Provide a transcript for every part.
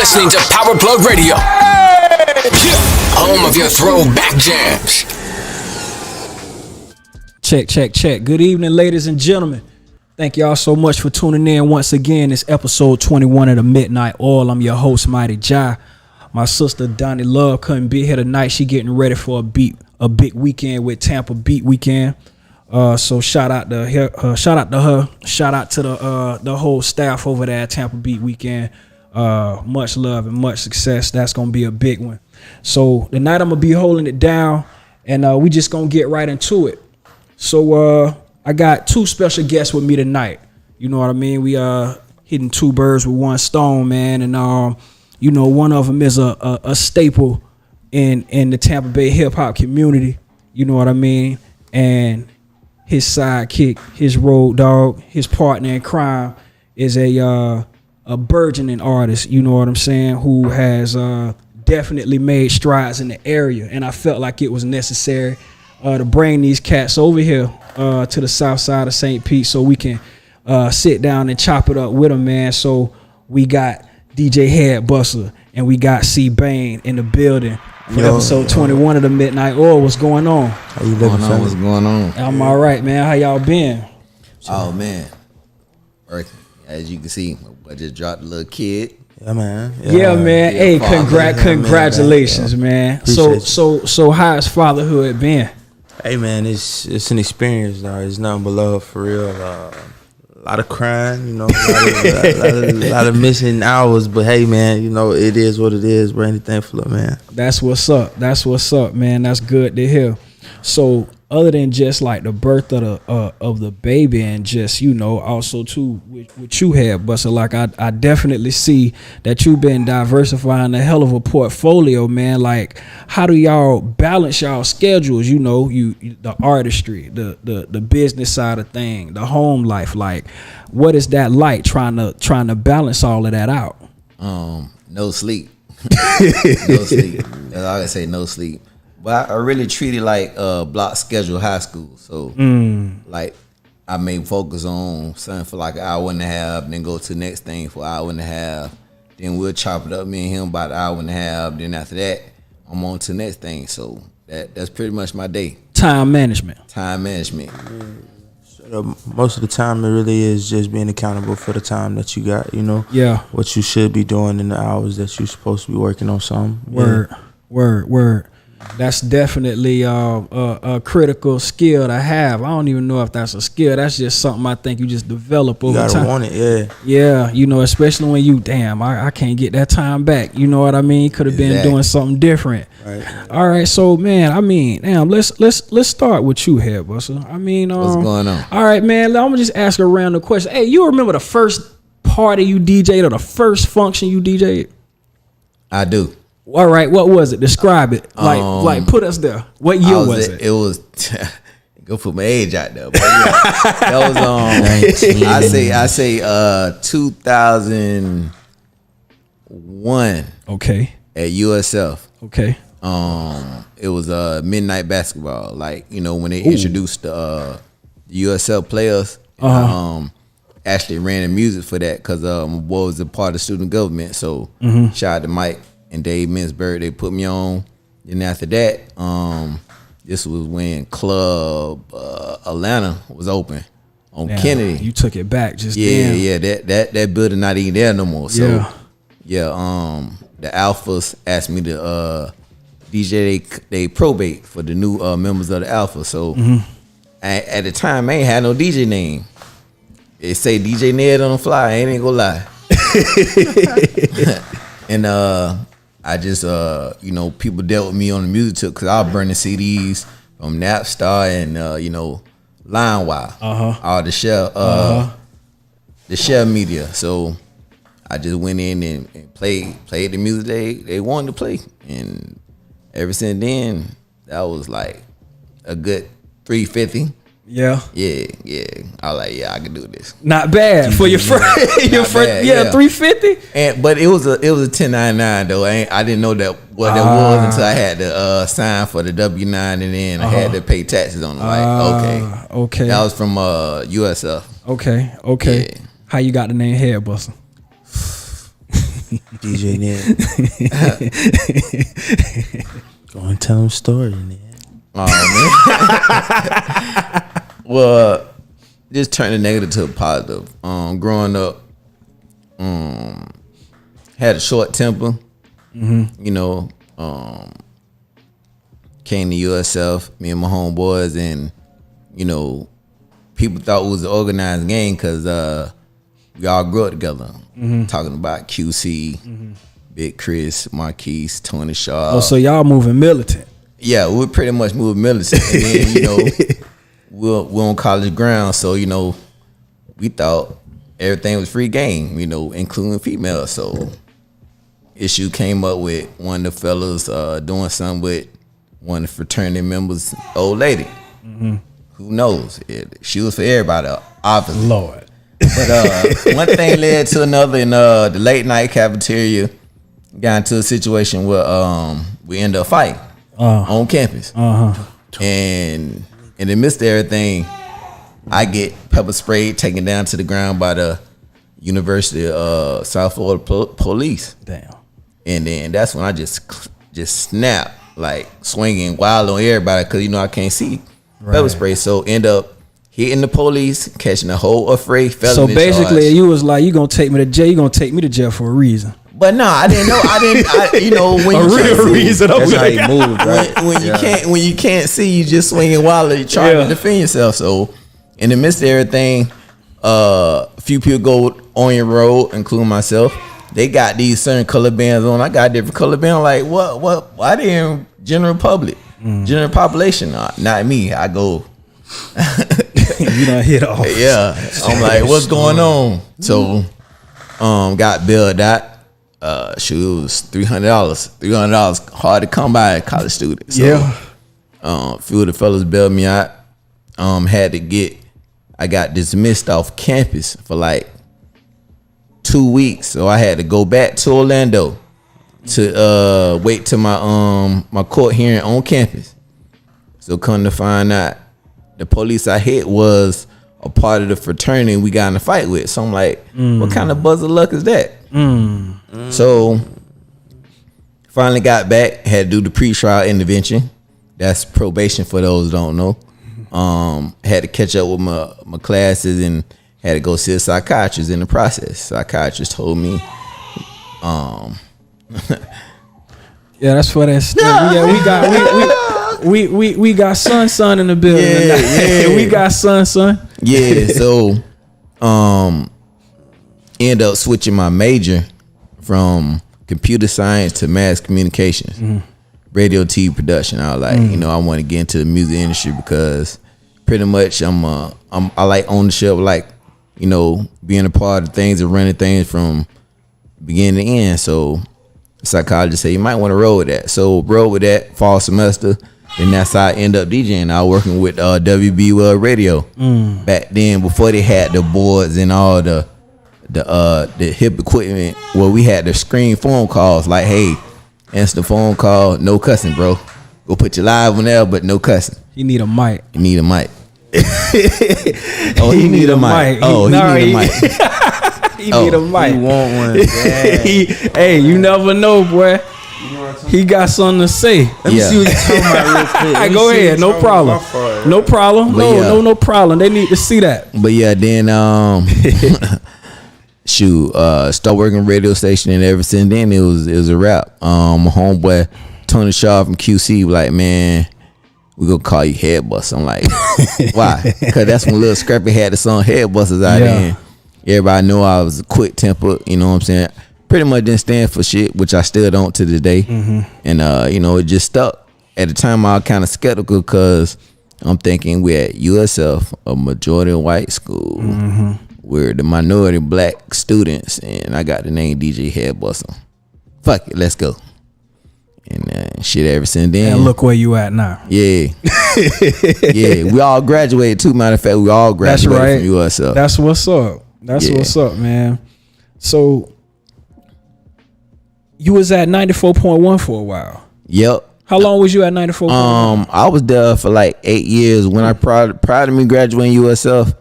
listening to Power Plug Radio, home of your throwback jams. Check. Good evening, ladies and gentlemen. Thank y'all so much for tuning in once again. It's episode 21 of the Midnight Oil. I'm your host, Mighty Jai. My sister Donnie Love couldn't be here tonight. She getting ready for a big weekend with Tampa Beat Weekend. So shout out to her. Shout out to the whole staff over there at Tampa Beat Weekend. Much love and much success. That's gonna be a big one. So tonight I'm gonna be holding it down, and we just gonna get right into it. So I got two special guests with me tonight. You know what I mean? We hitting two birds with one stone, man. And you know, one of them is a staple in the Tampa Bay hip hop community. You know what I mean? And his sidekick, his road dog, his partner in crime is a burgeoning artist, you know what I'm saying, who has definitely made strides in the area. And I felt like it was necessary to bring these cats over here to the south side of St. Pete so we can sit down and chop it up with them, man. So we got DJ HeadBussa and we got C-Bane in the building for episode 21 of the Midnight Oil. What's going on? How you living, son? What's going on? I'm all right, man. How y'all been? Oh, man. As you can see, I just dropped a little kid. Yeah, man. Yeah, man. Hey, congratulations, man. So how's fatherhood been? Hey, man, it's an experience, dog. It's nothing but love, for real. A lot of crying, you know, a lot of missing hours. But hey, man, you know, it is what it is. We're anything for it, man. That's what's up, man. That's good to hear. So other than just like the birth of the baby and just, you know, also too what you had, Bussa, like I definitely see that you've been diversifying a hell of a portfolio, man. Like, how do y'all balance y'all schedules? You know, you the artistry, the business side of thing, the home life. Like, what is that like trying to balance all of that out? No sleep. No sleep. As I always say, no sleep. But I really treat it like block schedule high school. So like I may focus on something for like an hour and a half, then go to the next thing for an hour and a half. Then we'll chop it up, me and him, about an hour and a half. Then after that, I'm on to the next thing. So that's pretty much my day. Time management. So most of the time, it really is just being accountable for the time that you got, you know? Yeah. What you should be doing in the hours that you're supposed to be working on something. Word. That's definitely a critical skill to have. I don't even know if that's a skill. That's just something I think you just develop over time. You gotta want it, yeah. Yeah, you know, especially when I can't get that time back. You know what I mean? Could have been doing something different. Right. All right, so man, I mean, damn, let's start with you, HeadBussa. I mean, what's going on? All right, man. I'm gonna just ask a random question. Hey, you remember the first party you DJ'd or the first function you DJ'd? I do. All right, what was it? Describe it. Like put us there. What year was it? It was go put my age out there. But yeah, that was I say 2001. Okay. At USF. Okay. It was midnight basketball. Like, you know, when they introduced the USF players, actually ran the music for that because my boy was a part of student government. So shout out to Mike and Dave Minsberg, they put me on. And after that, this was when Club Atlanta was open on Kennedy. You took it back just then. Yeah. That building not even there no more. So the Alphas asked me to DJ they probate for the new members of the Alpha. So at the time, I ain't had no DJ name. It say DJ Ned on the fly. I ain't gonna lie. And I just, you know, people dealt with me on the music tip because I was burning CDs from Napstar and, you know, LimeWire, all the share media. So I just went in and played the music they wanted to play. And ever since then, that was like a good 350. Yeah. I was like, I can do this. Not bad for your first. Your first, 350. But it was a 1099 though. I didn't know that what that was until I had to sign for the W-9 and then I had to pay taxes on it. Like, okay. That was from USF. Okay. Yeah. How you got the name HeadBussa? DJ Ned. Go and tell him story, Ned. Oh man. Well, just turn the negative to a positive. Growing up, had a short temper. You know, came to USF, me and my homeboys, and you know, people thought it was an organized gang because we all grew up together. Talking about QC, Big Chris, Marquise, Tony Shaw. Oh, so y'all moving militant? Yeah, we pretty much moved militant. And then, you know, we're on college ground, so you know, we thought everything was free game, you know, including females. So issue came up with one of the fellas doing something with one of the fraternity members, old lady. Who knows? She was for everybody, obviously. Lord. But one thing led to another in the late night cafeteria. Got into a situation where we ended up fighting on campus. And in the midst of everything, I get pepper sprayed, taken down to the ground by the University of South Florida police. Damn. And then that's when I just snapped, like swinging wild on everybody because you know I can't see pepper spray. So end up hitting the police, catching a whole afraid felony. So basically, charge. you was like, "You gonna take me to jail? You gonna take me to jail for a reason?" But no, I didn't know. You know, when A you real can't see, reason. That's how he moved, right? when you can't see, you just swinging wildly, trying to defend yourself. So in the midst of everything, a few people go on your road, including myself. They got these certain color bands on. I got different color bands. Like what? Why didn't general public, general population? Not me. I go. You done hit off. Yeah, I'm like, what's going on? So, got billed out. Shoot, it was $300. $300 hard to come by a college student. So, a few of the fellas bailed me out. I got dismissed off campus for like 2 weeks, so I had to go back to Orlando to wait till my court hearing on campus. So come to find out, the police I hit was a part of the fraternity we got in a fight with. So I'm like, what kind of buzz of luck is that? So finally got back, had to do the pre-trial intervention. That's probation for those who don't know. Had to catch up with my classes and had to go see a psychiatrist in the process. Psychiatrist told me, yeah, that's for that stuff. Yeah, we got son in the building. Yeah. We got son. Yeah, so end up switching my major from computer science to mass communications, radio, TV production. I was like, you know, I want to get into the music industry because pretty much I like ownership, like, you know, being a part of things and running things from beginning to end. So the psychologist said you might want to roll with that. So roll with that fall semester. And that's how I end up DJing. I was working with WB World Radio back then before they had the boards and all the hip equipment where we had to screen phone calls like, hey, answer the phone call, no cussing, bro. Go put your live on there, but no cussing. You need a mic. You need a mic. Oh, he need a mic. Oh, he need a mic. He need a mic. You want one? Hey, you never know, boy. He got something to say. Let me see what you're talking about real quick. Go ahead, no problem. No problem. No problem. They need to see that. But yeah, then start working radio station, and ever since then it was a wrap. My homeboy Tony Shaw from QC was like, man, we gonna call you HeadBussa. I'm like, why? Because that's when Lil Scrappy had the song HeadBussers out there. Everybody knew I was a quick temper. You know what I'm saying? Pretty much didn't stand for shit, which I still don't to this day. And you know, it just stuck. At the time, I was kind of skeptical because I'm thinking we're at USF, a majority white school. We're the minority black students, and I got the name DJ HeadBussa. Fuck it, let's go. And shit, ever since then. And look where you at now. Yeah. Yeah, we all graduated too. Matter of fact, we all graduated from USF. That's what's up. That's what's up, man. So you was at 94.1 for a while. Yep. How long was you at 94.1? I was there for like 8 years. When I prior to me graduating USF,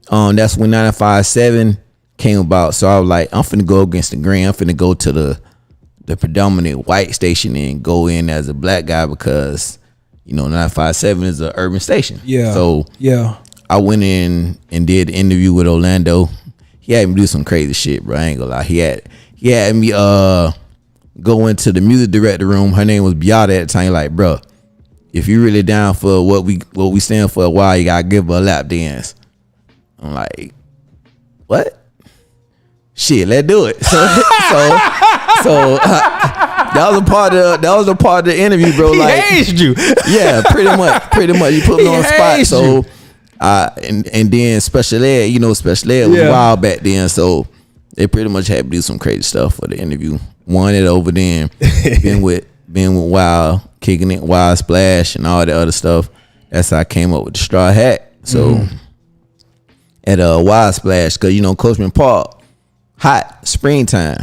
that's when 95.7 came about. So I was like, I'm finna go against the grain. I'm finna go to the predominant white station and go in as a black guy because, 957 is an urban station. Yeah. So yeah, I went in and did an interview with Orlando. He had me do some crazy shit, bro. I ain't gonna lie. He had me go into the music director room. Her name was Beata at the time. Like, bro, if you really down for what we stand for a while, you gotta give her a lap dance. I'm like, what? Shit, let's do it. So that was a part of the interview, bro. He like, hazed you. Yeah, pretty much. You put me on the spot. hazed So, and then special ed, special ed was wild back then. So they pretty much had to do some crazy stuff for the interview. Won it over then. been with Wild, kicking it, Wild Splash, and all the other stuff. That's how I came up with the straw hat. So at Wild Splash, cause Coachman Park, hot springtime.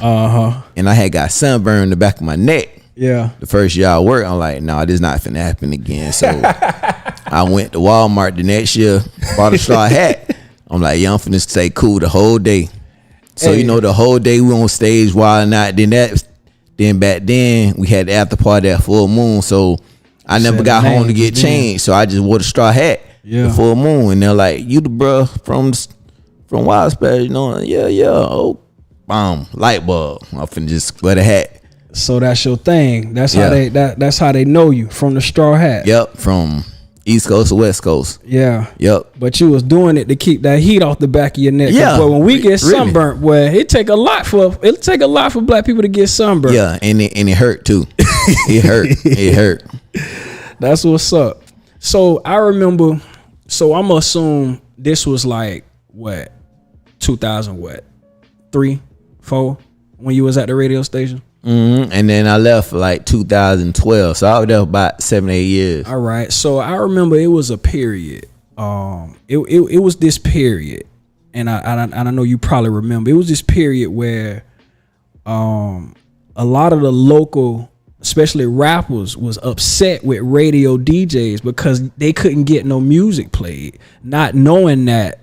And I had got sunburn in the back of my neck. Yeah. The first year I worked, I'm like, nah, this not finna happen again. So I went to Walmart the next year, bought a straw hat. I'm like, yeah, I'm finna stay cool the whole day. So the whole day we on stage wilding out. Then back then we had the after party at Full Moon. So I never got home to get changed. So I just wore the straw hat. Yeah. The Full Moon, and they're like, you the bruh from Wild Splash, yeah. Oh, bomb, light bulb. I'm finna just wear the hat. So that's your thing. That's how that's how they know you, from the straw hat. Yep, from East Coast to West Coast. Yeah. Yep. But you was doing it to keep that heat off the back of your neck. Yeah. But when we get sunburnt, it'll take a lot for black people to get sunburnt. Yeah, and it hurt too. It hurt. That's what's up. So I remember. So I'm gonna assume this was like what, 2003, 4 when you was at the radio station. And then I left for like 2012, so I was there about 7-8 years. All right, so I remember it was a period. It was this period, and I know you probably remember. It was this period where, a lot of the local, especially rappers, was upset with radio DJs because they couldn't get no music played, not knowing that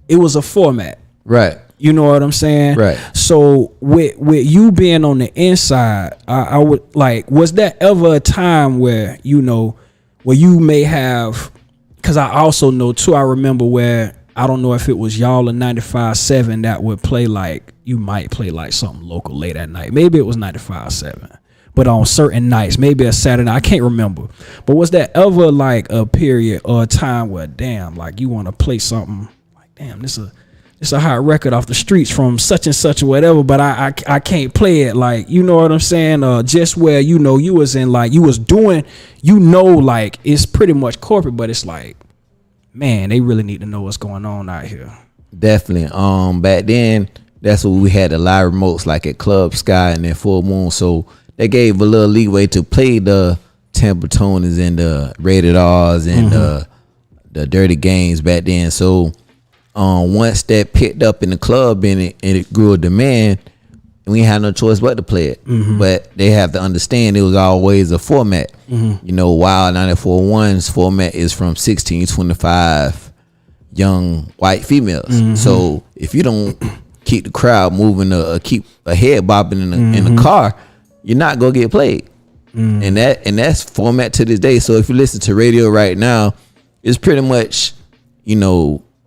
it was a format. Right. You know what I'm saying? Right. So with you being on the inside, I would like, was there ever a time where, where you may have, because I also know too, I remember where, I don't know if it was y'all or 95.7 that would play, like, you might play like something local late at night. Maybe it was 95.7. But on certain nights, maybe a Saturday night, I can't remember. But was there ever like a period or a time where, damn, like you want to play something like, damn, this a hot record off the streets from such and such or whatever, but I can't play it, like, you know what I'm saying? Just where, you was in, like, you was doing, like, it's pretty much corporate, but it's like, man, they really need to know what's going on out here. Definitely. Back then, that's what we had, the live remotes like at Club Sky and then Full Moon. So they gave a little leeway to play the Templetoners and the Rated R's and the Dirty Games back then. So once that picked up in the club and it grew a demand, we had no choice but to play it. But they have to understand it was always a format. Wild 94.1's format is from 16 to 25 young white females. So if you don't keep the crowd moving or keep a head bobbing in the car, you're not gonna get played. And that's format to this day. So if you listen to radio right now, it's pretty much,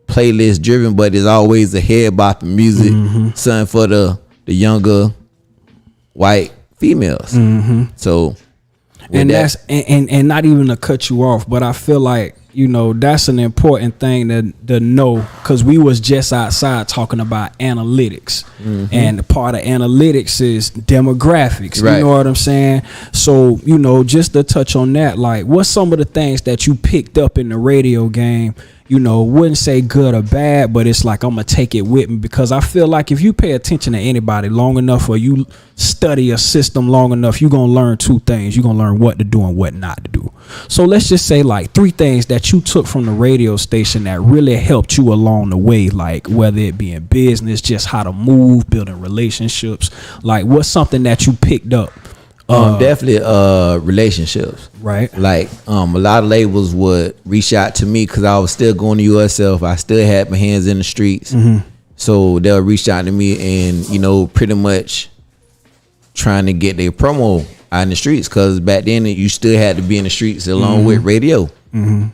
playlist driven, but it's always a head bopping music, something for the younger white females. So and that's and not even to cut you off, but I feel like, that's an important thing to know, because we was just outside talking about analytics, and the part of analytics is demographics. Right. You know what I'm saying? So, just to touch on that, like, what's some of the things that you picked up in the radio game? Wouldn't say good or bad, but it's like, I'm gonna take it with me, because I feel like if you pay attention to anybody long enough, or you study a system long enough, you're gonna learn two things. You're gonna learn what to do and what not to do. So let's just say like 3 things that you took from the radio station that really helped you along the way, like whether it be in business, just how to move, building relationships. Like, what's something that you picked up? Definitely relationships. Right. Like a lot of labels would reach out to me because I was still going to USF. I still had my hands in the streets. So they'll reach out to me and, you know, pretty much trying to get their promo out in the streets, because back then you still had to be in the streets along with radio. And,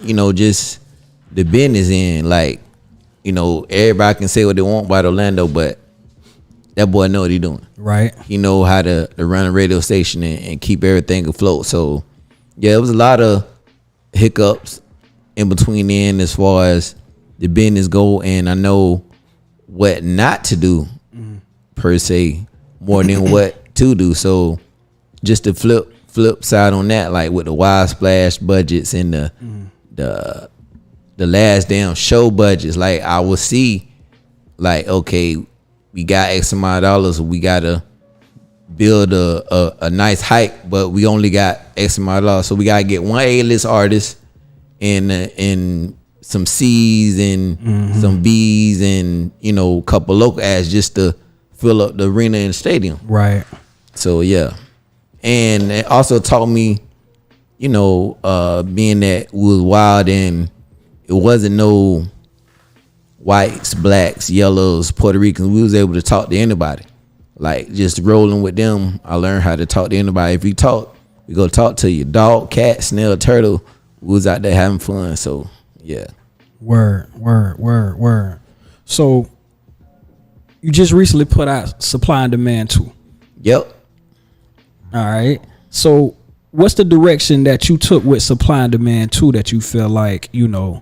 you know, just the business end, like, you know, everybody can say what they want about Orlando, but that boy know what he doing. Right. He know how to run a radio station and keep everything afloat. So, yeah, it was a lot of hiccups in between then as far as the business go, and I know what not to do per se more than what to do. So just the flip side on that, like with the wide splash budgets and the last damn show budgets, like I will see like, okay, we got X amount of dollars, we gotta build a nice hype, but we only got X amount of dollars, so we gotta get one A-list artist and some C's and some B's and, you know, a couple local acts just to fill up the arena and stadium. Right. So yeah, and it also taught me, you know, being that we was wild and it wasn't no whites, blacks, yellows, Puerto Ricans. We was able to talk to anybody. Like just rolling with them, I learned how to talk to anybody. If you talk, we go talk to you. Dog, cat, snail, turtle. We was out there having fun. So yeah. Word. So you just recently put out Supply and Demand 2. Yep. All right. So what's the direction that you took with Supply and Demand 2 that you feel like, you know,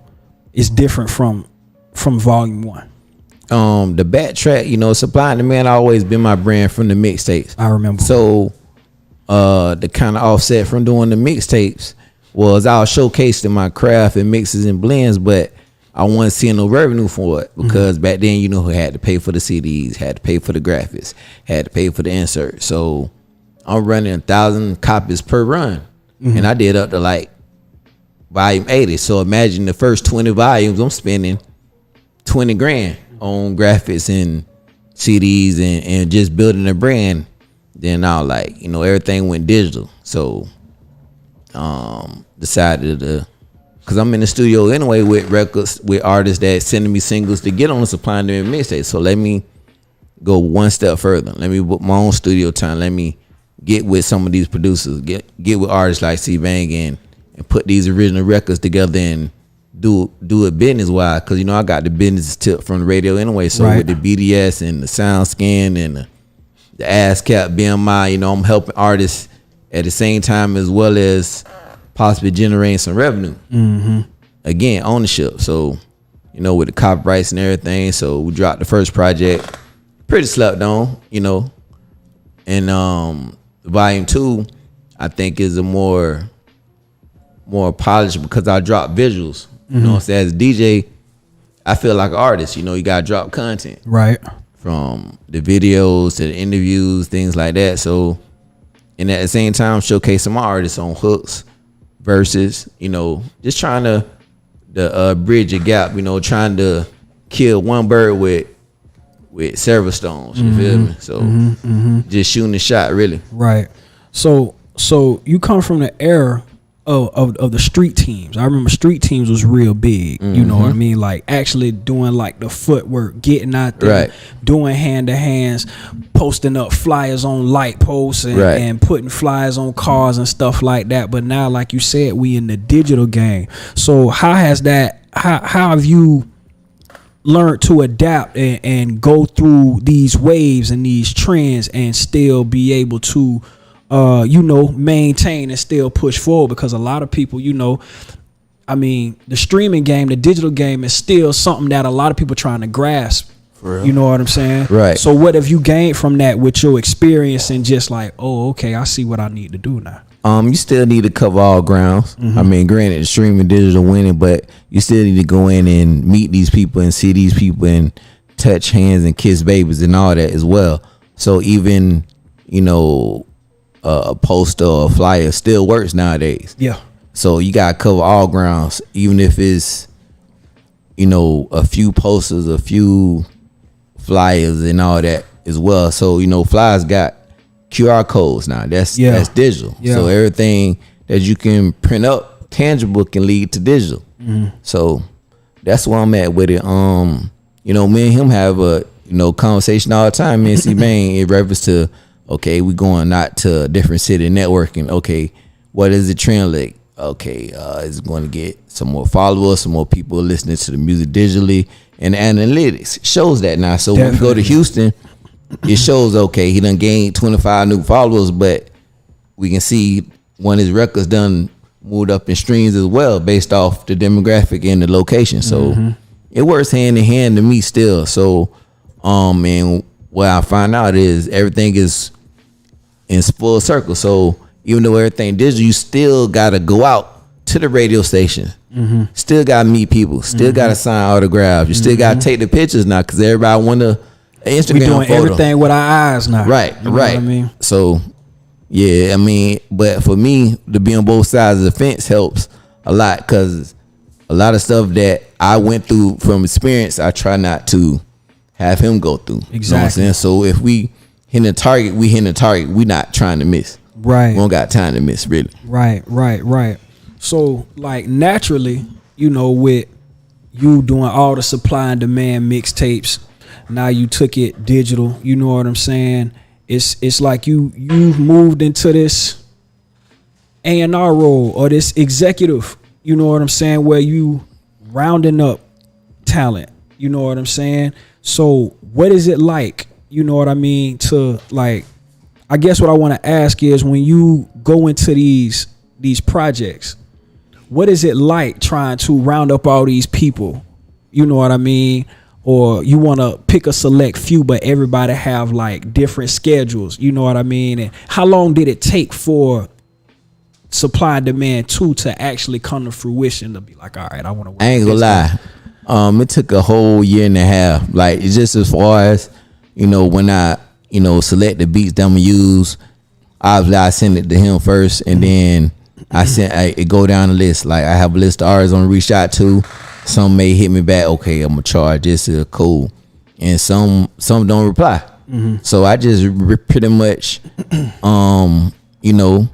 is different from Volume 1? The backtrack, you know, Supply and Demand always been my brand from the mixtapes. I remember. So the kind of offset from doing the mixtapes was I was showcasing my craft and mixes and blends, but I wasn't seeing no revenue for it because back then, you know, who had to pay for the CDs, had to pay for the graphics, had to pay for the insert. So I'm running 1,000 copies per run, and I did up to like volume 80. So imagine the first 20 volumes, I'm spending 20 grand on graphics and CDs and just building a brand. Then now, like, you know, everything went digital. So decided to, because I'm in the studio anyway with records, with artists that sending me singles to get on the Supply and Demand mixtape. So let me go one step further. Let me book my own studio time. Let me get with some of these producers, get with artists like C-Bane and put these original records together and do it business wise. Because, you know, I got the business tip from the radio anyway. So with the BDS and the SoundScan and the ASCAP, BMI, you know, I'm helping artists at the same time as well as possibly generating some revenue. Again, ownership. So, you know, with the copyrights and everything. So we dropped the first project, pretty slept on, you know. And Volume 2, I think, is a more polished because I drop visuals. You know what I'm saying? As a DJ, I feel like an artist. You know, you gotta drop content. Right. From the videos to the interviews, things like that. So, and at the same time, showcasing my artists on hooks, verses, you know, just trying to bridge a gap, you know, trying to kill one bird with several stones. You feel me? So just shooting a shot, really. Right. So you come from the era of the street teams. I remember street teams was real big. You know what I mean? Like actually doing like the footwork, getting out there, doing hand to hands, posting up flyers on light posts and putting flyers on cars and stuff like that. But now, like you said, we in the digital game. So how have you learned to adapt and go through these waves and these trends and still be able to you know, maintain and still push forward? Because a lot of people, you know, I mean, the streaming game, the digital game is still something that a lot of people trying to grasp. For real. You know what I'm saying? Right. So what have you gained from that with your experience and just like, oh, okay, I see what I need to do now? You still need to cover all grounds. I mean, granted, streaming digital winning, but you still need to go in and meet these people and see these people and touch hands and kiss babies and all that as well. So even, you know, a poster or a flyer still works nowadays. Yeah. So you gotta cover all grounds, even if it's, you know, a few posters, a few flyers and all that as well. So, you know, flyers got QR codes now. That's digital. Yeah. So everything that you can print up tangible can lead to digital. So that's where I'm at with it. You know, me and him have a conversation all the time. Me and C-Bane in reference to, okay, we going out to a different city networking. Okay, what is the trend like? Okay, is it going to get some more followers, some more people listening to the music digitally, and the analytics shows that now. So when we go to Houston, it shows, okay, he done gained 25 new followers, but we can see one of his records done moved up in streams as well based off the demographic and the location. So it works hand in hand to me still. So and what I find out is everything is in full circle. So even though everything digital, you still gotta go out to the radio station. Still gotta meet people. Still gotta sign autographs. You still gotta take the pictures now because everybody want to Instagram. We doing photo. everything with our eyes now. Right, You know right. what I mean, So yeah, I mean, but for me to be on both sides of the fence helps a lot because a lot of stuff that I went through from experience, I try not to have him go through. Exactly. You know what I'm saying? So if we hitting the target, we hitting the target. We not trying to miss. right? We don't got time to miss, really. Right. So like naturally, you know, with you doing all the supply and demand mixtapes, now you took it digital. You know what I'm saying? It's like you've moved into this A&R role or this executive. You know what I'm saying? Where you rounding up talent. You know what I'm saying? So what is it like? You know what I mean? To like, I guess what I want to ask is when you go into these projects, what is it like trying to round up all these people? You know what I mean? Or you want to pick a select few, but everybody have like different schedules. You know what I mean? And how long did it take for supply and demand to actually come to fruition to be like, all right, I want to work? I ain't gonna lie. It took a whole year and a half. Like it's just as far as, you know, when I, you know, select the beats that I'm gonna use, obviously I send it to him first and then it go down the list. Like I have a list of artists I'm gonna reach out to. Some may hit me back, okay, I'm gonna charge this, is cool. And some don't reply. So I just pretty much you know,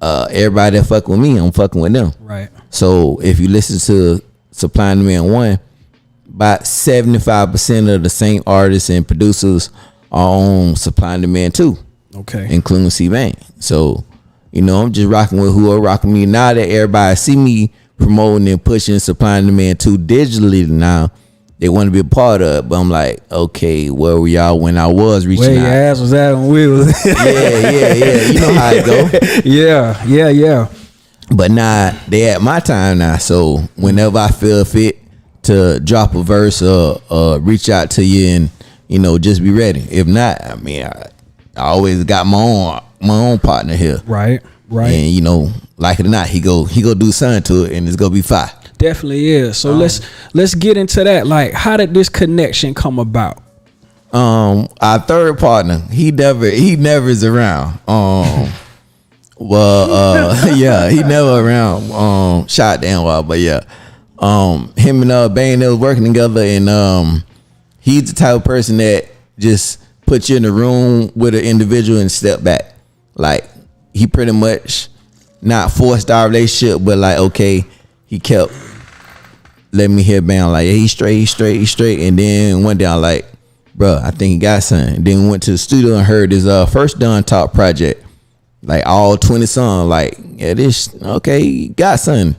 everybody that fuck with me, I'm fucking with them. Right. So if you listen to Supply and Demand 1, about 75% of the same artists and producers are on Supply and Demand 2. Okay. Including C-Bane. So, you know, I'm just rocking with who are rocking me. Now that everybody see me promoting and pushing Supply and Demand 2 digitally now, they want to be a part of it. But I'm like, okay, where were y'all when I was reaching Where out? your ass was at on wheels. Yeah. You know how it go. Yeah. But now they at my time now. So whenever I feel fit to drop a verse or reach out to you and, you know, just be ready. If not, I mean, I always got my own partner here. Right. And you know, like it or not, he go do something to it and it's gonna be fire. Definitely is. So let's get into that. Like, how did this connection come about? Our third partner, he never is around. Yeah, he never around. Shot down while, but yeah. Him and Bane, they was working together, and he's the type of person that just put you in the room with an individual and step back. Like he pretty much not forced our relationship, but like okay, he kept letting me hear Bane like, yeah, he's straight. And then one day I'm like, bro, I think he got something. Then we went to the studio and heard his first Done Talk project, like all 20 songs. Like, yeah, this okay, he got something.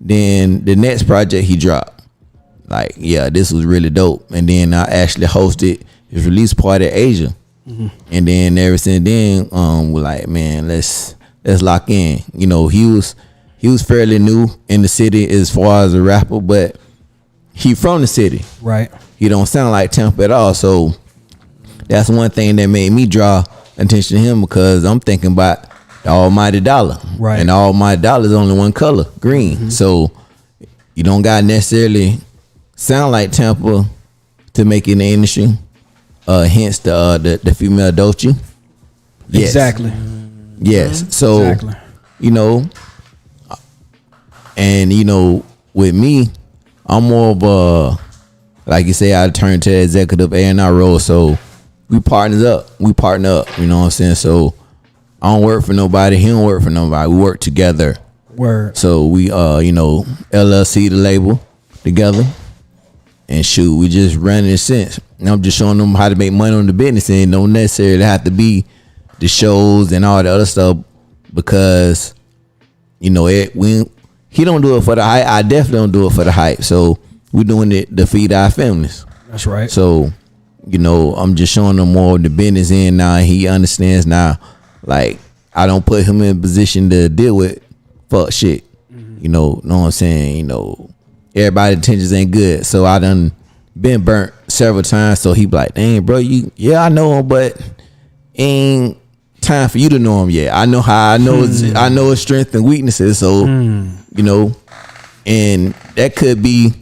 Then the next project he dropped, like, yeah, this was really dope. And then I actually hosted his release party at Asia. And then ever since then, we're like, man, let's lock in. You know, he was fairly new in the city as far as a rapper, but he from the city. Right. He don't sound like Tampa at all. So that's one thing that made me draw attention to him, because I'm thinking about the almighty dollar. Right. And the almighty dollar is only one color, green. So you don't gotta necessarily sound like Tampa to make it in the industry. Hence the female Dolce. Yes. Exactly. Yes. So Exactly. you know, and you know, with me, I'm more of a, like you say, I turned to executive A&R role. So we partner up. You know what I'm saying? So I don't work for nobody. He don't work for nobody. We work together. Word. So we, you know, LLC the label. together. And shoot, we just running it since. And I'm just showing them how to make money on the business, and don't necessarily have to be the shows and all the other stuff, because he don't do it for the hype. I definitely don't do it for the hype. So we're doing it to feed our families. That's right. So, I'm just showing him more of the business in now. He understands now. Like, I don't put him in a position to deal with fuck shit. Know what I'm saying? Everybody's intentions ain't good. So I done been burnt several times. So he be like, dang, bro, I know him, but ain't time for you to know him yet. I know how I know his strengths and weaknesses. So, and that could be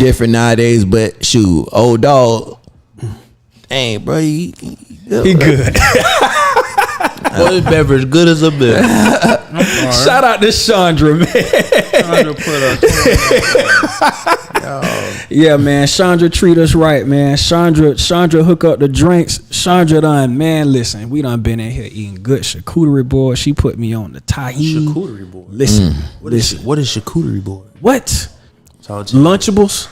different nowadays, but shoot, old dog, dang, bro, he good. Boy, beverage good as a bitch. Shout out to Chandra, man. Chandra put Yeah, man. Chandra treat us right, man. Chandra hook up the drinks. Chandra done, man, listen, we done been in here eating good charcuterie board. She put me on the tahini. Charcuterie board. Listen. What is charcuterie board? What? Lunchables.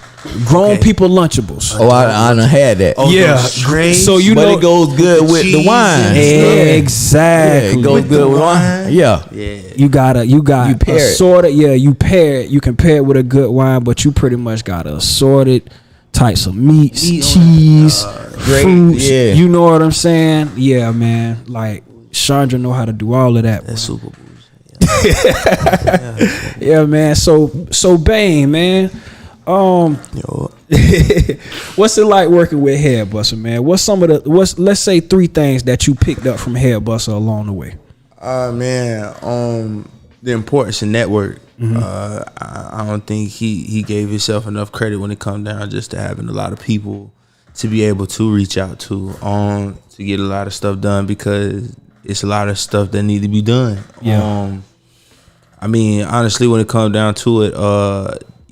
Grown people Lunchables. Oh, I done had that. Oh, yeah. So but it goes good with the wine. Exactly. Yeah, it goes good with wine. Yeah. You got pair it. assorted. Yeah, you pair it. You can pair it with a good wine, but you pretty much got assorted types of meats, cheese, fruits. Yeah. You know what I'm saying? Yeah, man. Like Chandra know how to do all of that. That's super booze. Yeah, man. So Bane, man. What's it like working with HeadBussa, man? What's let's say 3 things that you picked up from HeadBussa along the way? The importance of network. I don't think he gave himself enough credit when it comes down just to having a lot of people to be able to reach out to get a lot of stuff done, because it's a lot of stuff that need to be done. Yeah. Honestly, when it comes down to it,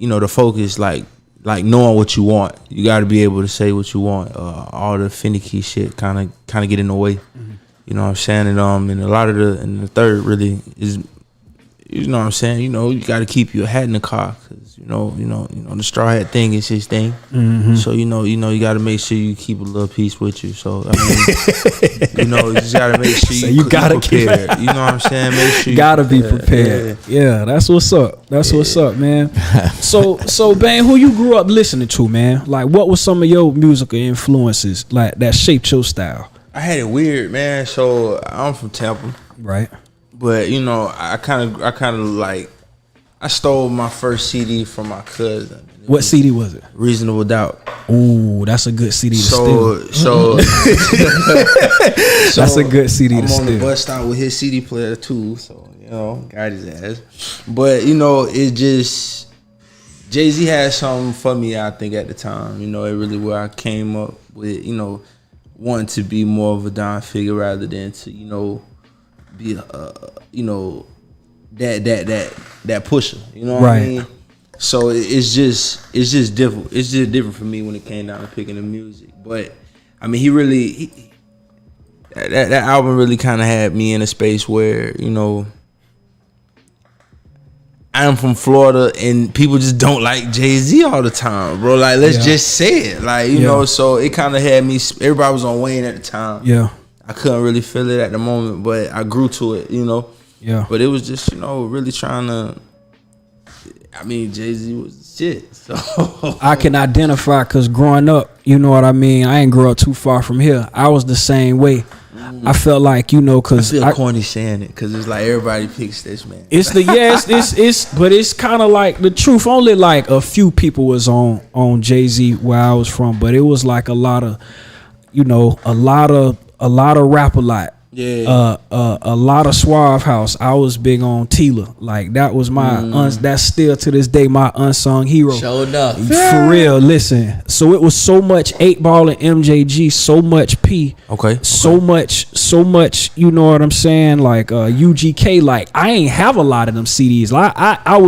the focus, like knowing what you want. You got to be able to say what you want. All the finicky shit kind of get in the way. You know what I'm saying? And a lot of the third really is, you know what I'm saying? You got to keep your hat in the car, because the straw hat thing is his thing. So you got to make sure you keep a little piece with you. So you just got to make sure you gotta keep prepared. You know what I'm saying? Make sure you gotta be prepared. Yeah, that's what's up. What's up, man. So Bane, who you grew up listening to, man? Like, what was some of your musical influences like that shaped your style? I had it weird, man. So I'm from Tampa, right? But I kind of like, I stole my first CD from my cousin. What CD was it? Reasonable Doubt. Ooh, that's a good CD to steal. So that's a good CD to steal. I'm on the bus stop with his CD player too, so got his ass. But it just, Jay-Z had something for me, I think, at the time. It really where I came up with, wanting to be more of a Don figure rather than to, be that pusher. You know what I mean? So it's just different. It's just different for me when it came down to picking the music. But he really that album really kind of had me in a space where I'm from Florida and people just don't like Jay-Z all the time, bro. Like, let's just say it. Like, you know, so it kind of had me, everybody was on Wayne at the time. Yeah. I couldn't really feel it at the moment, but I grew to it, Yeah. But it was just, really trying to, Jay-Z was the shit. So I can identify, because growing up, you know what I mean? I ain't grew up too far from here. I was the same way. I felt like, because I feel corny saying it, because it's like everybody picks this, man. It's but it's kind of like the truth. Only like a few people was on Jay-Z where I was from, but it was like a lot of rap a lot. Yeah. A lot of Suave House. I was big on Tila. Like, that was my that's still to this day my unsung hero. Showed up. For real, listen. So it was so much 8 Ball and MJG, so much P. Okay. So much, you know what I'm saying? Like UGK, like I ain't have a lot of them CDs. I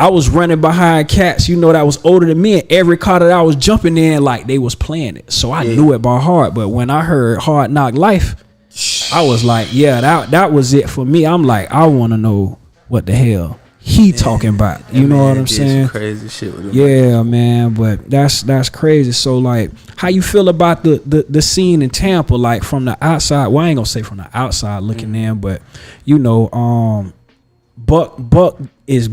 was running behind cats, that was older than me, and every car that I was jumping in, like, they was playing it. So I knew it by heart. But when I heard Hard Knock Life, I was like, that was it for me. I'm like, I want to know what the hell he talking about. You know what I'm saying? Crazy shit with him. Yeah, man. But that's crazy. So like, how you feel about the scene in Tampa? Like from the outside. Well, I ain't gonna say from the outside looking in, but you know, Buck is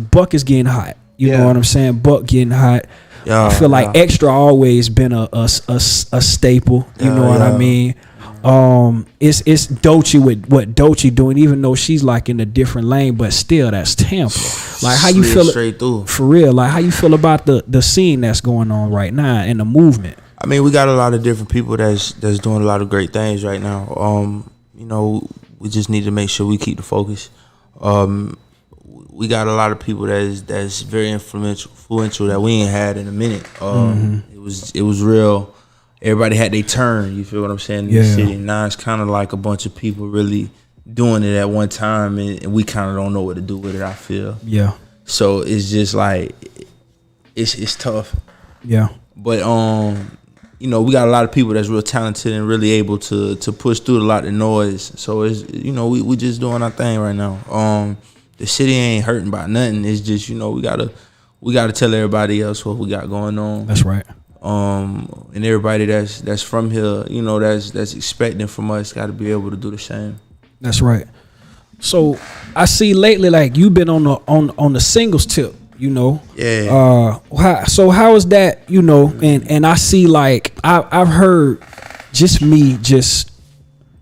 getting hot. You know what I'm saying? Buck getting hot. I feel like Extra always been a staple. You know what I mean? It's Doechii with what Doechii doing, even though she's like in a different lane, but still that's Tampa. Like how you feel straight through. For real? Like how you feel about the scene that's going on right now and the movement? I mean, we got a lot of different people that's doing a lot of great things right now. You know, we just need to make sure we keep the focus. We got a lot of people that's very influential that we ain't had in a minute. It was real. Everybody had their turn. You feel what I'm saying? In the city. Now it's kind of like a bunch of people really doing it at one time, and we kind of don't know what to do with it. I feel. Yeah. So it's just like it's tough. Yeah. But you know, we got a lot of people that's real talented and really able to push through a lot of noise. So it's, you know, we just doing our thing right now. The city ain't hurting about nothing. It's just, you know, we gotta tell everybody else what we got going on. That's right. And everybody that's from here, you know, that's expecting from us, got to be able to do the same. That's right. So I see lately, like you've been on the singles tip, you know. Yeah. How is that, you know? And I see like I've heard just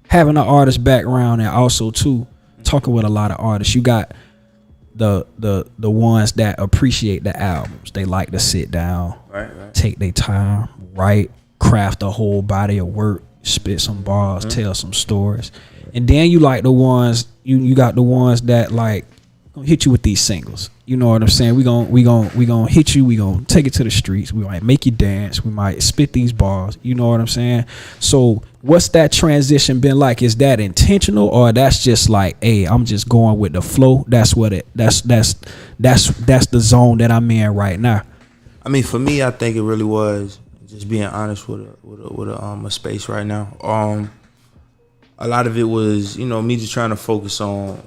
having an artist background and also too talking with a lot of artists. You got the ones that appreciate the albums. They like to sit down, right. Take their time, write, craft a whole body of work, spit some bars, tell some stories. And then you like the ones you got the ones that like gonna hit you with these singles. You know what I'm saying? We gonna hit you. We gonna take it to the streets. We might make you dance. We might spit these bars. You know what I'm saying? So what's that transition been like? Is that intentional, or that's just like, hey, I'm just going with the flow? That's the zone that I'm in right now. I mean, for me, I think it really was just being honest with a space right now. A lot of it was, you know, me just trying to focus on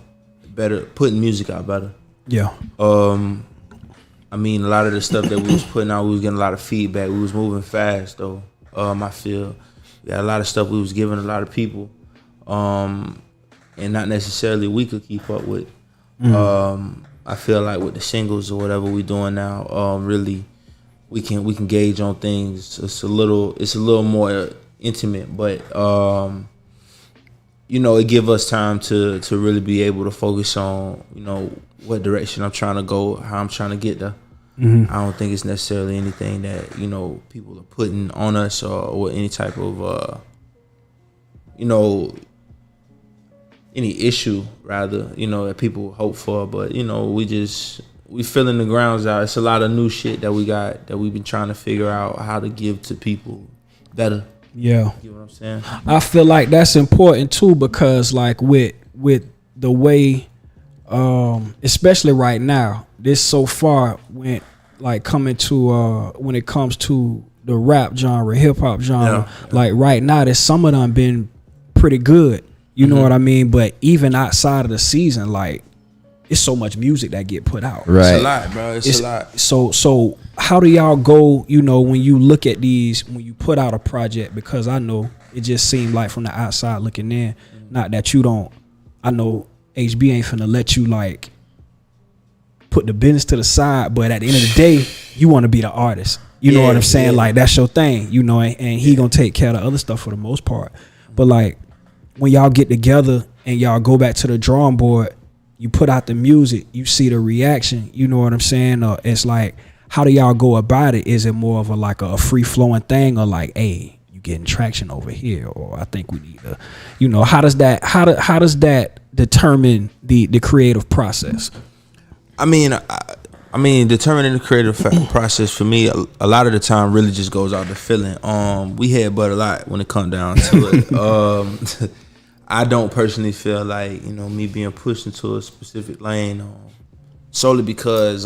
putting music out better. Yeah. I mean, a lot of the stuff that we was putting out, we was getting a lot of feedback. We was moving fast, though. I feel we had a lot of stuff we was giving a lot of people, and not necessarily we could keep up with. I feel like with the singles or whatever we doing now, really we can gauge on things. It's a little more intimate, but you know, it give us time to really be able to focus on, you know, what direction I'm trying to go, how I'm trying to get there. I don't think it's necessarily anything that, you know, people are putting on us or any type of, you know, any issue rather, you know, that people hope for. But, you know, we filling the grounds out. It's a lot of new shit that we got that we've been trying to figure out how to give to people better. Yeah. You know what I'm saying? I feel like that's important too, because like with the way, especially right now, this so far went like coming to when it comes to the rap genre, hip hop genre, like right now, there's some of them been pretty good. You know what I mean? But even outside of the season, like it's so much music that get put out. Right. It's a lot, bro. It's a lot. So how do y'all go, you know, when you look at these, when you put out a project? Because I know it just seemed like from the outside looking in, not that you don't, I know HB ain't finna let you like put the business to the side, but at the end of the day, you want to be the artist. You know what I'm saying? Yeah. Like that's your thing, you know, and he gonna take care of the other stuff for the most part. But like when y'all get together and y'all go back to the drawing board, you put out the music, you see the reaction, you know what I'm saying? It's like, how do y'all go about it? Is it more of a free flowing thing, or like, hey, you getting traction over here, or I think we need to, you know, how does that determine the creative process? I mean, determining the creative process for me, a lot of the time really just goes out the feeling. We headbutt a lot when it comes down to it. I don't personally feel like, you know, me being pushed into a specific lane solely because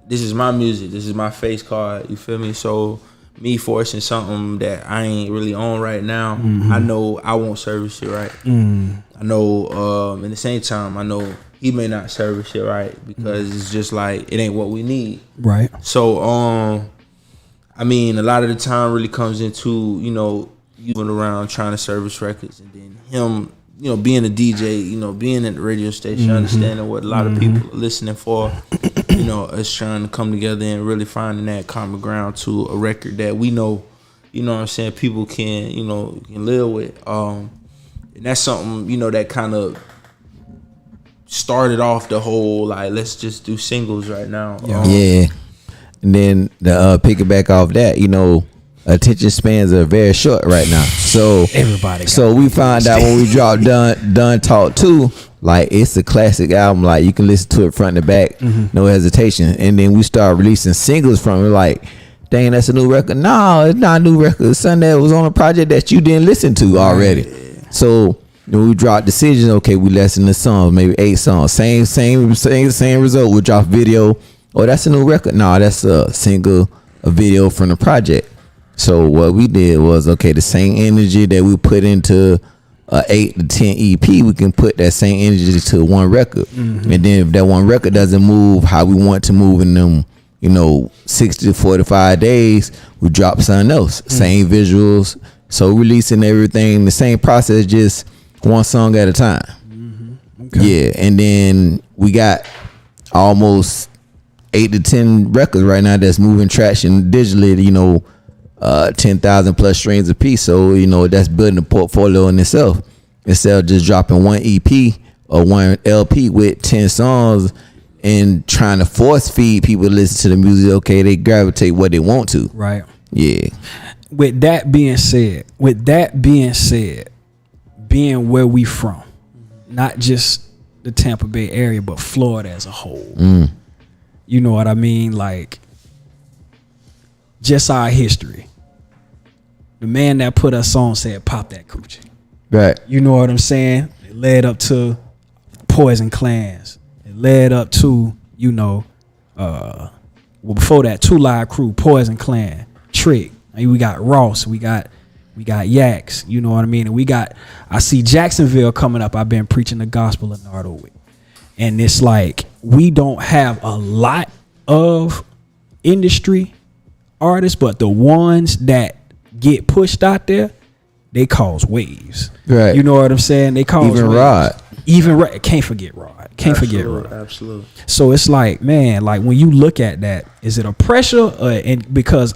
this is my music, this is my face card, you feel me? So me forcing something that I ain't really on right now, I know I won't service it right. I know at the same time, I know he may not service it right because it's just like it ain't what we need. Right. So I mean, a lot of the time really comes into, you know, you went around trying to service records, and then him, you know, being a DJ, you know, being at the radio station, understanding what a lot of people are listening for, you know, us trying to come together and really finding that common ground to a record that we know, you know what I'm saying, people can, you know, can live with. And that's something, you know, that kind of started off the whole, like, let's just do singles right now. Yeah. And then the piggyback off that, you know, attention spans are very short right now. So everybody. So we found out when we dropped Done Talk 2, like it's a classic album. Like you can listen to it front to back, no hesitation. And then we started releasing singles from it. Like, dang, that's a new record. No, it's not a new record. It's something that was on a project that you didn't listen to already. So when we dropped Decisions, okay, we listened to songs, maybe 8 songs. Same result. We drop video. Oh, that's a new record. No, that's a single, a video from the project. So what we did was, okay, the same energy that we put into 8 to 10 EP, we can put that same energy to one record. And then if that one record doesn't move how we want to move in them, you know, 60 to 45 days, we drop something else. Same visuals. So releasing everything, the same process, just one song at a time. Yeah, and then we got almost 8 to 10 records right now that's moving traction digitally, you know, 10,000 plus streams a piece. So, you know, that's building a portfolio in itself. Instead of just dropping one EP or one LP with 10 songs and trying to force feed people to listen to the music, okay, they gravitate what they want to. Right. Yeah. With that being said, being where we from, not just the Tampa Bay area, but Florida as a whole. You know what I mean? Like, just our history. The man that put us on said, "Pop that coochie." Right. You know what I'm saying? It led up to Poison Clans. It led up to, you know, well, before that, Two Live Crew, Poison Clan, Trick. I mean, we got Ross. We got Yaks. You know what I mean? And I see Jacksonville coming up. I've been preaching the gospel of Nardo with. And it's like, we don't have a lot of industry artists, but the ones that get pushed out there, they cause waves. Right. You know what I'm saying? They cause even waves. Rod. Can't forget Rod. Forget Rod. Absolutely. So it's like, man, like when you look at that, is it a pressure and because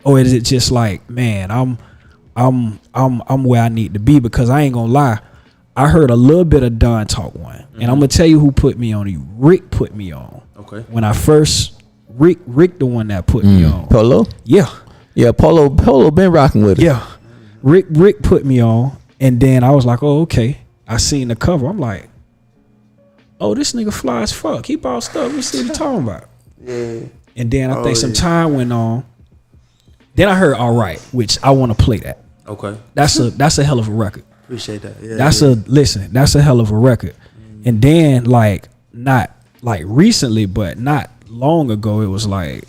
or is it just like, man, I'm where I need to be? Because I ain't gonna lie, I heard a little bit of Don Talk 1, and I'm gonna tell you who put me on you. Rick put me on. Okay. When I first Rick the one that put me on. Polo? Yeah. Yeah, Polo been rocking with it. Yeah. Rick put me on, and then I was like, oh, okay. I seen the cover. I'm like, oh, this nigga fly as fuck. He bought stuff. Let me see what he talking about. Yeah. And then I think some time went on. Then I heard All Right, which I want to play that. Okay. That's a hell of a record. Appreciate that. Yeah, that's a hell of a record. And then not like recently, but not long ago, it was like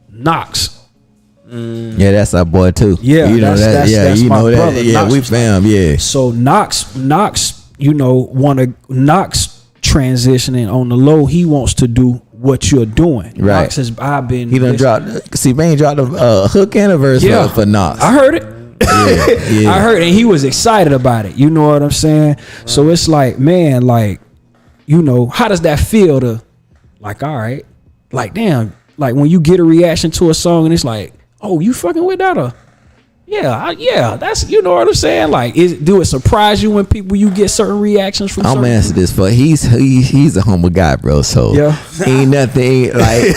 Knox. Yeah, that's our boy too. Yeah, you know that's you my know brother. that. Yeah, Knox we fam. Yeah. So Knox, you know, Knox transitioning on the low. He wants to do what you're doing. Right. Knox has He done dropped. C-Bane dropped a hook and a verse for Knox. I heard it. Yeah. I heard it, and he was excited about it. You know what I'm saying? Right. So it's like, man, like, you know, how does that feel to, like, all right, like, damn, like when you get a reaction to a song and it's like, oh, you fucking with that? Or yeah, that's, you know what I'm saying? Like, do it surprise you when you get certain reactions from? I'm answer this for he's a humble guy, bro. So ain't nothing like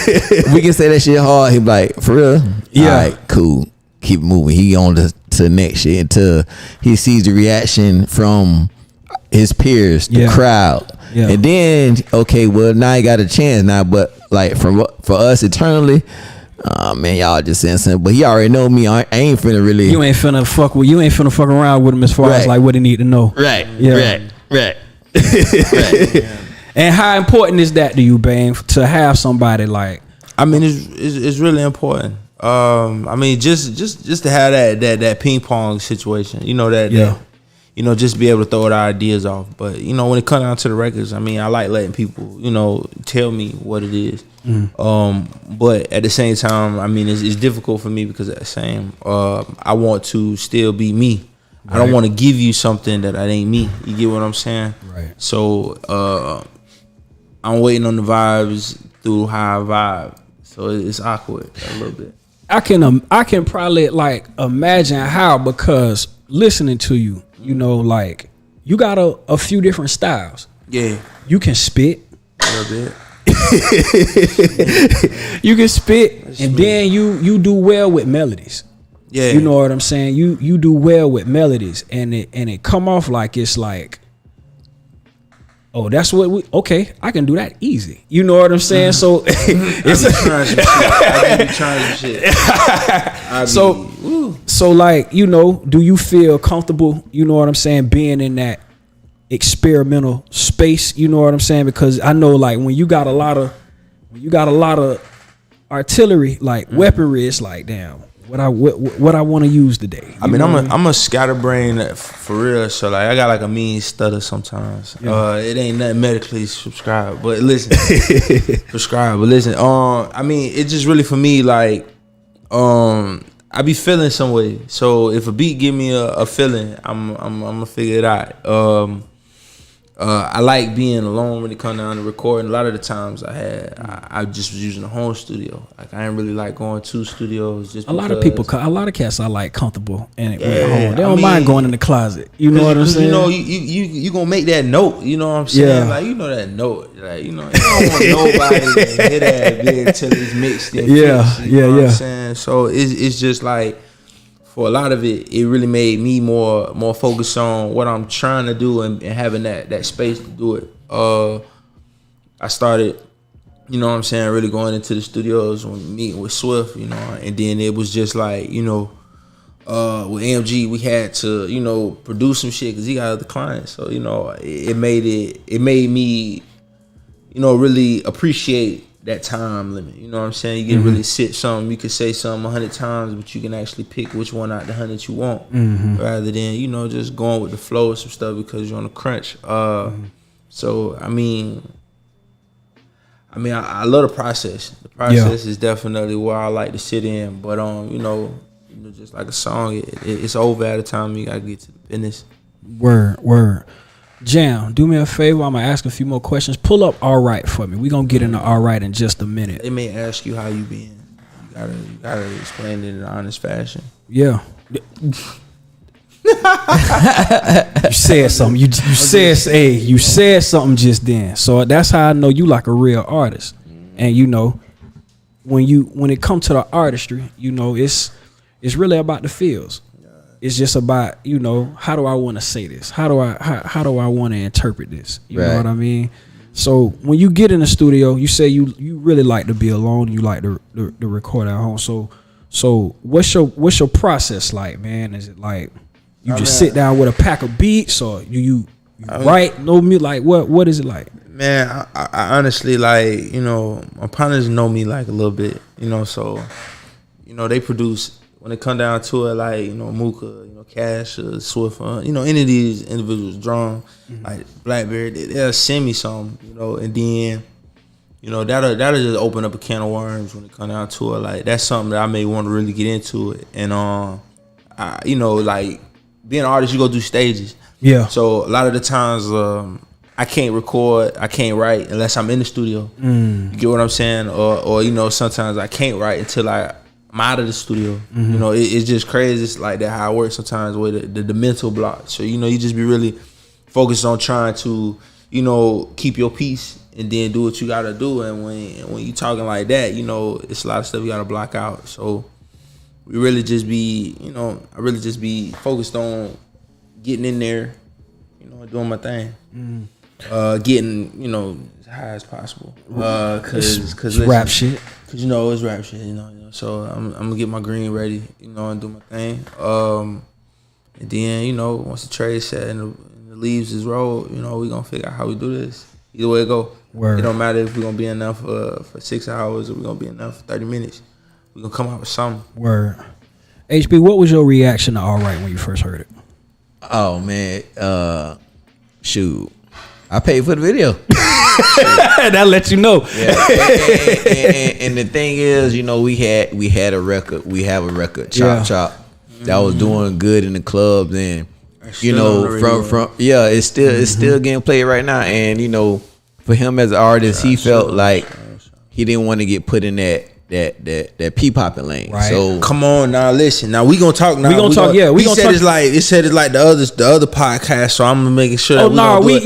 we can say that shit hard. He be like, for real? Yeah. All right, cool. Keep moving. He on to the next shit until he sees the reaction from his peers, the crowd. Yeah. And then, okay, well, now he got a chance now, but like for us eternally, man, y'all just saying something. But he already know me. I ain't finna really. You ain't finna fuck around with him as far as like what he need to know. Right. Yeah. Right. Yeah. And how important is that to you, Bane, to have somebody like? I mean, it's really important. I mean, just to have that ping pong situation, you know that you know, just be able to throw the ideas off. But you know, when it comes down to the records, I mean, I like letting people, you know, tell me what it is. But at the same time, I mean, it's difficult for me because at the same, I want to still be me. Right. I don't want to give you something that ain't me. You get what I'm saying? Right. So I'm waiting on the vibes through how I vibe. So it's awkward a little bit. I can probably like imagine how, because listening to you, you know, like you got a few different styles. Yeah. You can spit. A little bit. You can spit, and then you do well with melodies. Yeah. You know what I'm saying? You do well with melodies, and it come off like it's like, oh, that's what okay, I can do that easy. You know what I'm saying? So it's I be trying some shit. So like, you know, do you feel comfortable, you know what I'm saying, being in that experimental space, you know what I'm saying? Because I know like when you got a lot of artillery, like weaponry, it's like, damn, what I want to use today. I mean, I'm a scatterbrain for real. So like, I got like a mean stutter sometimes. Yeah. It ain't nothing medically prescribed, but listen, prescribed. But listen, I mean, it just really for me like, I be feeling some way. So if a beat give me a feeling, I'm gonna figure it out. I like being alone when it come down to recording. A lot of the times I just was using a home studio. Like I ain't really like going to studios. Just a lot of cats I like comfortable and at home. They don't mind going in the closet. You know what I'm saying? You know, you gonna make that note. You know what I'm saying? Yeah. Like you know that note. Like you know, you don't want nobody to hear that bit until it's mixed. And fixed, you know what I'm saying? So it's just like. For a lot of it, it really made me more focused on what I'm trying to do and having that space to do it. I started, you know what I'm saying, really going into the studios when meeting with Swift, you know, and then it was just like, you know, with AMG, we had to, you know, produce some shit because he got other clients. So, you know, it made me, you know, really appreciate that time limit. You know what I'm saying? You can really sit something, you can say something 100 times, but you can actually pick which one out the 100 you want, rather than, you know, just going with the flow of some stuff because you're on a crunch. So I mean I love the process. The process is definitely where I like to sit in, but you know, just like a song, it's over at a time you gotta get to the business. Word. Jam, do me a favor. I'm gonna ask a few more questions. Pull up All Right for me. We gonna get into All Right in just a minute. They may ask you how you been. You gotta explain it in an honest fashion. Yeah. You said something. You said something just then. So that's how I know you like a real artist. And you know, when it comes to the artistry, you know, it's really about the feels. It's just about, you know, how do I want to say this? How do I want to interpret this? You know what I mean? So when you get in the studio, you say you really like to be alone. You like to record at home. So what's your process like, man? Is it like you just sit down with a pack of beats, or you write no music? Like what is it like? Man, I honestly, like, you know, my partners know me like a little bit, you know, so, you know, they produce. When it come down to it, like, you know, Mooka, you know, Cash, Swift, you know, any of these individuals, Drum, like Blackberry, they'll send me something, you know, and then, you know, that'll just open up a can of worms when it come down to it. Like, that's something that I may want to really get into it. And, you know, like, being an artist, you go through stages. Yeah. So a lot of the times, I can't record, I can't write unless I'm in the studio. You get what I'm saying? Or you know, sometimes I can't write until I'm out of the studio. You know, it's just crazy. It's like that how it works sometimes with the mental block. So, you know, you just be really focused on trying to, you know, keep your peace and then do what you gotta do. And when you talking like that, you know, it's a lot of stuff you gotta block out. So we really just be, you know, I really just be focused on getting in there, you know, doing my thing. Getting, you know, as high as possible. Cause rap shit. Cause you know it's rap shit, you know. So I'm gonna get my green ready, you know, and do my thing. And then, you know, once the trade's set and the leaves is rolled, you know, we gonna figure out how we do this. Either way it go. Word. It don't matter if we're gonna be enough for 6 hours or we're gonna be enough for 30 minutes. we gonna come out with something. Word. HB, what was your reaction to All Right when you first heard it? Oh man, shoot, I paid for the video. That let you know. Yeah, and the thing is, you know, we have a record, Chop, that was doing good in the clubs, and you know, from it's still getting played right now, and you know, for him as an artist, he felt like he didn't want to get put in that P-popping lane. Right. So come on now, listen. Now we gonna talk. Now we gonna talk. Yeah, we gonna said talk. It said it's like the other podcast. So I'm making sure. Oh that no, we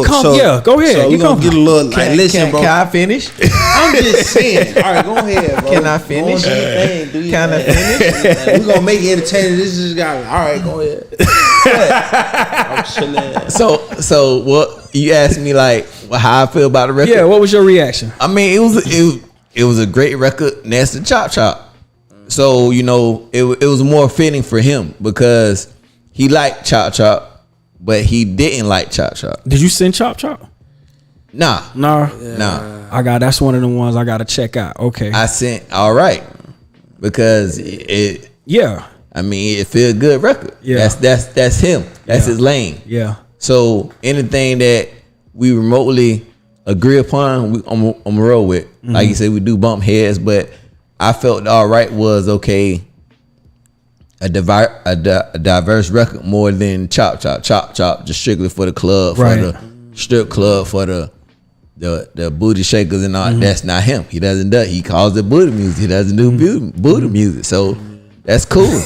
come. Yeah, go ahead. So you we gonna get a little listen, bro. Can I finish? I'm just saying. All right, go ahead, bro. Can I finish? Can I finish? We gonna make it entertaining. This just got. All right, go ahead. I'm chilling. So what you asked me, like how I feel about the record? Yeah, what was your reaction? I mean, it was a great record next to Chop. So, you know, it was more fitting for him because he liked Chop, but he didn't like Chop. Did you send Chop? Nah. That's one of the ones I gotta check out. Okay. I sent All Right because it I mean, it feel good record. Yeah. That's him. That's his lane. Yeah. So anything that we remotely agree upon, I'm roll with. Like you said, we do bump heads, but I felt All Right was okay. A diverse record more than Chop, just strictly for the club, for the strip club, for the booty shakers and all. That's not him. He doesn't do. He calls it booty music. He doesn't do booty music. So that's cool.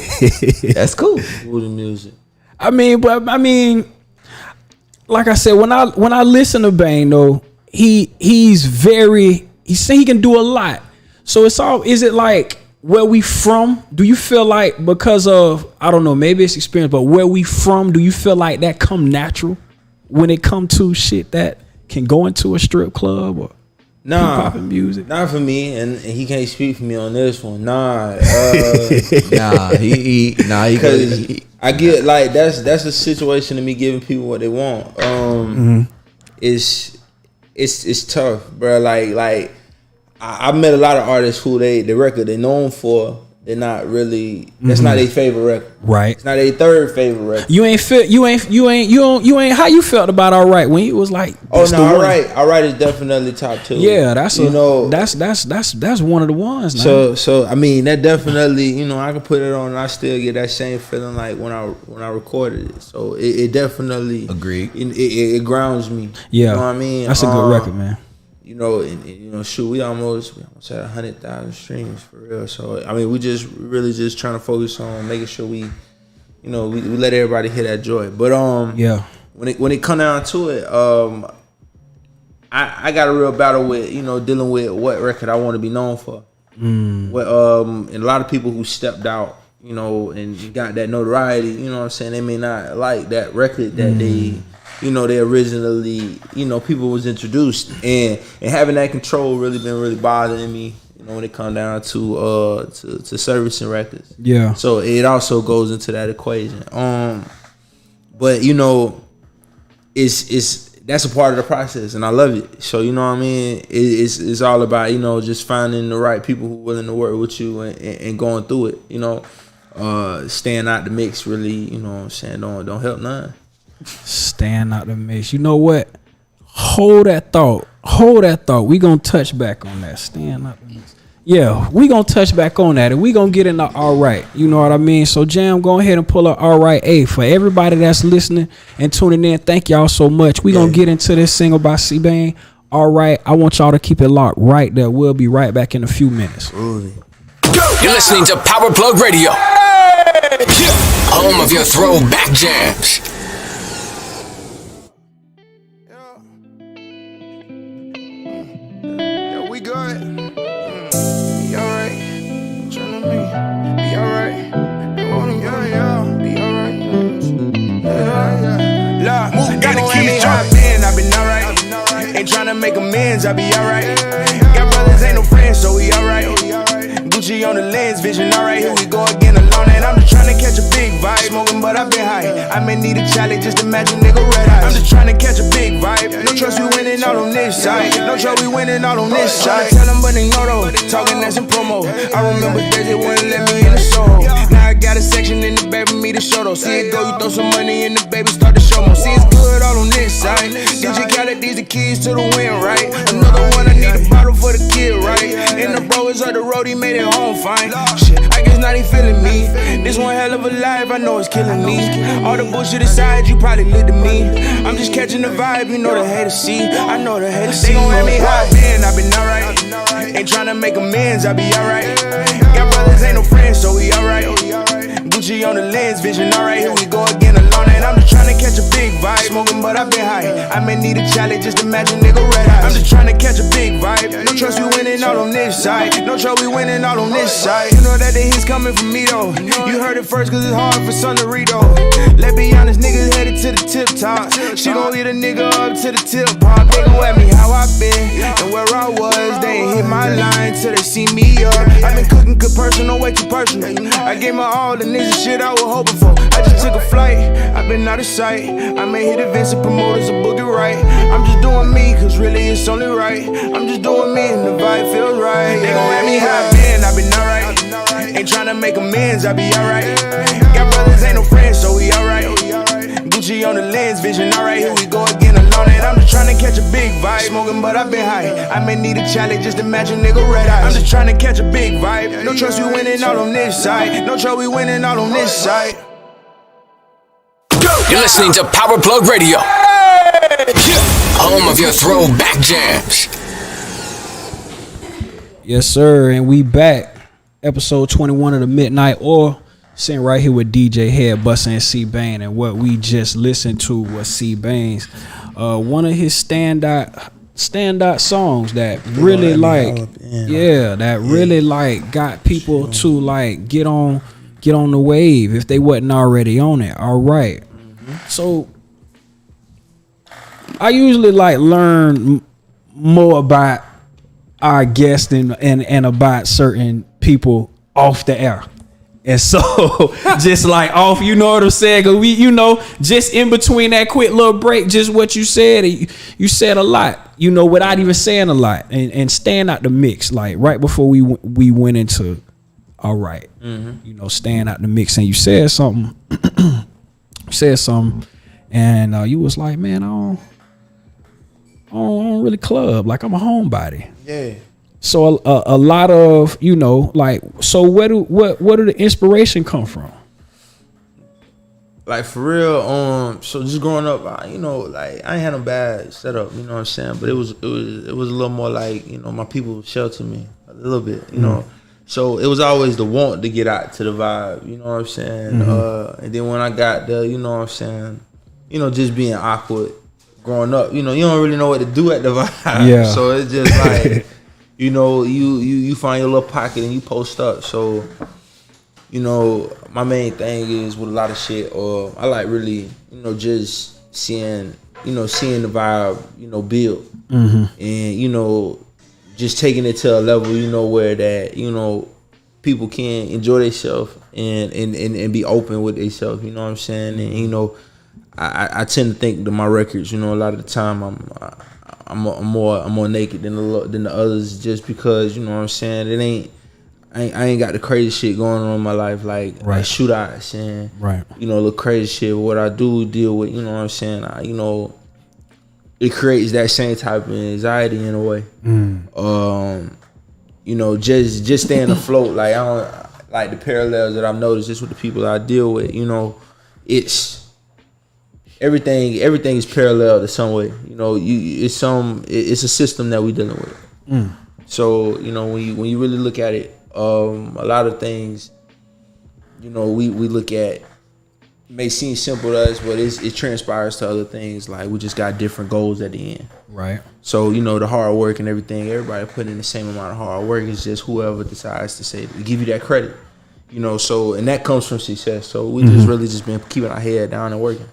That's cool. Booty music. I mean, like I said, when I listen to Bane though, he can do a lot. So is it like where we from? Do you feel like because of, I don't know, maybe it's experience, but where we from, do you feel like that come natural when it come to shit that can go into a strip club or popping music? Not for me, and he can't speak for me on this one. He I get like that's a situation of me giving people what they want. It's tough, bro. Like I met a lot of artists who the record they're known for, they're not really. That's not their favorite record. Right. It's not their third favorite record. You ain't. How you felt about All Right when you was like? Oh no, All Right is definitely top 2. Yeah, that's one of the ones. Now. So I mean that definitely, I can put it on and I still get that same feeling like when I recorded it. So it definitely agreed. It grounds me. Yeah, you know what I mean. That's a good record, man. Shoot, we almost had 100,000 streams for real. So I mean, we really just trying to focus on making sure we let everybody hear that joy. But when it come down to it, I got a real battle with dealing with what record I want to be known for. And a lot of people who stepped out, and got that notoriety, you know what I'm saying, they may not like that record that they originally, people was introduced, and having that control really been really bothering me, when it come down to servicing records. Yeah. So it also goes into that equation. But it's that's a part of the process, and I love it. So you know what I mean. It's all about just finding the right people who are willing to work with you and going through it. Staying out the mix really, you know what I'm saying, don't help none. Staying out the mix. You know what? Hold that thought. We gonna touch back on that. Staying out the mix. Yeah, we gonna touch back on that, and we gonna get into All Right. You know what I mean? So Jam, go ahead and pull up All Right. Hey, for everybody that's listening and tuning in, thank y'all so much. We gonna get into this single by C-Bane. All Right. I want y'all to keep it locked right there. We'll be right back in a few minutes. You're listening to Power Plug Radio, home of your throwback jams. We good. Be alright. Tryna be alright. Be alright. Look, got the keys dropped in. I been alright. Ain't tryna make amends. I be alright. Got brothers, ain't no friends, so we alright. Gucci on the lens, vision alright. Here we go again. alone, and I'm just trying to catch a big vibe. Smoking, but I've been high. I may need a challenge, just imagine nigga red eyes. I'm just trying to catch a big vibe. No trust, we winning all on this side. No trust, we winning all on this side. Tell them, but they know though. Talking that's in promo. I remember days they wouldn't let me in the Soho. Now I got a section in the baby, me to show though. See it go, you throw some money in the baby, start to show more. See it's good all on this side. DJ Khaled, these the keys to the win, right? Another one, I need a bottle for the kid, right? And the bro is on the road, he made it home fine. Shit, I guess not he feeling me. This one hell of a life, I know it's killing me. All the bullshit aside, you probably lit to me. I'm just catching the vibe, you know the haters see. I know the haters see. They gon' have me high, man, I been alright. Ain't tryna make amends, I be alright. Got brothers, ain't no friends, so we alright. Gucci on the lens, vision, alright, here we go again alone. And I'm just tryna catch a big vibe. Smoking, but I've been high. I may need a challenge, just imagine nigga red eyes. I'm just tryna catch a big vibe. No trust, we winning all on this side. No trust, we winning all on this side. You know that the hits coming from me though. You heard it first, cause it's hard for some to read though. Let's be honest, niggas headed to the tip top. She gon' lead a nigga up to the tip pop. They gon' ask me how I been and where I was. They ain't hit my line till they see me up. I been cooking good personal, way too personal. I gave my all, and this is shit I was hoping for. I just took a flight, I been out of sight. I may hit events and promoters and book it right. I'm just doing me, cause really it's only right. I'm just doing me and the vibe feels right. They gon' ask me how I been, I been alright. Ain't tryna make amends, I be alright. Got brothers, ain't no friends, so we alright. Gucci on the lens, vision, alright, here we go again alone. And I'm just tryna catch a big vibe. Smoking, but I've been high. I may need a challenge, just imagine nigga red eyes. I'm just tryna catch a big vibe. No trust, we winning all on this side. No trust, we winning all on this side. You're listening to Power Plug Radio. Home of your throwback jams. Yes, sir, and we back. Episode 21 of the Midnight Oil. Sitting right here with DJ HeadBussa and C-Bane, and what we just listened to was C-Bane's one of his standout songs that really really like got people to like get on the wave if they wasn't already on it. All right. So I usually like learn more about our guests and about certain people off the air. And so just like off, you know what I'm saying? Cause we, you know, just in between that quick little break, just what you said, you said a lot, you know, without even saying a lot, and staying out the mix, like right before we went into, all right, you know, staying out the mix, and you said something, and you was like, man, I don't really club, like I'm a homebody. Yeah. So a lot of, you know, like, so where do the inspiration come from? Like for real, so just growing up, you know, like I ain't had no bad setup, you know what I'm saying? But it was a little more like, you know, my people sheltered me a little bit, you know. So it was always the want to get out to the vibe, you know what I'm saying? And then when I got there, you know what I'm saying, you know, just being awkward growing up, you know, you don't really know what to do at the vibe. Yeah. So it's just like you know, you find your little pocket and you post up. So, you know, my main thing is with a lot of shit, or I like really, you know, just seeing the vibe, you know, build. And, you know, just taking it to a level, you know, where that, you know, people can enjoy themselves and be open with themselves, you know what I'm saying? And, you know, I tend to think that my records, you know, a lot of the time I'm more naked than the others, just because, you know what I'm saying, I ain't got the crazy shit going on in my life, like shootouts and you know, little crazy shit. What I do deal with, you know what I'm saying, you know, it creates that same type of anxiety in a way. You know, just staying afloat. Like I don't like the parallels that I've noticed just with the people I deal with. You know, it's everything is parallel to some way. You know, it's a system that we dealing with. So, you know, when you really look at it, a lot of things, you know, we look at, may seem simple to us, but it transpires to other things. Like we just got different goals at the end. Right. So, you know, the hard work and everything, everybody putting in the same amount of hard work. It's just whoever decides to give you that credit. You know, so, and that comes from success. So we just really just been keeping our head down and working.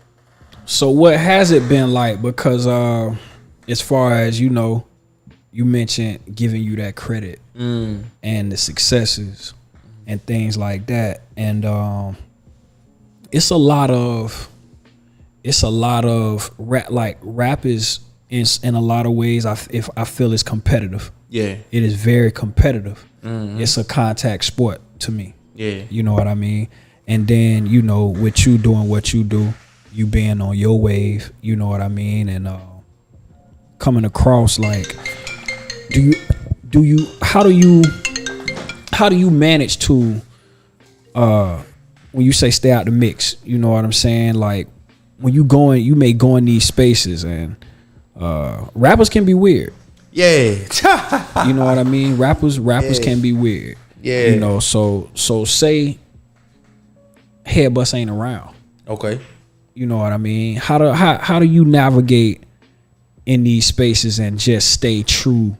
So what has it been like? Because as far as, you know, you mentioned giving you that credit and the successes. and things like that. And it's a lot of rap. Like rap is in a lot of ways. I feel it's competitive. Yeah, it is very competitive. It's a contact sport to me. Yeah, you know what I mean. And then with you doing what you do, you being on your wave. You know what I mean. And coming across like, how do you manage to when you say stay out the mix, you know what I'm saying? Like when you may go in these spaces and rappers can be weird. Yeah. You know what I mean? Rappers can be weird. Yeah. You know, so say HeadBussa ain't around. Okay. You know what I mean? How do you navigate in these spaces and just stay true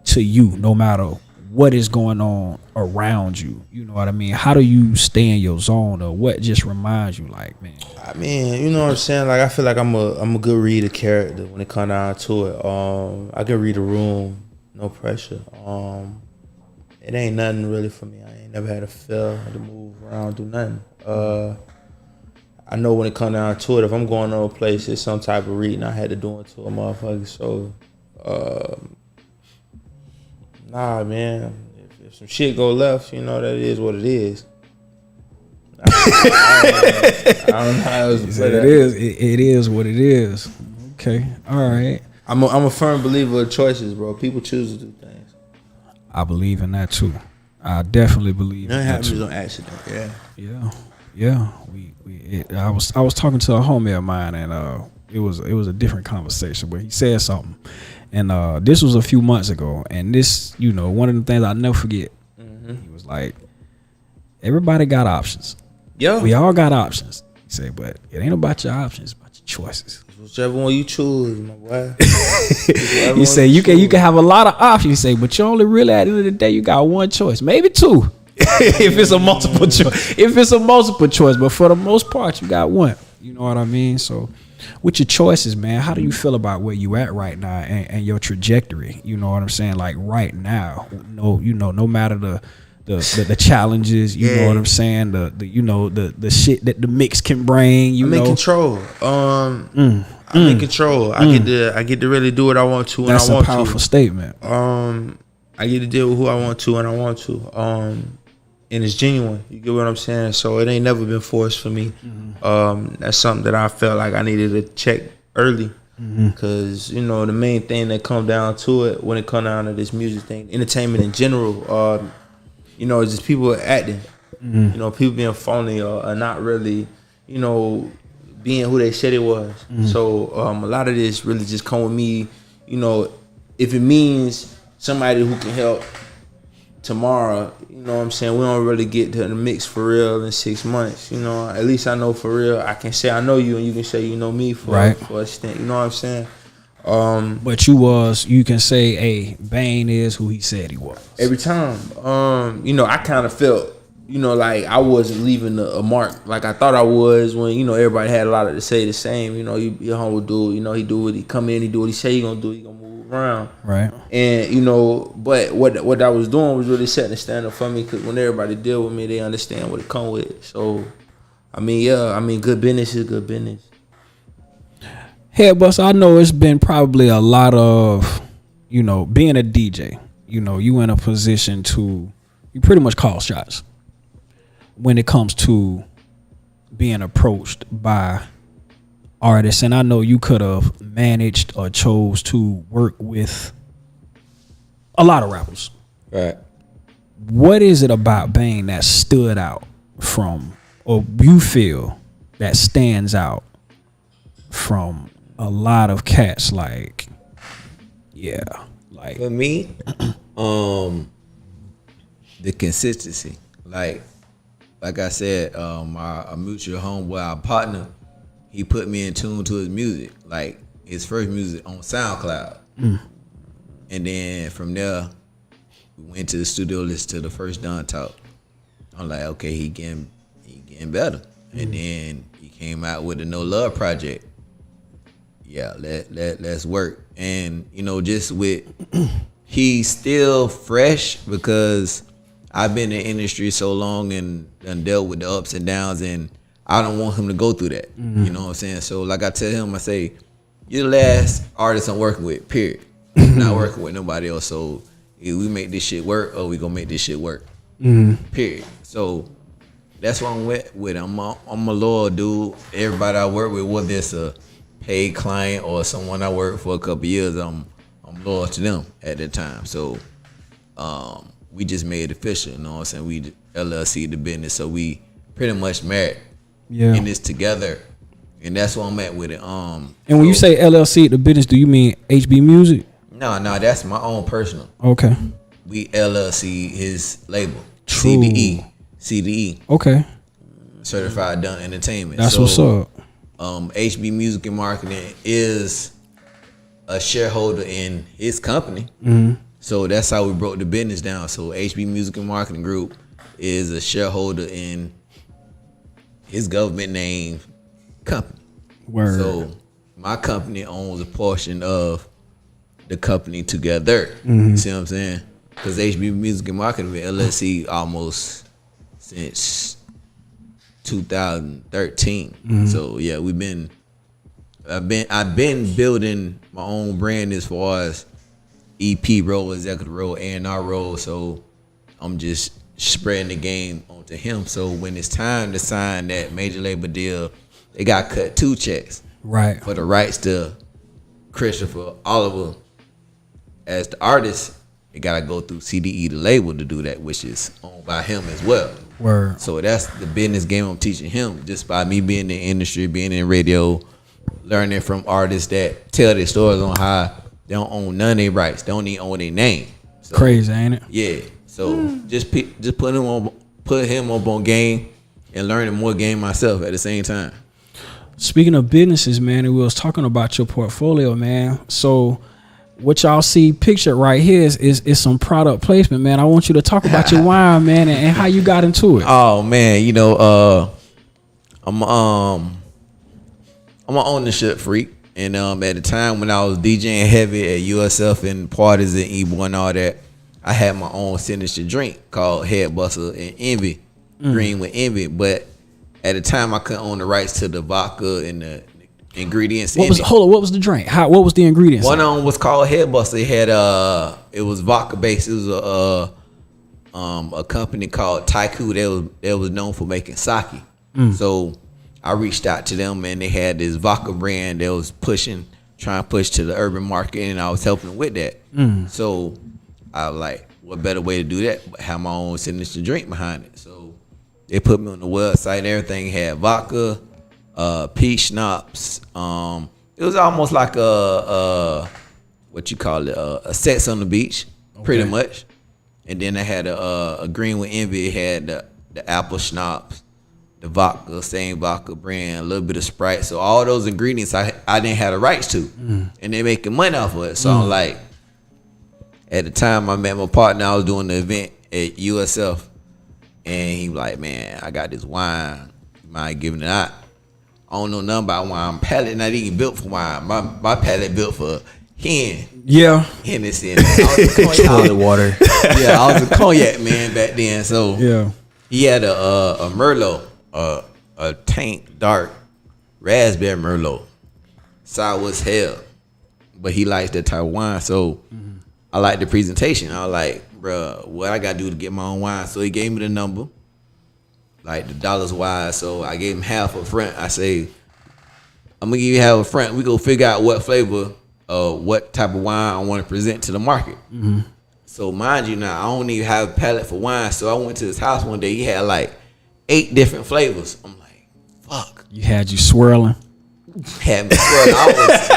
to you no matter what is going on around you? You know what I mean? How do you stay in your zone, or what just reminds you, like, man? I mean, you know what I'm saying? Like, I feel like I'm a good reader character when it comes down to it. I can read a room, no pressure. It ain't nothing really for me. I ain't never had to feel, had to move around, do nothing. I know when it comes down to it, if I'm going to a place, it's some type of reading I had to do it to a motherfucker. So, nah, man. If some shit go left, you know, that is what it is. I don't know how else to say that. It is what it is. Okay, all right. I'm a firm believer of choices, bro. People choose to do things. I believe in that too. I definitely believe in that happens too. on accident. Yeah. I was talking to a homie of mine, and it was a different conversation, but he said something, and this was a few months ago, and this, one of the things I'll never forget. He was like, everybody got options. Yeah, we all got options. He said, but it ain't about your options, it's about your choices. Whichever one you choose, my boy. You say you can have a lot of options. You say, but you only really at the end of the day you got one choice, maybe two, if it's a multiple choice. If it's a multiple choice, but for the most part, you got one. You know what I mean? So, with your choices, man, how do you feel about where you at right now and your trajectory? You know what I'm saying? Like right now, no matter the challenges, you know what I'm saying, the shit that the mix can bring. I'm in control. I'm in control. I get to really do what I want to when I want to. That's a powerful statement. I get to deal with who I want to when I want to. And it's genuine. You get what I'm saying? So it ain't never been forced for me. That's something that I felt like I needed to check early. Because, the main thing that come down to it when it come down to this music thing, entertainment in general, it's just people acting. People being phony or not really, being who they said it was. So a lot of this really just come with me, if it means somebody who can help tomorrow, you know what I'm saying, we don't really get to the mix for real in 6 months. At least I know for real. I can say I know you and you can say you know me for a extent. You know what I'm saying? But you can say, hey, Bane is who he said he was. Every time. I kind of felt, like I wasn't leaving a mark like I thought I was when, everybody had a lot to say the same. Your humble dude, he do what he come in, he do what he say he gonna do, he gonna move around. Right. And, but what I was doing was really setting the standard for me, because when everybody deal with me, they understand what it come with. So, good business is good business. HeadBussa, I know it's been probably a lot of, being a DJ, you in a position to, you pretty much call shots when it comes to being approached by artists. And I know you could have managed or chose to work with a lot of rappers. Right. What is it about Bane that stood out from, or you feel that stands out from a lot of cats? Like, for me, the consistency. Like I said, our mutual homeboy, our partner, he put me in tune to his music. Like his first music on SoundCloud, and then from there, we went to the studio, listened to the first Don Talk. I'm like, okay, he getting better, and then he came out with the No Love project. Yeah, let's work. And just with, he's still fresh because I've been in the industry so long and dealt with the ups and downs, and I don't want him to go through that. You know what I'm saying? So like I tell him, I say, you're the last artist I'm working with, period. I'm not working with nobody else. So either we make this shit work or we gonna make this shit work. Period. So that's what I'm with. I'm a loyal dude. Everybody I work with, whether it's a paid client or someone I worked for a couple years, I'm loyal to them at that time. So we just made it official, you know what I'm saying? We LLC the business, so we pretty much married in this together, and that's where I'm at with it. And when you say LLC the business, do you mean HB Music? No, that's my own personal. Okay. We LLC his label. True. CDE. Okay. Certified Done Entertainment. That's what's up. HB Music and Marketing is a shareholder in his company. So that's how we broke the business down. So HB Music and Marketing Group is a shareholder in his government name company. Word. So my company owns a portion of the company together. You see what I'm saying? Because HB Music and Marketing been LLC almost since 2013. So yeah, I've been building my own brand as far as EP role, executive role, A&R role. So I'm just spreading the game onto him. So when it's time to sign that major label deal, they got cut 2 checks. Right. For the rights to Christopher Oliver as the artist. It gotta go through CDE, the label, to do that, which is owned by him as well. Word. So that's the business game I'm teaching him, just by me being in the industry, being in radio, learning from artists that tell their stories on how they don't own none of their rights, they don't even own their name. So, crazy, ain't it? Yeah. So just put him up on game and learning more game myself at the same time. Speaking of businesses, man, we was talking about your portfolio, man. So what y'all see pictured right here is some product placement, man. I want you to talk about your wine, man, and how you got into it. Oh man, I'm an ownership freak, and at the time when I was DJing heavy at USF and parties and Ebo and all that, I had my own signature drink called HeadBussa and Envy, Green with Envy. But at the time, I couldn't own the rights to the vodka and the ingredients. What was the drink? What was the ingredients? One of them was called HeadBussa. It had it was vodka based. It was a company called Taiku. They was known for making sake. So I reached out to them, and they had this vodka brand that was trying to push to the urban market, and I was helping them with that. So I was like, what better way to do that but have my own signature drink behind it? So they put me on the website. Everything had vodka, peach schnapps. It was almost like a what you call it, a sex on the beach, pretty much. And then I had a green with Envy. It had the apple schnapps, the vodka, same vodka brand, a little bit of Sprite. So all those ingredients I didn't have the rights to, and they making money off of it. So I'm like, at the time I met my partner, I was doing the event at USF, and he was like, man, I got this wine, you mind giving it out? I don't know nothing about wine. My palate not even built for wine. My palate built for Hennessy. Toilet water. Yeah, I was a cognac man back then. So Yeah. he had a Merlot, a tank dark raspberry Merlot, sour as hell, but he likes that type of wine. So I like the presentation. I was like, bruh, what I gotta do to get my own wine? So he gave me the number, like the dollars wise. So I gave him half up front. I say, I'm gonna give you half up front. We go figure out what flavor, what type of wine I want to present to the market. So mind you, now I don't even have a palate for wine. So I went to his house one day. He had like 8 different flavors. I'm like, fuck. Had you swirling. Had me swirling. I was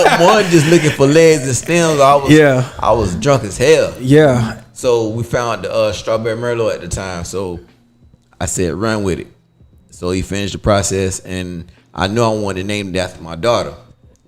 like more than just looking for legs and stems. I was drunk as hell. Yeah. So we found the strawberry Merlot at the time. So I said, run with it. So he finished the process, and I knew I wanted to name it after my daughter,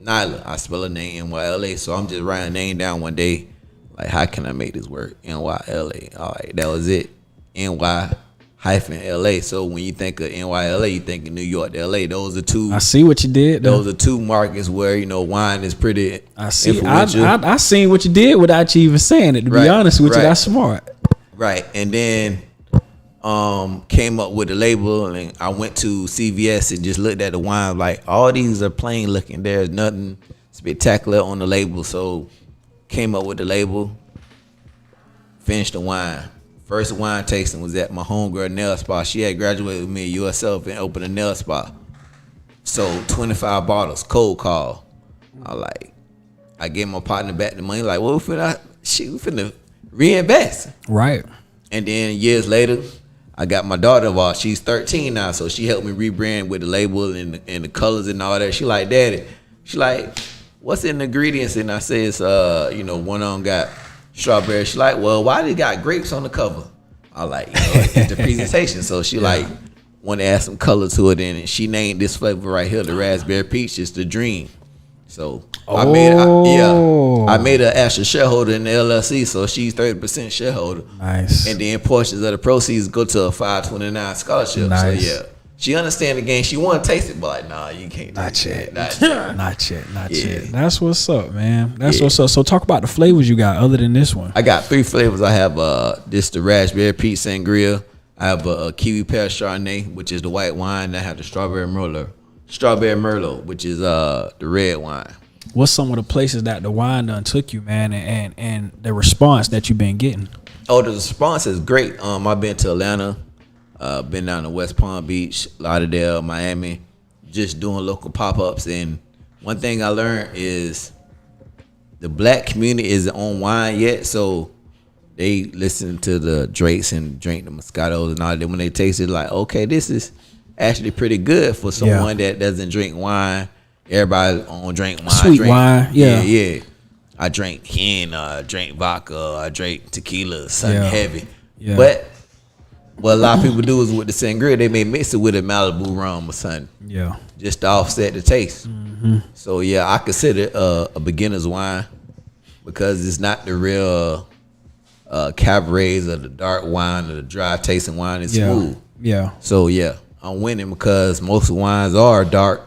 Nyla. I spell her name Nyla. So I'm just writing a name down one day. Like, how can I make this work? NYLA. All right, that was it. NY-LA. So when you think of NYLA, you think of New York to LA. Those are two. I see what you did. Those are two markets where, wine is pretty I see. influential. I seen what you did without you even saying it. To be honest with you, that's smart. Right, and then came up with a label, and I went to CVS and just looked at the wine. Like, all these are plain looking. There's nothing spectacular on the label. So came up with the label, finished the wine. First wine tasting was at my homegirl nail spa. She had graduated with me at USF and opened a nail spa. Sold 25 bottles, cold call. I gave my partner back the money. Like, well, we finna reinvest. Right. And then years later, I got my daughter involved. She's 13 now, so she helped me rebrand with the label and the colors and all that. She like, Daddy. She like, what's in the ingredients? And I say it's one of them got strawberry. She like, well, why they got grapes on the cover? I like, it's the presentation. So she like want to add some color to it, and she named this flavor right here, the raspberry peach. It's the dream. So I made her actual shareholder in the LLC, so she's 30% shareholder. Nice. And then portions of the proceeds go to a 529 scholarship. Nice. So she understand the game. She want to taste it, but like, nah, you can't. Not yet. Not yet. Not yet. That's what's up, man. That's what's up. So talk about the flavors you got other than this one. I got 3 flavors. I have the raspberry peach sangria. I have a kiwi pear chardonnay, which is the white wine. And I have the strawberry merlot, which is the red wine. What's some of the places that the wine done took you, man, and the response that you've been getting? Oh, the response is great. I've been to Atlanta, been down to West Palm Beach, Lauderdale, Miami, just doing local pop-ups. And one thing I learned is the black community isn't on wine yet, so they listen to the Drakes and drink the Moscatos and all that. When they taste it, like, okay, this is actually pretty good for someone that doesn't drink wine. Everybody on drink wine. Sweet wine, yeah. I drink hen, I drink vodka, I drink tequila, something heavy. Yeah. But what a lot of people do is with the sangria, they may mix it with a Malibu rum or something. Yeah. Just to offset the taste. Mm-hmm. So I consider a beginner's wine because it's not the real caberets or the dark wine or the dry tasting wine. It's smooth. Yeah. So I'm winning because most wines are dark,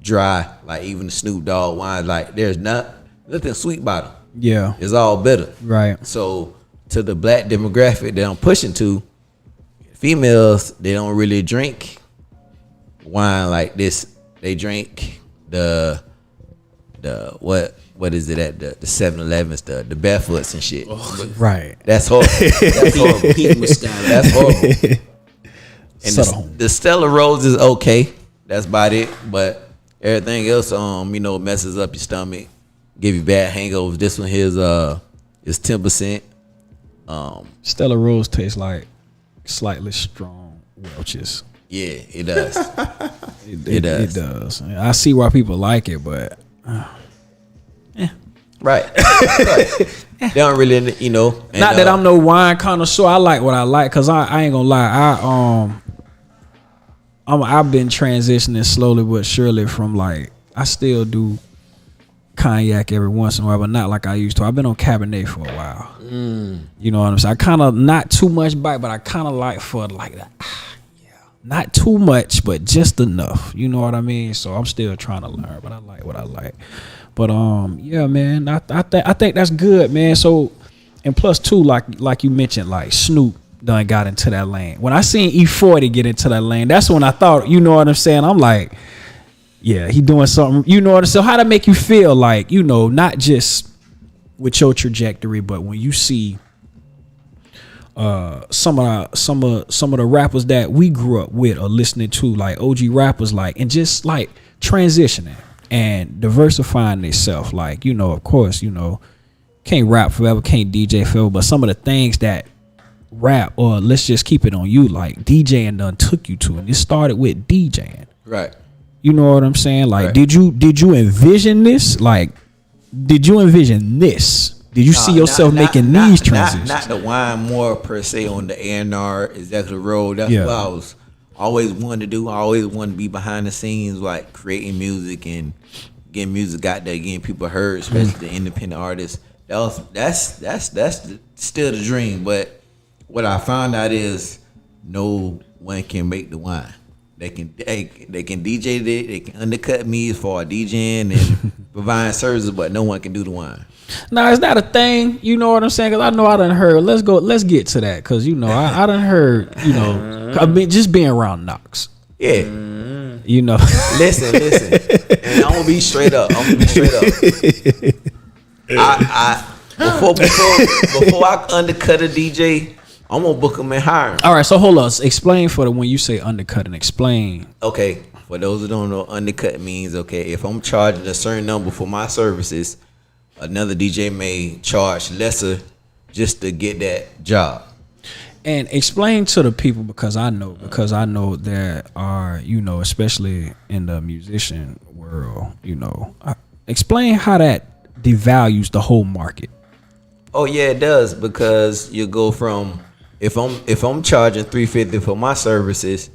dry, like even the Snoop Dogg wines. Like there's nothing sweet about them. Yeah. It's all bitter. Right. So to the black demographic that I'm pushing to, females, they don't really drink wine like this. They drink the what is it at the 7-Elevens, the Barefoots and shit. Right. That's horrible. That's horrible. That's horrible. And the Stella Rose is okay. That's about it. But everything else, messes up your stomach, give you bad hangovers. This one here is 10%. Stella Rose tastes like slightly strong Welch's. Yeah, it does. It does. It does. I see why people like it, but right. They don't really, not that I'm no wine connoisseur. I like what I like because I ain't gonna lie. I've been transitioning slowly but surely from I still do cognac every once in a while, but not like I used to. I've been on Cabernet for a while. You know what I'm saying? I kind of not too much bite, but I kind of like for that. Not too much, but just enough. You know what I mean? So I'm still trying to learn, but I like what I like. But man, I think that's good, man. So, and plus too, like you mentioned, like Snoop done got into that lane. When I seen E40 get into that lane, that's when I thought, you know what I'm saying? I'm like, yeah, he doing something. You know what I'm saying? So how to make you feel like, not just with your trajectory, but when you see some of the rappers that we grew up with or listening to, like OG rappers, and just transitioning and diversifying themselves. Of course, can't rap forever, can't DJ forever, but some of the things that rap, or let's just keep it on you, like DJing done took you to, and it started with DJing. Right. You know what I'm saying? Right. Did you envision this? Did you envision this? Did you see yourself making these transitions? Not the wine more per se on the A&R executive role. That's what I was always wanted to do. I always wanted to be behind the scenes, creating music and getting music out there, getting people heard, especially the independent artists. That's still the dream. But what I found out is no one can make the wine. They can DJ it. They can undercut me as far as DJing and providing services, but no one can do the wine. Now, is that a thing? You know what I'm saying? Because I know I done heard. Let's get to that. Because, you know, I done heard, you know, I mean, just being around Knox. Yeah. You know. Listen. And I'm going to be straight up. Before I undercut a DJ, I'm going to book him and hire him. All right, so hold on. Explain when you say undercut and explain. Okay, for those who don't know, undercut means, okay, if I'm charging a certain number for my services, another DJ may charge lesser just to get that job. And explain to the people, because I know there are, you know, especially in the musician world, you know, explain how that devalues the whole market. Oh yeah, it does, because you go from if I'm charging $350 for my services,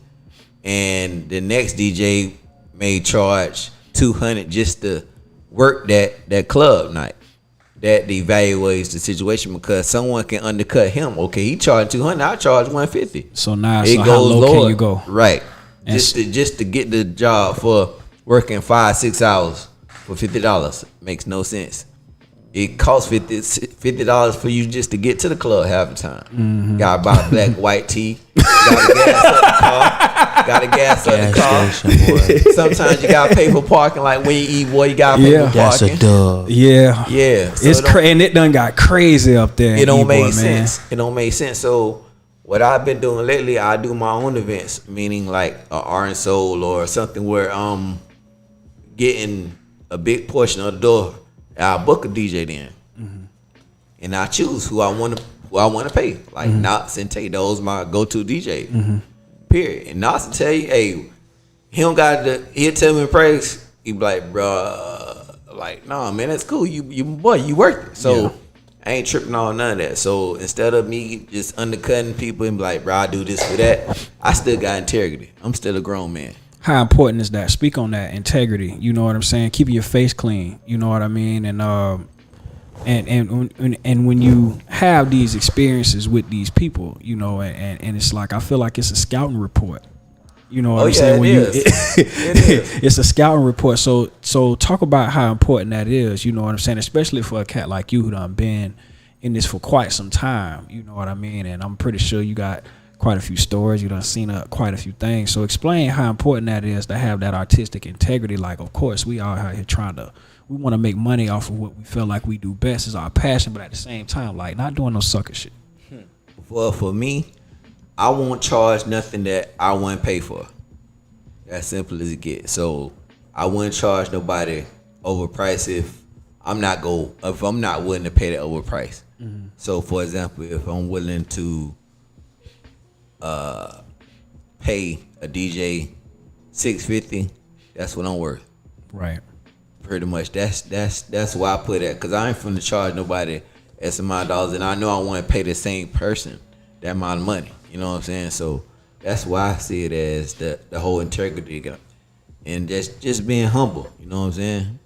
and the next DJ may charge $200 just to work that club night. That devaluates the situation, because someone can undercut him. Okay, he charged $200, I charge $150. So now, how low can you go? Right, just to get the job for working 5-6 hours for $50 makes no sense. It costs $50 for you just to get to the club half the time. Mm-hmm. Gotta buy black, white tee. Gotta gas up the car. Station, sometimes you gotta pay for parking. Like when you eat, boy, you gotta pay for parking. That's a dub. Yeah. So it's and it done got crazy up there. It don't make sense. It don't make sense. So what I've been doing lately, I do my own events, meaning like a R&B Soul or something where I'm getting a big portion of the door. I book a DJ then, and I choose who I want to pay. Like Knox and Tay, those my go-to DJ. Period. And Knox will tell you, hey, he'll tell me in praise. He be like, bro, like, nah, man, that's cool. You worth it. So I ain't tripping on none of that. So instead of me just undercutting people and be like, bro, I do this for that, I still got integrity. I'm still a grown man. How important is that? Speak on that integrity. You know what I'm saying? Keeping your face clean. You know what I mean? And when you have these experiences with these people, you know, and it's like, I feel like it's a scouting report. You know what I'm saying? It is. It's a scouting report. So talk about how important that is. You know what I'm saying? Especially for a cat like you who done been in this for quite some time. You know what I mean? And I'm pretty sure you got quite a few stories. You done seen quite a few things. So explain how important that is to have that artistic integrity. Like, of course, we all out here we want to make money off of what we feel like we do best is our passion, but at the same time, like, not doing no sucker shit. Well, for me, I won't charge nothing that I wouldn't pay for. As simple as it gets. So I wouldn't charge nobody overpriced if I'm not willing to pay that overprice. Mm-hmm. So for example, if I'm willing to pay a DJ $650, that's what I'm worth. Right. Pretty much. That's why I put that, because I ain't finna charge nobody X amount of dollars, and I know I want to pay the same person that amount of money. You know what I'm saying? So that's why I see it as the whole integrity and just being humble. You know what I'm saying?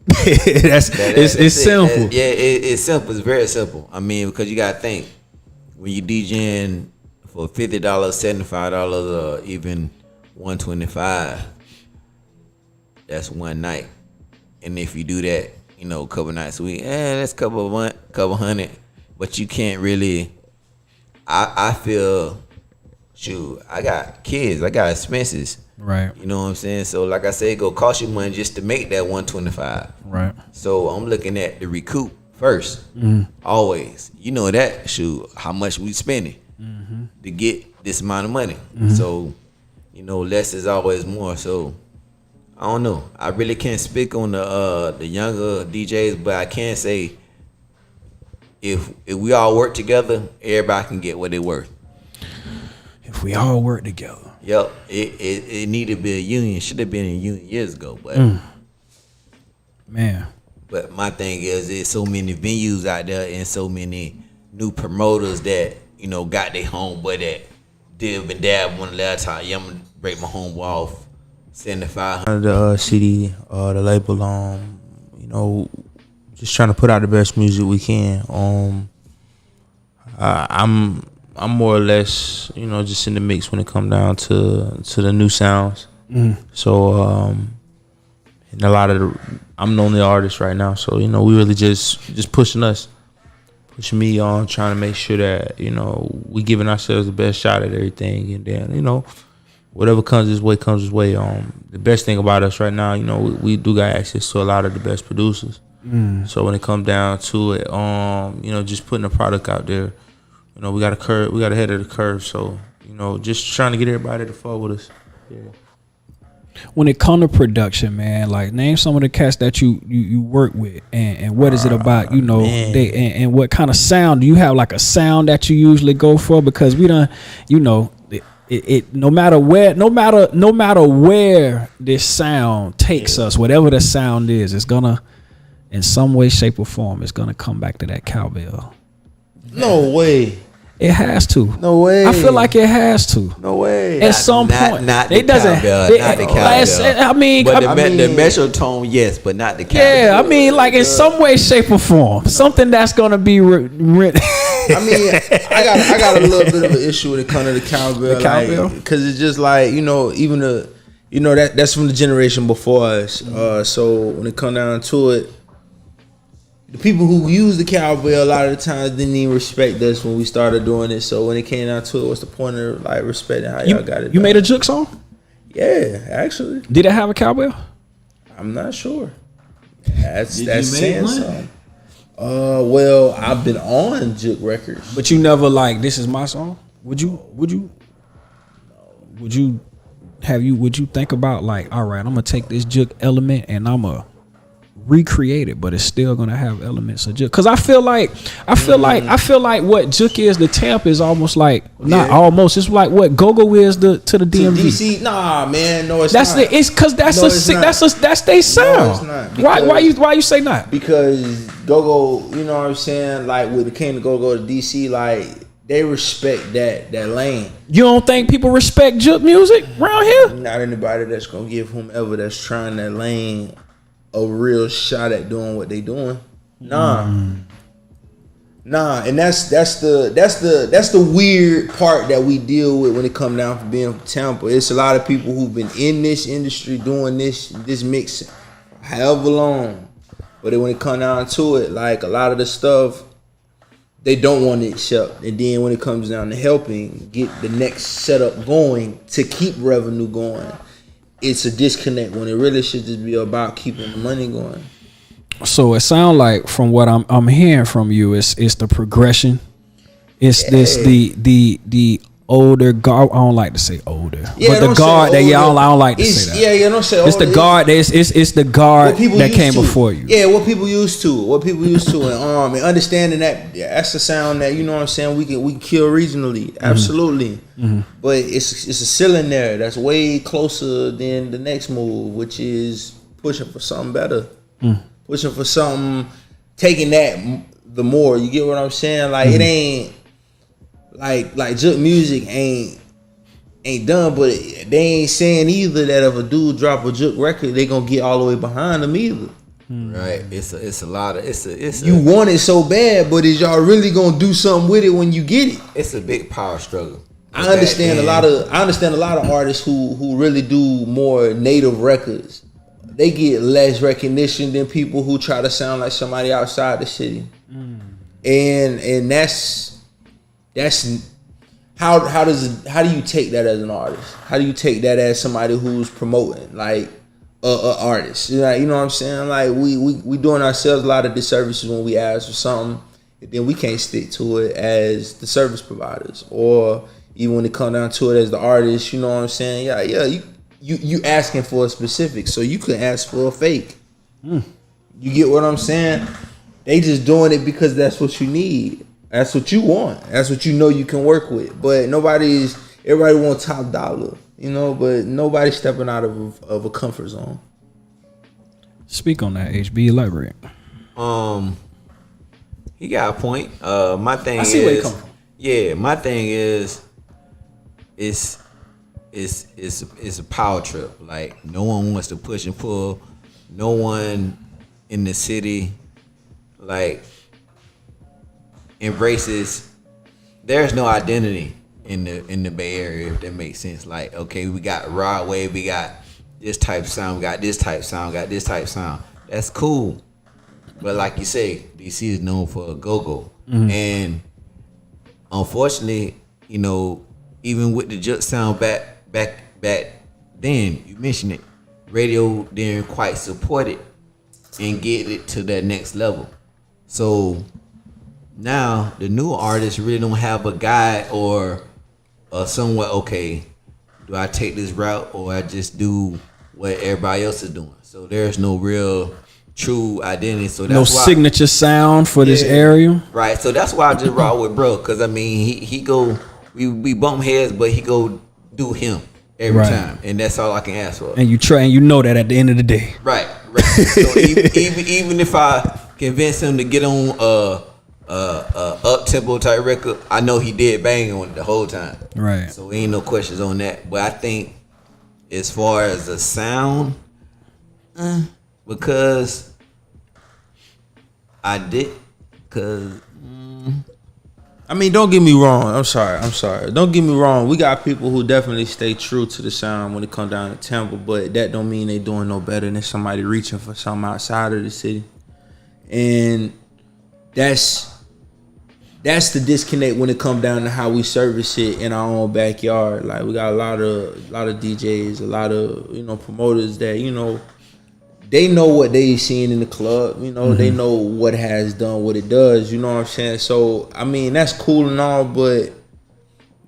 It's simple. It's simple. It's very simple. I mean, because you gotta think, when you DJing for $50, $75, or even $125, that's one night. And if you do that, you know, a couple nights a week, that's couple hundred. But you can't really. I feel, shoot, I got kids, I got expenses. Right. You know what I'm saying? So like I said, it go cost you money just to make that 125. Right. So I'm looking at the recoup first. Always. You know that, shoot, how much we spending to get this amount of money. So, you know, less is always more. So I don't know. I really can't speak on the younger DJs, but I can say if we all work together, everybody can get what they're worth. If we all work together. Yep, it needed to be a union. Should have been a union years ago, but man. But my thing is, there's so many venues out there and so many new promoters that, you know, got their homeboy that dib and dab one last time. Yeah, I'm gonna break my homeboy off $7,500. The CD, the label, you know, just trying to put out the best music we can. I'm I'm more or less, you know, just in the mix when it come down to the new sounds. So and a lot of I'm the only artist right now, so you know we really just pushing me on, trying to make sure that you know we giving ourselves the best shot at everything, and then you know whatever comes this way comes this way. The best thing about us right now, you know, we do got access to a lot of the best producers. So when it comes down to it, you know, just putting a product out there, you know, we got ahead of the curve. So you know, just trying to get everybody to follow with us. Yeah. When it comes to production, man, like name some of the cats that you work with, and what is it about, you know, they and what kind of sound do you have? Like a sound that you usually go for? Because we done, you know, it no matter where this sound takes us, whatever the sound is, it's gonna, in some way, shape, or form, it's gonna come back to that cowbell. No way. It has to. No way. I feel like it has to. No way. At some point, not it the doesn't. cowbell, not the cowbell. I mean, but the metro tone, yes, but not the cowbell. yeah. I mean, like in some way, shape, or form, something that's gonna be. I mean, I got a little bit of an issue when it comes to the cowbell. The cowbell? Because it's just like, you know, even that's from the generation before us. So when it come down to it, the people who use the cowbell a lot of the times didn't even respect us when we started doing it. So when it came down to it, what's the point of like respecting how y'all got it? You made a juke song? Yeah, actually. Did it have a cowbell? I'm not sure. That's saying something. Well, I've been on Juke Records, But you never like, this is my song? Would you think about like, all right, I'm gonna take this juke element and I'm gonna recreate it, but it's still gonna have elements of juke? Cause I feel like what juke is, the temp is almost like almost. It's like what go-go is to the DMV. DC, nah, man, no, it's That's not. it's cause that's that's they sound. No, it's not. Why you say not? Because go-go, you know what I'm saying? Like when it came to go-go to DC, like they respect that lane. You don't think people respect juke music around here? Not anybody that's gonna give whomever that's trying that lane a real shot at doing what they doing. Nah, and that's the weird part that we deal with when it come down from being from Tampa. It's a lot of people who've been in this industry doing this mix however long, but when it come down to it, like a lot of the stuff they don't want to accept, and then when it comes down to helping get the next setup going to keep revenue going, it's a disconnect when it really should just be about keeping the money going. So it sounds like, from what I'm hearing from you, it's the progression. It's this the older guard. I don't like to say older, but the guard that I don't like to say that. Yeah, don't say older. It's the guard. It's the guard that came before you. Yeah, what people used to, and understanding that's the sound that, you know what I'm saying, we can kill regionally, absolutely. But it's a ceiling there that's way closer than the next move, which is pushing for something better, pushing for something, taking that the more. You get what I'm saying? Like it ain't. Like juke music ain't done, but they ain't saying either that if a dude drop a juke record, they gonna get all the way behind them either. Right? It's a lot of you want it so bad, but is y'all really gonna do something with it when you get it? It's a big power struggle. I understand a lot of artists who really do more native records. They get less recognition than people who try to sound like somebody outside the city, and that's how do you take that as an artist? How do you take that as somebody who's promoting like a artist? You know what I'm saying? Like we doing ourselves a lot of disservices when we ask for something, and then we can't stick to it as the service providers, or even when it come down to it as the artist. You know what I'm saying? Yeah. You asking for a specific, so you could ask for a fake. You get what I'm saying? They just doing it because that's what you need. That's what you want. That's what you know you can work with. But everybody wants top dollar, you know, but nobody's stepping out of a comfort zone. Speak on that, HB, elaborate. He got a point. My thing is, I see where you come from. Yeah, my thing is it's a power trip. Like no one wants to push and pull. No one in the city like embraces there's no identity in the Bay Area, if that makes sense. Like, okay, we got Rod Wave, we got this type of sound, we got this type of sound, got this type of sound. That's cool. But like you say, DC is known for a go-go. And unfortunately, you know, even with the Juk sound back then, you mentioned it, radio didn't quite support it and get it to that next level. So now the new artists really don't have a guide or somewhat, okay, do I take this route or I just do what everybody else is doing? So there's no real true identity. So that's no why, signature sound for this area. right? So that's why I just rock with bro, because I mean he go, we bump heads, but he go do him every time, and that's all I can ask for. And you try, and you know that at the end of the day, Right. So even if I convince him to get on up tempo type record, I know he did bang on it the whole time. right? So ain't no questions on that. But I think as far as the sound, because I did, because I mean, don't get me wrong. I'm sorry. Don't get me wrong. We got people who definitely stay true to the sound when it comes down to tempo, but that don't mean they doing no better than somebody reaching for something outside of the city. And that's the disconnect when it comes down to how we service it in our own backyard. Like, we got a lot of DJs, a lot of, you know, promoters that, you know, they know what they seeing in the club, you know, they know what has done what it does, you know what I'm saying? So, I mean, that's cool and all, but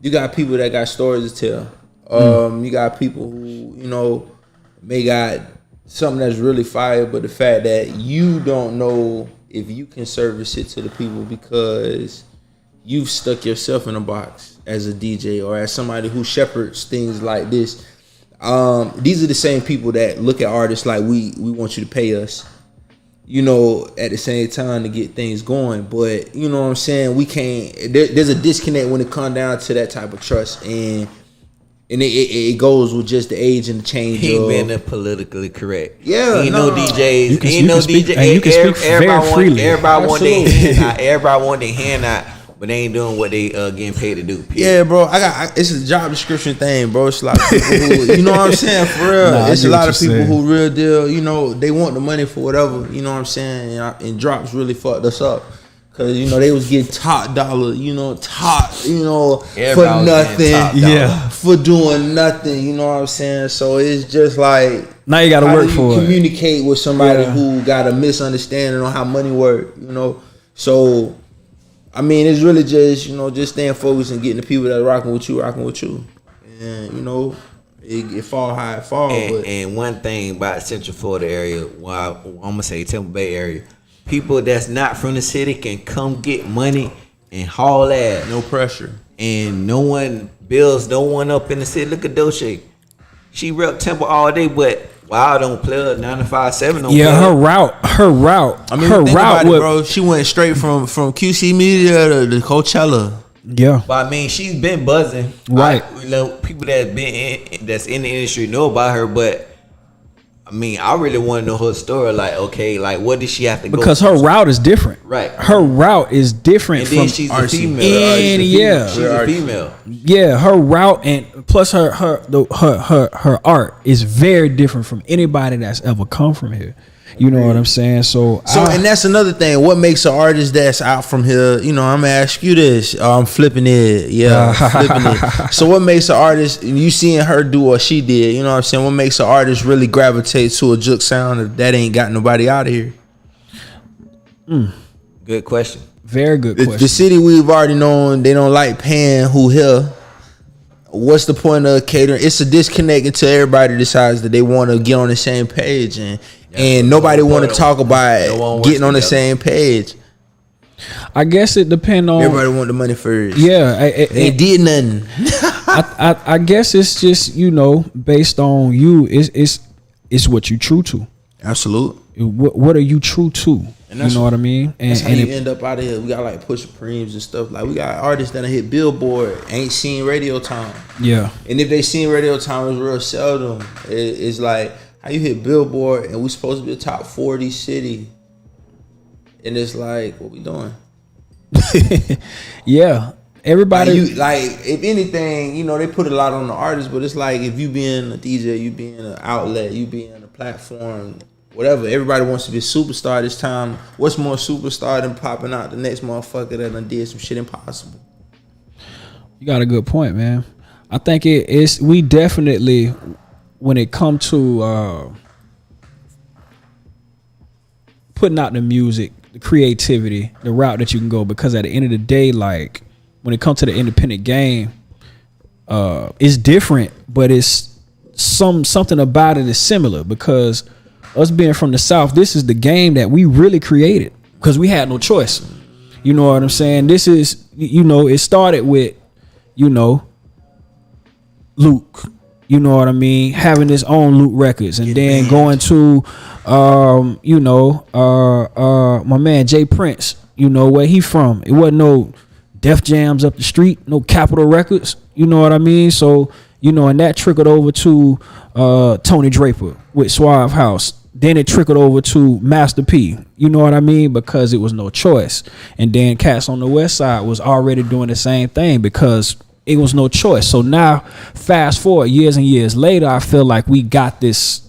you got people that got stories to tell. You got people who, you know, may got something that's really fire, but the fact that you don't know if you can service it to the people because you've stuck yourself in a box as a DJ or as somebody who shepherds things like this. These are the same people that look at artists like we want you to pay us, you know, at the same time to get things going. But you know what I'm saying? We can't. There's a disconnect when it comes down to that type of trust, and it goes with just the age and the change. he been politically correct. Yeah, ain't no DJs. You can- Ain't you no can speak- DJ. and you can speak very freely. Everybody want their Absolutely. hand out. Everybody want their hand out, but they ain't doing what they getting paid to do. Period. Yeah, bro. It's a job description thing, bro. It's a lot of people who, you know what I'm saying, for real. Nah, I It's a get lot what of you're people saying. who real deal, you know, they want the money for whatever, you know what I'm saying. And drops really fucked us up. Cause you know they was getting top dollar, you know, for Everybody was getting top nothing, dollar. Yeah. for doing nothing, you know what I'm saying. So it's just like Now you got to how work do you for it. communicate with somebody Yeah. who got a misunderstanding on how money work, you know. So I mean, it's really just, you know, just staying focused and getting the people that are rocking with you, and you know, it fall how it fall. But And one thing about Central Florida area, well, I'm gonna say Tampa Bay area, people that's not from the city can come get money and haul ass. no pressure. And no one builds no one up in the city. Look at Dolce. She rep Temple all day, but Wild don't play her. 957 don't play Yeah, her. her route. I mean, her think route about it, would, bro. She went straight from QC Media to Coachella. yeah. But I mean, she's been buzzing. Right. You know, people that's in the industry know about her, but I mean, I really want to know her story. Like, okay, like what did she have to go Because through? her route is different. Right. Her route is different And from then she's a RC. female. And yeah. She's a female. yeah, her route and plus her art is very different from anybody that's ever come from here. You know what I'm saying? So And that's another thing. What makes an artist that's out from here? You know, I'm gonna ask you this. I'm flipping it. Yeah, flipping it. So what makes an artist? You seeing her do what she did? You know what I'm saying? What makes an artist really gravitate to a Juk sound that ain't got nobody out of here? Good question. very good question. The city we've already known they don't like paying who here. What's the point of catering? It's a disconnect until everybody decides that they want to get on the same page, and nobody want to talk No one about wants getting on the together. same page. I guess it depends on. Everybody want the money first. Yeah, They did nothing. I guess it's just, you know, based on you. It's what you true to. Absolute. What are you true to? You that's- know what I mean? And, That's how and you it- end up out of here. We got like Pusha Preems and stuff. Like we got artists that hit Billboard, ain't seen radio time. yeah, And if they seen radio time, it's real seldom. It's like how you hit Billboard and we supposed to be a top 40 city. And it's like, what we doing? yeah. Everybody, if anything, you know, they put a lot on the artist, but it's like if you being a DJ, you being an outlet, you being a platform, whatever. Everybody wants to be a superstar this time. What's more superstar than popping out the next motherfucker that done did some shit impossible? You got a good point, man. I think we definitely, when it comes to putting out the music, the creativity, the route that you can go, because at the end of the day, like when it comes to the independent game, it's different, but it's something about it is similar, because us being from the South, this is the game that we really created because we had no choice. You know what I'm saying? This is, you know, it started with, you know, Luke, you know what I mean, having his own Luke Records, and then going to you know, my man Jay Prince, you know, where he from. It wasn't no Def Jams up the street, no Capitol Records, you know what I mean? So, you know, and that trickled over to Tony Draper with Suave House. Then it trickled over to Master P, you know what I mean? Because it was no choice. And then Cats on the West Side was already doing the same thing because it was no choice. So now, fast forward years and years later, I feel like we got this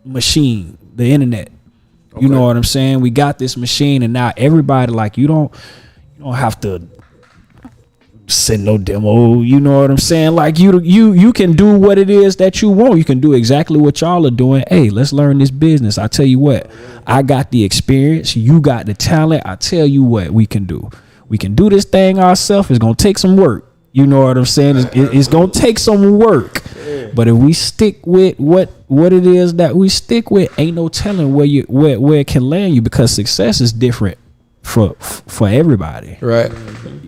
machine, the internet. Okay. You know what I'm saying? We got this machine, and now everybody, like, you don't have to send no demo. You know what I'm saying? Like, you can do what it is that you want. You can do exactly what y'all are doing. Hey, let's learn this business. I tell you what, I got the experience. You got the talent. I tell you what we can do. We can do this thing ourselves. It's gonna take some work. You know what I'm saying? It's gonna take some work. But if we stick with what it is that we stick with, ain't no telling where it can land you, because success is different for everybody. Right.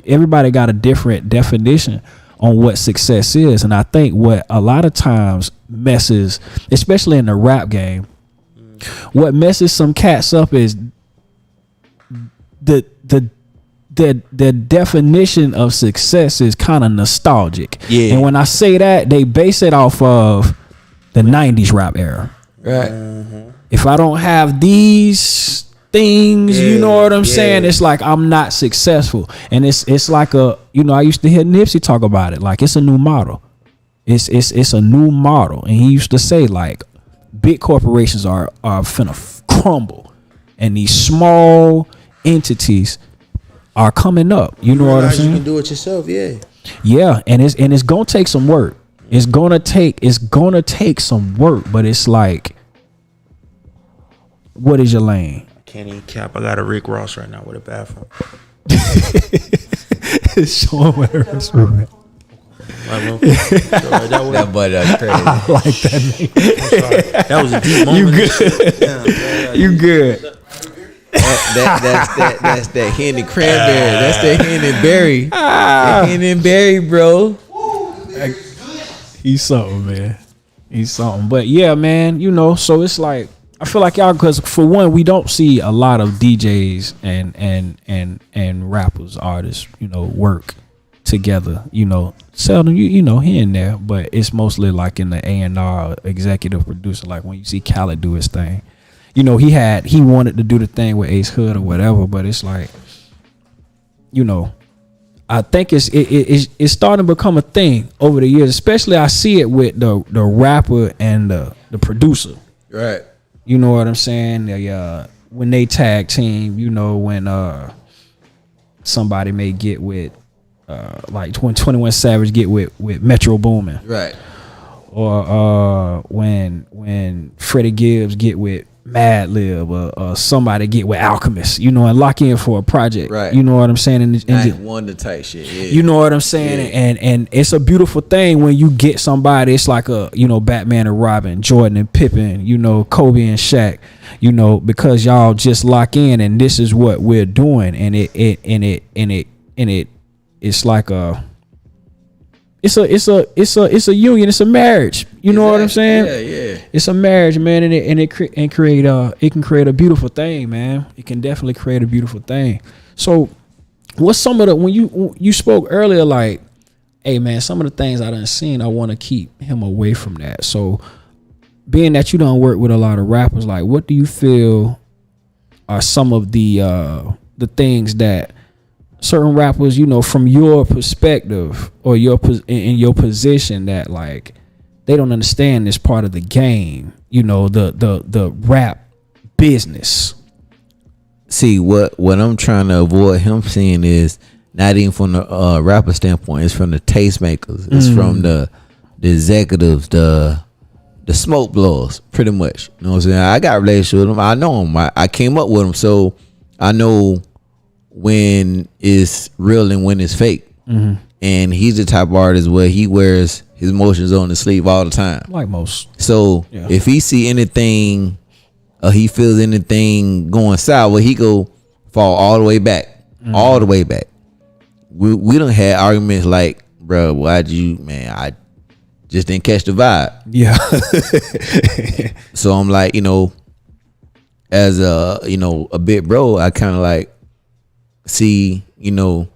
Everybody got a different definition on what success is. And I think what a lot of times messes, especially in the rap game, what messes some cats up is the definition of success is kind of nostalgic. Yeah. And when I say that, they base it off of the 90s rap era. Right. Mm-hmm. If I don't have these things, you know what I'm saying, it's like I'm not successful. And it's like a, you know, I used to hear Nipsey talk about it, like it's a new model. It's a new model. And he used to say, like, big corporations are finna crumble, and these small entities are coming up. You know what I'm saying? You can do it yourself, yeah. Yeah, and it's gonna take some work. It's gonna take some work, but it's like, what is your lane? I can't even cap. I got a Rick Ross right now with a bathroom. Show him where it's from. That boy, that's crazy. I like that name. That was a deep moment. You good. That's that Henny Cranberry. That's that Henny Berry. That Henny Berry, bro. He's something, man. He's something. But yeah, man, you know, so it's like, I feel like y'all, because for one, we don't see a lot of DJs and rappers, artists, you know, work together, you know, seldom, you know, here and there, but it's mostly like in the A&R, executive producer, like when you see Khaled do his thing. You know, he wanted to do the thing with Ace Hood or whatever, but it's like, you know, I think it's starting to become a thing over the years. Especially I see it with the rapper and the producer. Right. You know what I'm saying? When they tag team, you know, when somebody may get with like when 21 Savage get with Metro Boomin. Right. Or when Freddie Gibbs get with Mad Lib, or somebody get with Alchemist, you know, and lock in for a project. Right. You know what I'm saying? And wonder type shit. Yeah. You know what I'm saying? Yeah. And it's a beautiful thing when you get somebody. It's like a, you know, Batman and Robin, Jordan and Pippen, you know, Kobe and Shaq, you know, because y'all just lock in, and this is what we're doing, and it's like a. It's a union. It's a marriage. You know what I'm saying? Yeah. It's a marriage, man, and it can create a beautiful thing, man. It can definitely create a beautiful thing. So, what's some of the, when you spoke earlier, like, hey, man, some of the things I done seen, I want to keep him away from that. So, being that you don't work with a lot of rappers, like, what do you feel are some of the things that certain rappers, you know, from your perspective or in your position that like they don't understand this part of the game, you know, the rap business. See, what I'm trying to avoid him seeing is not even from the rapper standpoint. It's from the tastemakers. It's from the executives, the smoke blowers, pretty much. You know what I'm saying? I got a relationship with them. I know them. I came up with them, so I know when it's real and when it's fake. And he's the type of artist where he wears his emotions on his sleeve all the time, Like most. so if he see anything or he feels anything going sour, he go fall all the way back. All the way back. We done had arguments like, bro, why'd you, man, I just didn't catch the vibe. Yeah. So I'm like, you know, as a, you know, a big bro, I kind of like see, you know,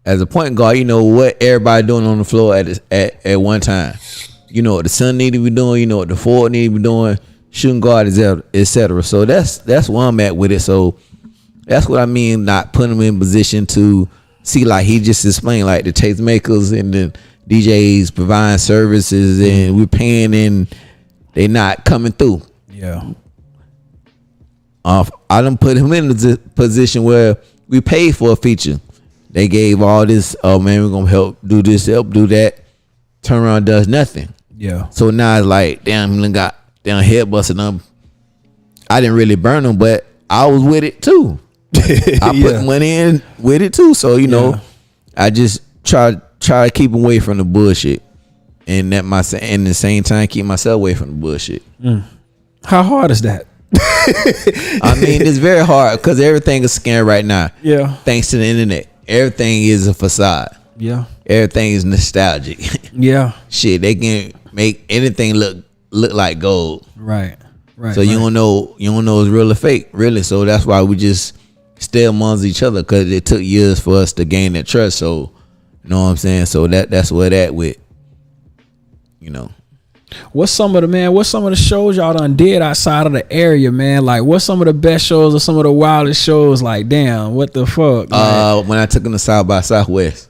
as a point guard, you know what everybody doing on the floor at one time. You know what the son need to be doing. You know what the forward need to be doing. Shooting guard, etc. So that's where I'm at with it. So that's what I mean. Not putting him in position to see, like he just explained, like the tastemakers and the DJs providing services, and we're paying and they not coming through. Yeah. I done put him in a position where we paid for a feature. They gave all this, oh man, we're gonna help do this, help do that. Turn around, does nothing. Yeah. So now it's like, damn, he got damn HeadBussa them. I didn't really burn them, but I was with it too. I put money in with it too. So, you know, I just try to keep away from the bullshit. And at the same time keep myself away from the bullshit. How hard is that? I mean, it's very hard because everything is scam right now. Yeah. Thanks to the internet. Everything is a facade. Yeah. Everything is nostalgic. Yeah. Shit, they can make anything look like gold. Right. So you don't know it's real or fake, really. So that's why we just stay amongst each other, because it took years for us to gain that trust. So you know what I'm saying? So that's where that with, you know. What's some of the shows y'all done did outside of the area, man? Like, what's some of the best shows or some of the wildest shows? Like, damn, what the fuck? When I took him to South by Southwest.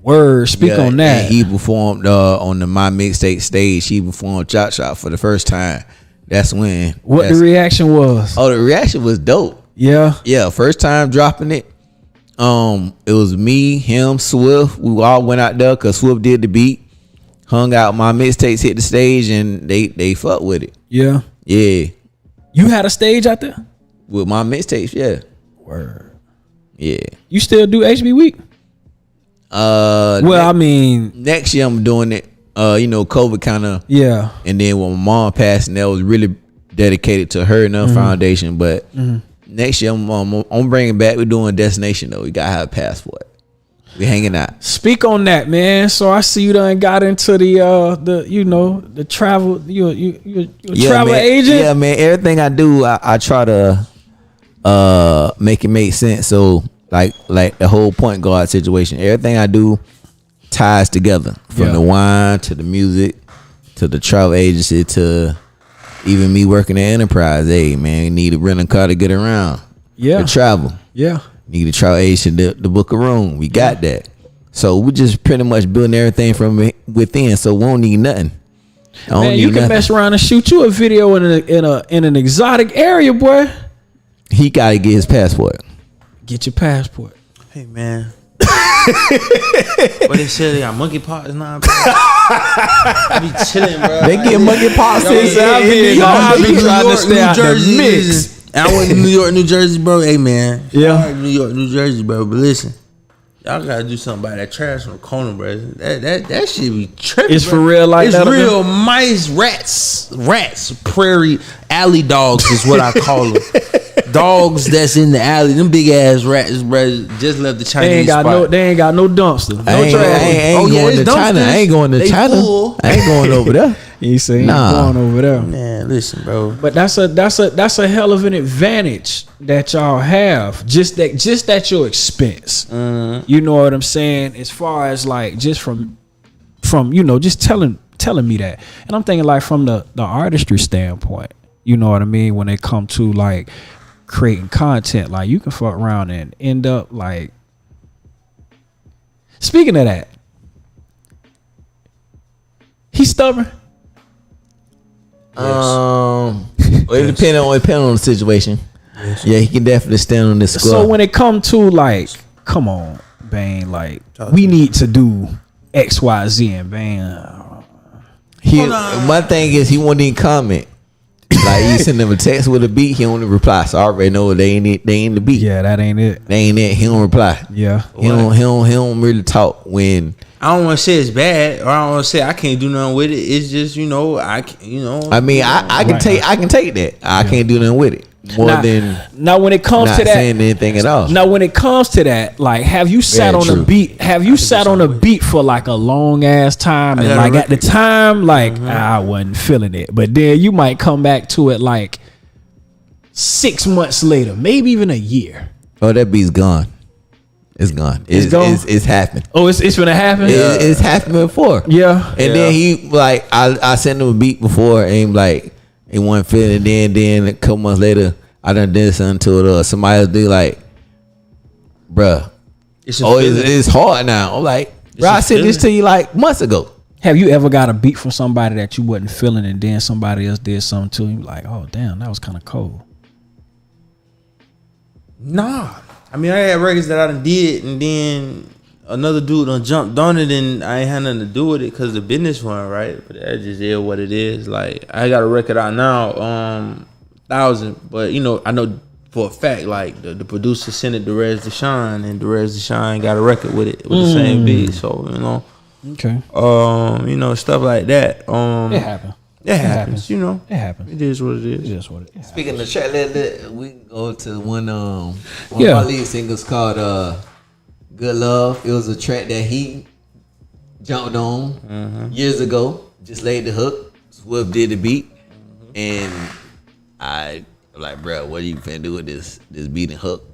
Word, speak on that. And he performed on the My Mixtape stage. He performed Chop Shop for the first time. That's when. What the reaction was? Oh, the reaction was dope. Yeah. Yeah, first time dropping it. It was me, him, Swift. We all went out there because Swift did the beat. Hung out, My Mixtapes hit the stage, and they fucked with it. Yeah. Yeah. You had a stage out there? With My Mixtapes, yeah. Word. Yeah. You still do HB Week? I mean, next year I'm doing it. You know, COVID kind of. Yeah. And then when my mom passed, and that was really dedicated to her and her foundation. But next year I'm bringing back. We're doing a destination though. We gotta have a passport. We hanging out. Speak on that, man. So I see you done got into the travel. You travel agent. Yeah, man. Everything I do, I try to make it make sense. So like the whole point guard situation, everything I do ties together, from the wine to the music to the travel agency to even me working at Enterprise. Hey man, you need a rental car to get around. Yeah, to travel. Yeah. Need a travel agency to book a room. We got that. So we just pretty much building everything from within. So we don't need nothing. Man, you can mess around and shoot you a video in an exotic area, boy. He gotta get his passport. Get your passport. Hey man. What they said, they got monkeypox now. I be chilling, bro. They get monkeypox. I be trying to stay out the mix. I went to New York, New Jersey, bro. Hey, man. Yeah. New York, New Jersey, bro. But listen, y'all gotta do something about that trash from the corner, bro. That shit be tripping. It's bro. for real, like it's that. It's real mice, rats, prairie alley dogs is what I call them. Dogs that's in the alley, them big ass rats, bro. Just left the Chinese spot. They ain't got no dumpster. No trash. I ain't going to China. I ain't going to China. I ain't going over there. You say going over there. Man, listen, bro. But that's a hell of an advantage that y'all have. Just at your expense. You know what I'm saying? As far as like just from just telling me that. And I'm thinking like from the artistry standpoint. You know what I mean? When it come to like creating content, like you can fuck around and end up like Speaking of that, he's stubborn. Well, it depends on the situation. Yes. Yeah, he can definitely stand on this squad. So when it come to like, come on, Bane, like we need to do X, Y, Z, and Bane. My thing is he won't even comment. Like you send him a text with a beat, he don't reply. So I already know they ain't it. They ain't the beat. Yeah, that ain't it. They ain't it. He don't reply. Yeah, he don't really talk when. I don't want to say it's bad, or I don't want to say I can't do nothing with it. It's just I can take that. I can't do nothing with it. Now when it comes to that, saying anything at all. Now when it comes to that, like, have you sat on a beat? Have you sat on a beat for like a long ass time, and like at the time, like I wasn't feeling it, but then you might come back to it like 6 months later, maybe even a year. Oh, that beat's gone. It's gone. It's gone. It's happened. Oh, it's gonna happen. It's happened before. Yeah. And then he like I sent him a beat before, and like he wasn't feeling it. Then a couple months later, I done did something to it. Somebody else do like, bruh, it's hard now. I'm like, bro, I said this to you like months ago. Have you ever got a beat from somebody that you wasn't feeling, and then somebody else did something to you? Like, oh damn, that was kind of cold. Nah. I mean, I had records that I done did, and then another dude done jumped on it, and I ain't had nothing to do with it because the business one, right? But that just is what it is. Like, I got a record out now, 1,000, but I know for a fact, like the producer sent it to Rez Deshawn, and Rez Deshawn got a record with it with the same beat. So okay, stuff like that. It happens. It happens. It happens. It is what it is. It is what it is. Speaking of track, we can go to one of my lead singles called "Good Love." It was a track that he jumped on years ago. Just laid the hook. Swift did the beat, and I'm like, bro, what are you finna do with this beat and hook?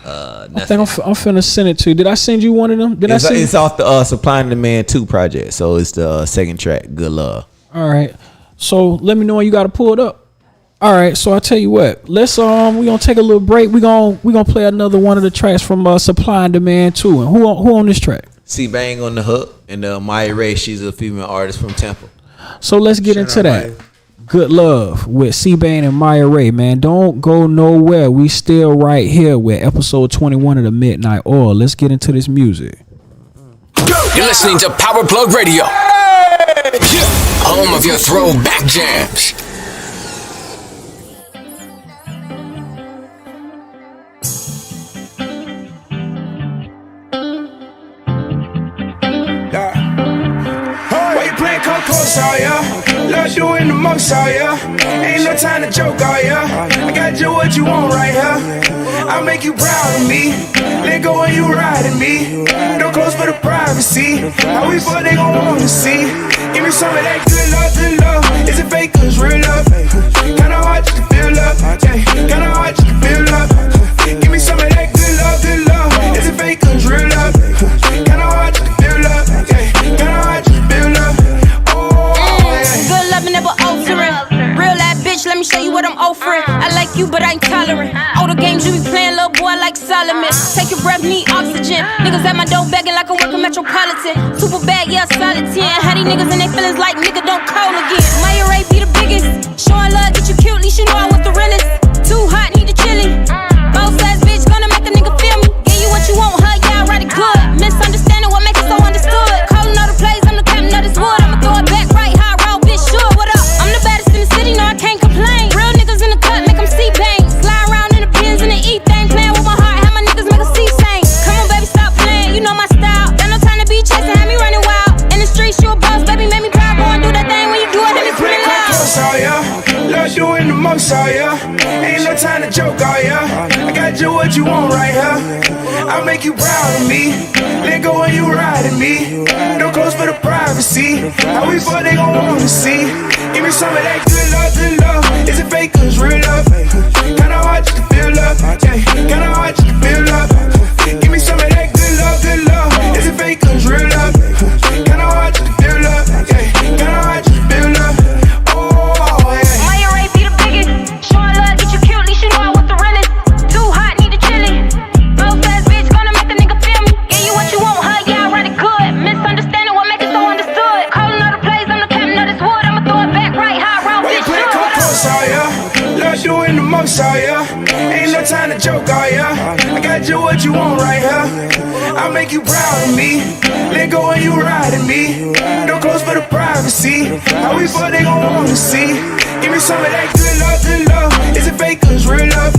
I think I'm finna send it to you. Did I send you one of them? It's off the Supply and Demand 2 project, so it's the second track, "Good Love." All right, so let me know when you got to pull it up. All right, so I tell you what, let's we gonna take a little break. We gonna play another one of the tracks from Supply and Demand 2. And who on this track? C-Bane on the hook, and Maya Ray, she's a female artist from Tampa. So let's get into that. Good Love with C-Bane and Maya Ray, man. Don't go nowhere. We still right here with episode 21 of the Midnight Oil. Let's get into this music. You're listening to Power Plug Radio. Home of your throwback jams. Why you playing Coco, all ya? Love doing the most, all ya? Ain't no time to joke, all ya? I got you what you want right here. I'll make you proud of me. Let go when you riding me. No clothes for the privacy. How we fuck, they gon' wanna see. Give me some of that good love, good love. Is it fake, cause real love? Kinda hard just to feel love. Kinda hard just to feel love. Give me some of that good love, good love. Is it fake, cause real love? Kinda hard just to feel love. Kinda hard just to feel love. Good love, never altering. Real life bitch, let me show you what I'm offering. I like you, but I ain't tolerant. All the games you be playing, little boy, like Solomon. Take your breath, need oxygen. Niggas at my door begging like I'm working Metropolitan. Super bad, yeah, solid 10. How these niggas and they feelings like nigga don't call again. Maya Ray be the biggest. Showing love, get you cute, least you know I want the realest. Too hot, need the chili. Both ass bitch, gonna make a nigga feel me. Give you what you want, huh? Yeah, I write it good. Misunderstanding what makes it so understood. Calling all the plays, I'm the captain of this wood. I'ma throw it back right, high roll, bitch, sure. What up? I'm the baddest in the city, no, I can't complain. Real niggas in the cut, make them C-Bane. Slide around in the pins and the E-thing. Playing with my heart, have my niggas make a C-Sing. Come on, baby, stop playing, you know my style. Got no time to be chasing, have me running wild. In the streets, you a boss, baby, make me proud. Go and do that thing when you do it, have me pretty loud. Love doing the most, all ya? Ain't no time to joke, all ya? I got you what you want right here. I'll make you proud of me. Let go when you riding me. No clothes for the privacy. How we fuck, they gon' wanna see. Give me some of that good love, good love. Is it fake, cause real love? Kinda hard just to feel love. Kinda hard just to feel love. Give me some of that good love, good love. Is it fake, cause real love? Kinda hard just to feel love. Kinda hard just to feel love. Maya Ray be the biggest. Showing love, get you cute, least you know I want the realest. Too hot, need the chili. Both ass bitch, gonna make a nigga feel me. Give you what you want, huh? Yeah, a joke, oh yeah. I got you what you want right here. I'll make you proud of me. Let go and you riding me. No clothes for the privacy. How we fuck, they gon' wanna see. Give me some of that good love, good love. Is it fake or it's real love?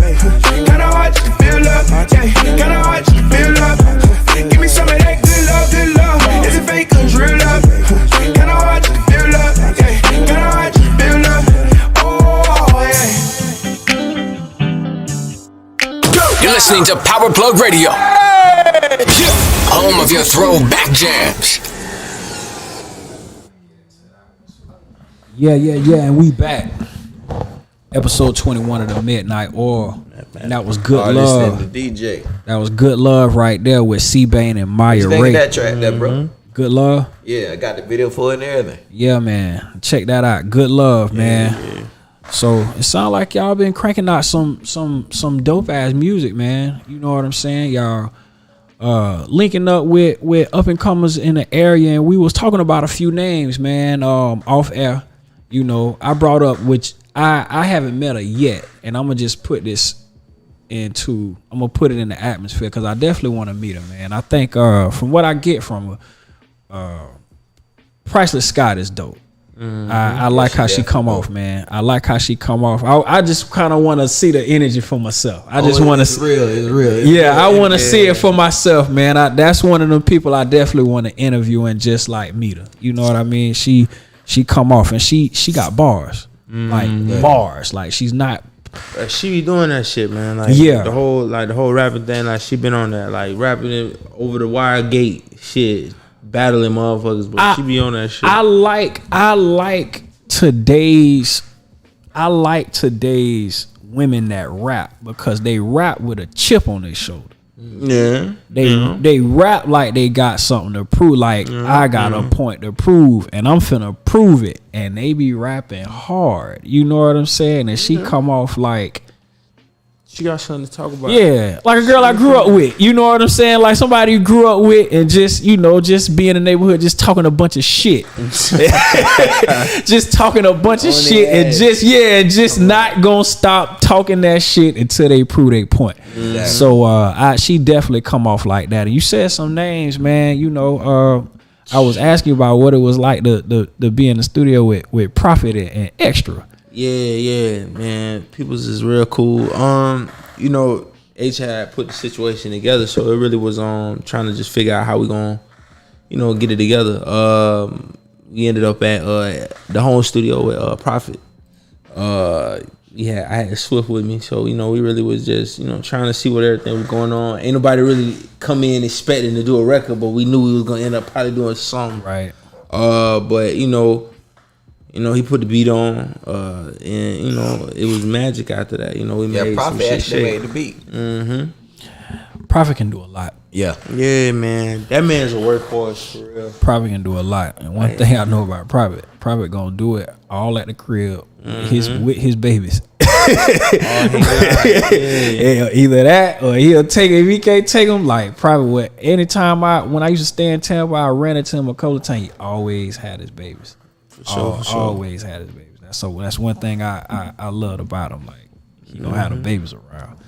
Kinda hard just to feel love. Yeah, kinda hard just to feel love. Give me some of that good love, good love. Is it fake or it's real love? Kinda hard just to feel love. Yeah, kinda hard just to feel love. Oh yeah. You're listening to Power Plug Radio. Home of your throwback jams. Yeah, and we back. Episode 21 of the Midnight Oil. And that was Good Love. To DJ. That was Good Love right there with C-Bane and Maya Ray. That track there, bro. Good Love? Yeah, I got the video for it and everything. Yeah, man. Check that out. Good Love, man. Yeah. So it sounds like y'all been cranking out some dope ass music, man. You know what I'm saying? Y'all linking up with up and comers in the area, and we was talking about a few names, man, off air. You know, I brought up, which I haven't met her yet, and I'm gonna just put this I'm gonna put it in the atmosphere because I definitely want to meet her, man. I think from what I get from her, Priceless Scott is dope. I like how she come off, man. I like how she come off. I just kind of want to see the energy for myself. I just want to see. It's real. Yeah, I want to see it for myself, man. That's one of them people I definitely want to interview and just like meet her. You know what I mean? She come off and she got bars, like bars. Like she's not. She be doing that shit, man. Like the whole rapping thing. Like she been on that, like rapping it over the wire gate shit. Battling motherfuckers, but she be on that shit. I like today's women that rap because they rap with a chip on their shoulder. Yeah. They rap like they got something to prove. Like I got a point to prove and I'm finna prove it. And they be rapping hard. You know what I'm saying? And she come off like she got something to talk about. Yeah, like a girl I grew up with. You know what I'm saying? Like somebody you grew up with and just, you know, just be in the neighborhood, just talking a bunch of shit. Just talking a bunch of shit and just not gonna stop talking that shit until they prove their point. Exactly. So she definitely come off like that. And you said some names, man. You know, I was asking about what it was like to be in the studio with Prophet and Extra. Yeah, man. People's is real cool. You know, H had put the situation together, so it really was trying to just figure out how we gonna, you know, get it together. We ended up at the home studio with Prophet. I had Swift with me, so you know, we really was just, you know, trying to see what everything was going on. Ain't nobody really come in expecting to do a record, but we knew we was gonna end up probably doing something. Right. But you know, he put the beat on, and you know, it was magic after that. You know, we made Prophet some shit actually shake. made the beat. Prophet can do a lot. Yeah, man. That man's a workhorse for real. Prophet can do a lot. And one thing I know about Prophet gonna do it all at the crib with his babies. Yeah, either that or he'll take it. If he can't take them, like Prophet. Anytime when I used to stay in Tampa, I ran into him a couple of times. He always had his babies. For sure. Always had his babies. That's one thing I loved about him. Like he don't have the babies around.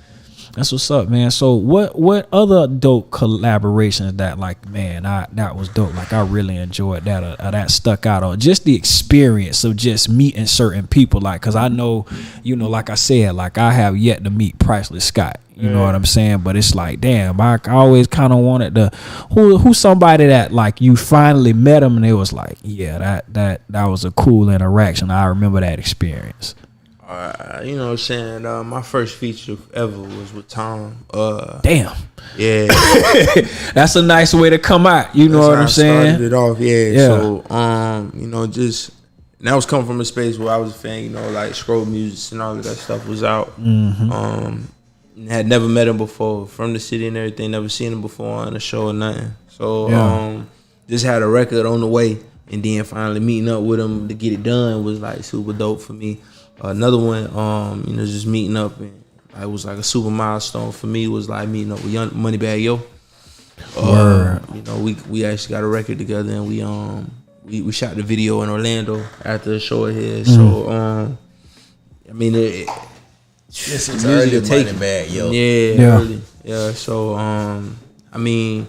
That's what's up, man. So what other dope collaborations that like, man, that was dope. Like I really enjoyed that. That stuck out on just the experience of just meeting certain people. Like, cause I know, you know, like I said, like I have yet to meet Priceless Scott. You know what I'm saying? But it's like, damn, I always kind of wanted to who's somebody that like you finally met him and it was like, yeah, that was a cool interaction. I remember that experience. You know what I'm saying? My first feature ever was with Tom. Damn. Yeah. That's a nice way to come out. You know what I'm saying? Started it off, yeah. So, you know, just and that was coming from a space where I was a fan, you know, like Scroll Music and all of that stuff was out. Had never met him before from the city and everything, never seen him before on a show or nothing. So just had a record on the way and then finally meeting up with him to get it done was like super dope for me. Another one, you know, just meeting up and it was like a super milestone for me was like meeting up with Young Moneybag Yo. You know, we actually got a record together and we shot the video in Orlando after the show of his. So I mean This is early money bag, yo. Yeah, early. Yeah. So I mean,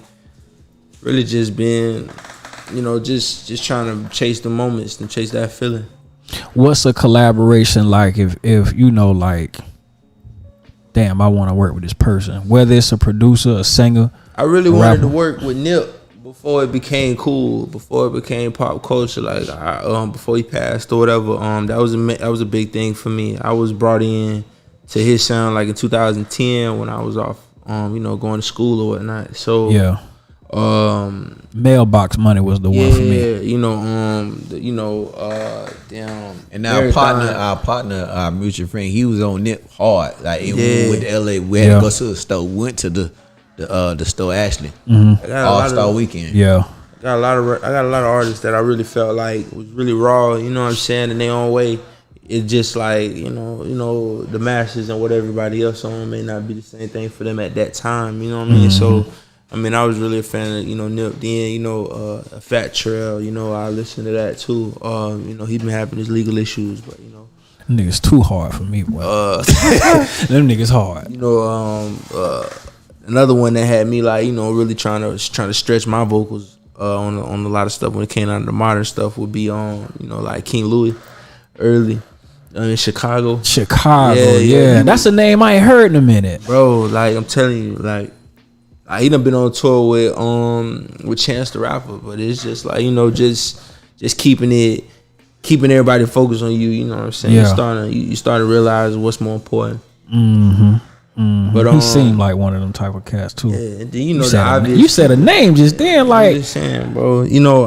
really just been, you know, just trying to chase the moments and chase that feeling. What's a collaboration like if you know, like, damn, I want to work with this person, whether it's a producer, a singer? I really wanted to work with Nip before it became cool, before it became pop culture, like before he passed or whatever. That was a big thing for me. I was brought in to his sound like in 2010 when I was off, you know, going to school or whatnot. So yeah. Mailbox Money was the one for me. You know, damn. And our partner, our mutual friend, he was on Nip hard. Like when we went to LA, we had to go to the store. We went to the store Ashley. All Star Weekend. Yeah. I got a lot of artists that I really felt like was really raw, you know what I'm saying, in their own way. It's just like, you know, the masses and what everybody else on may not be the same thing for them at that time, you know what I mean? So I mean, I was really a fan of, you know, Nip. Then, you know, Fat Trail, you know, I listened to that too. You know, he been having his legal issues, but, you know. Them niggas too hard for me, boy. Them niggas hard. You know, another one that had me, like, you know, really trying to stretch my vocals on a lot of stuff when it came out of the modern stuff would be on, you know, like King Louis early in Chicago. Yeah. That's a name I ain't heard in a minute. Bro, like, I'm telling you, like, he done been on tour with Chance the Rapper, but it's just like, you know, just keeping everybody focused on you. You know what I'm saying? Yeah. You starting to realize what's more important. But he seemed like one of them type of cats too. Yeah, and then, you know, the obvious. You said a name just then, like. I'm just saying, bro. You know,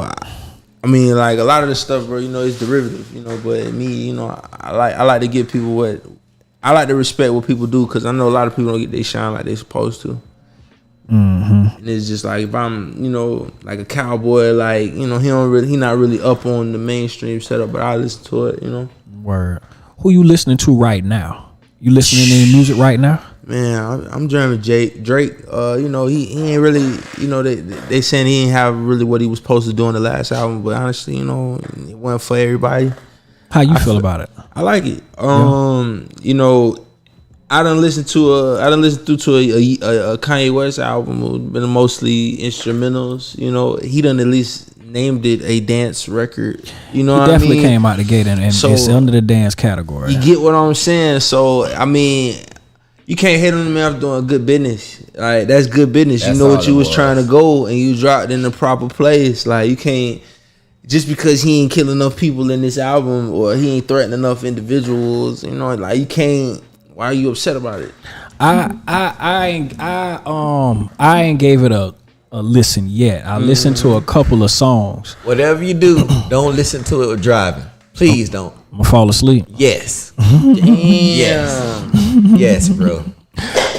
I mean, like a lot of the stuff, bro. You know, it's derivative. You know, but me, you know, I like to give people I like to respect what people do, because I know a lot of people don't get they shine like they supposed to. And it's just like, if I'm, you know, like a cowboy, like, you know, he not really up on the mainstream setup, but I listen to it, you know. Word. Who you listening to right now? You listening to any music right now? Man, I'm jamming Drake. You know, he ain't really, you know, they saying he ain't have really what he was supposed to do on the last album, but honestly, you know, it wasn't for everybody. How you feel about it? I like it. You know, I done listened to a Kanye West album. It's been mostly instrumentals. You know, he done at least named it a dance record. You know, he what I mean? Definitely came out the gate, and so, it's under the dance category. You get what I'm saying? So I mean, you can't hate on the man for doing good business. Like, that's good business. You know what you was trying to go, and you dropped in the proper place. Like, you can't, just because he ain't killing enough people in this album, or he ain't threatening enough individuals. You know, like, you can't. Why are you upset about it? I ain't gave it a listen yet. I listened to a couple of songs. Whatever you do, don't listen to it with driving. Please don't. I'm gonna fall asleep. Yes. Yes, bro.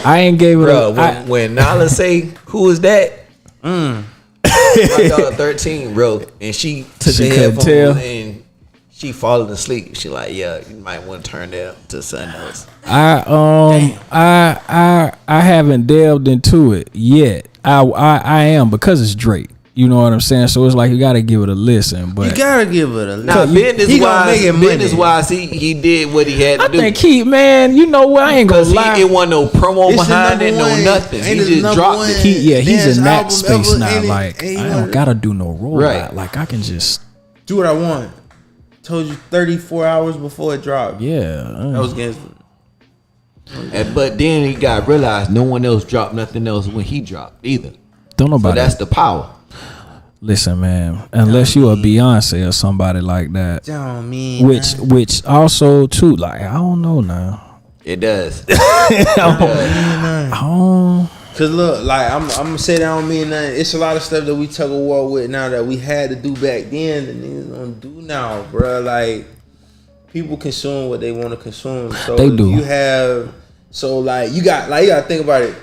I ain't gave it when Nala say, "Who is that?" My daughter 13, bro, and she took the headphones and she falling asleep. She like, yeah, you might want to turn that to something else. I haven't delved into it yet. I am, because it's Drake. You know what I'm saying? So it's like, you gotta give it a listen. But you gotta give it a listen. Now, business wise, he did what he had to do. I think man, you know what? I ain't gonna lie. It wasn't no promo behind it, no nothing. He just dropped it. He's in that space now. Like, I don't gotta do no rollout. Right. Like, I can just do what I want. Told you 34 hours before it dropped. Yeah. That was against. But then he got realized no one else dropped nothing else when he dropped either. Don't know about so that's the power. Listen, man, unless you a Beyonce or somebody like that, which also too, like, I don't know now. It does. Cause look, like, I'm gonna say that don't mean nothing. It's a lot of stuff that we tug a war with now that we had to do back then and niggas don't do now, bro. Like, people consume what they want to consume. So they do. Like, you gotta think about it.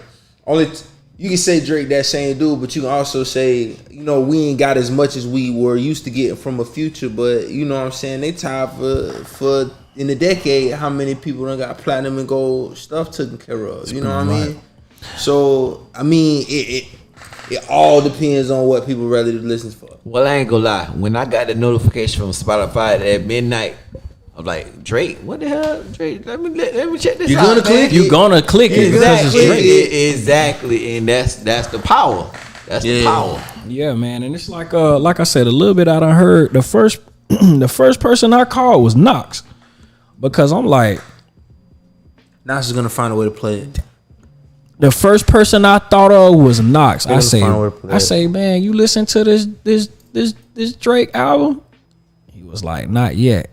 You can say Drake that same dude, but you can also say, you know, we ain't got as much as we were used to getting from a Future, but you know what I'm saying? They tied for in the decade how many people done got platinum and gold stuff taken care of. You know what I mean? So I mean, it all depends on what people rather listen for. Well, I ain't gonna lie. When I got the notification from Spotify at midnight, I'm like, Drake, what the hell, Drake? Let me check this You're out. gonna click You gonna click it because it's Drake. Exactly, and that's the power. That's the power. Yeah, man, and it's like I said, a little bit I done heard the first person I called was Knox, because I'm like, Knox is gonna find a way to play it. the first person I thought of was Knox. They're gonna find a way to play I it. say, man, you listen to this Drake album? He was like, not yet.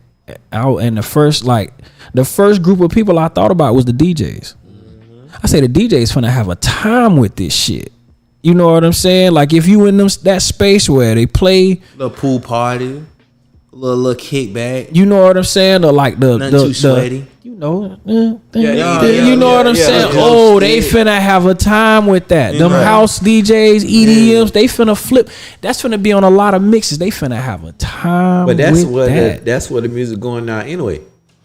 And the first group of people I thought about was the DJs. I say the DJs finna have a time with this shit. You know what I'm saying? Like if you in that space where they play Little pool party, little kickback. you know what I'm saying? Or like Nothing too sweaty. you know, yeah, you know what I'm saying? yeah. Oh, they finna have a time with that. Them right. house DJs, EDMs, they finna flip. That's finna be on a lot of mixes. They finna have a time. But that's with what that. that's where the music going now anyway.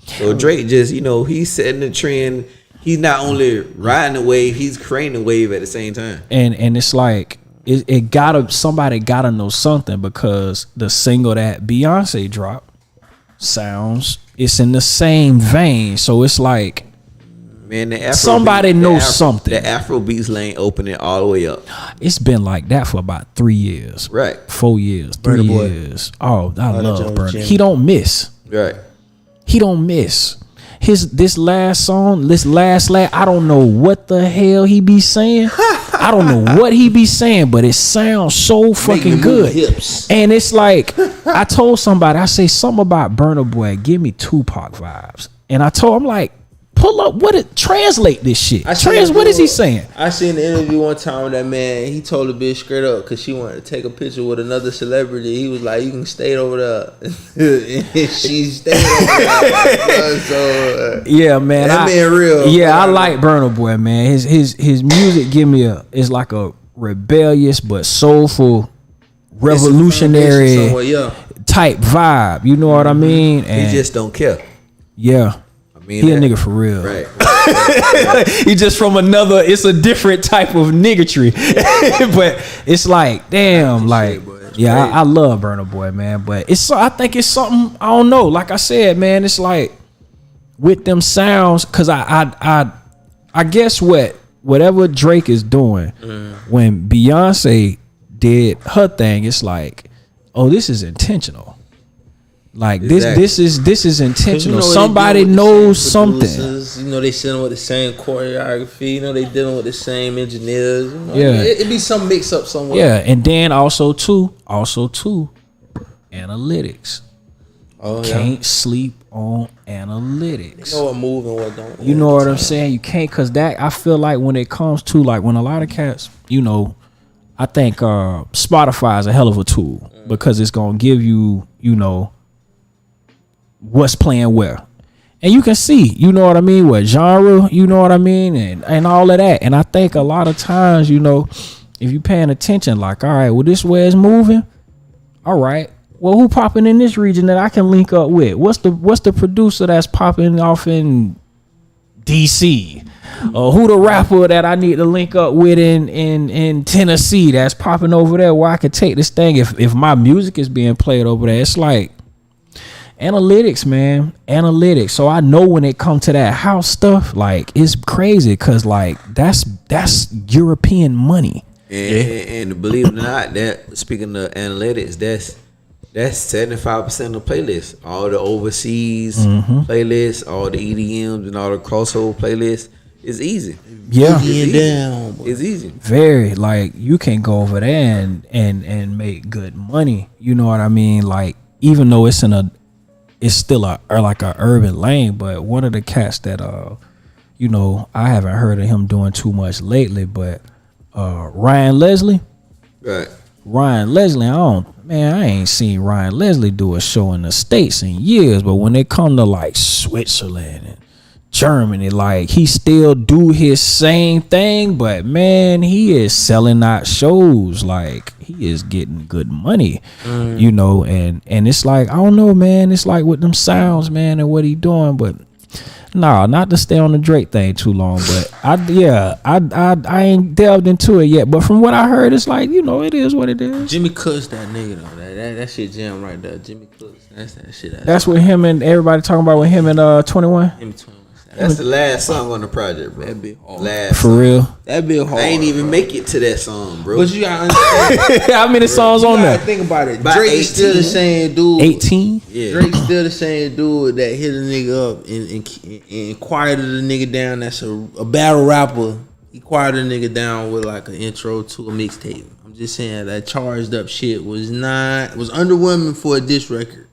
So Drake just, he's setting the trend. He's not only riding the wave, he's creating the wave at the same time. And it's like somebody gotta know something, because the single that Beyonce dropped it's in the same vein. So it's like, Man, the Afro somebody knows something. The Afro beats lane opening all the way up. it's been like that for about 3 years. Right. 4 years, 3 Burna Boy. years. Oh, I love Jones Burna. Jimmy. He don't miss. Right. He don't miss. This last song, I don't know what the hell he be saying. I don't know what he be saying, but it sounds so fucking good. Hips. And it's like, I told somebody, I say something about Burna Boy, give me Tupac vibes. And I told him, like, pull up, translate this shit. What is he saying? I seen the interview one time with that man. He told a bitch straight up because she wanted to take a picture with another celebrity. He was like, "You can stay over there." And she stayed over there. So Yeah, man. that man real. Yeah, I like Burna Boy, man. His music is like a rebellious but soulful, revolutionary somewhere, yeah. type vibe. You know what I mean? And He just don't care. yeah. I mean, He a nigga for real. Right. He just from another. It's a different type of niggatry, but it's like, damn, like, yeah, I love Burna Boy, man. But I think it's something, I don't know. Like I said, man, it's like with them sounds, because I guess whatever Drake is doing, when Beyonce did her thing, it's like, oh, this is intentional. Like Exactly. this is intentional. what they Somebody dealing with the knows same something. producers. They sitting with the same choreography. They dealing with the same engineers. Yeah. It be some mix up somewhere. Yeah, and then also too, analytics. Oh Can't sleep on analytics. You know what move and what don't. You know what I'm saying? You can't, cause that, I feel like when it comes to, like, when a lot of cats, I think Spotify is a hell of a tool, because it's gonna give you, what's playing where. And you can see, you know what I mean, what genre, you know what I mean, and all of that. And I think a lot of times, if you paying attention, like, all right, well, this where it's moving. All right. Well, who popping in this region that I can link up with? What's the producer that's popping off in DC? Or who the rapper that I need to link up with in Tennessee that's popping over there, where I could take this thing if my music is being played over there? It's like analytics, man. Analytics. So I know when it comes to that house stuff, like, it's crazy, because like that's European money. And believe it or not, that speaking of analytics, that's 75% of the playlists. All the overseas playlists, all the EDMs and all the crossover playlists. It's easy. Yeah. It's easy. Very, like, you can go over there and make good money. You know what I mean? Like, even though it's still a urban lane, but one of the cats that I haven't heard of him doing too much lately, but Ryan Leslie. Right. Ryan Leslie, I ain't seen Ryan Leslie do a show in the States in years, but when it come to like Switzerland and Germany, like, he still do his same thing, but man, he is selling out shows. Like, he is getting good money, and it's like, I don't know, man, it's like with them sounds, man, and what he doing, but Nah, not to stay on the Drake thing too long, but I ain't delved into it yet. But from what I heard, it's like, you know, it is what it is. Jimmy Cooks, that nigga though. That shit jam right there. Jimmy Cooks, that's that shit. That's what him and everybody talking about with him and 21. Him 21. That's the last song on the project, bro. That bit hard. Last For real. That bit hard. I ain't even make it to that song, bro. But you gotta understand. How many songs on there? Think about it. About Drake is still the 18. same dude. 18. Yeah. Drake's still the same dude that hit a nigga up and quieted a nigga down. That's a battle rapper. He quieted a nigga down with like an intro to a mixtape. I'm just saying that charged up shit was underwhelming for a diss record.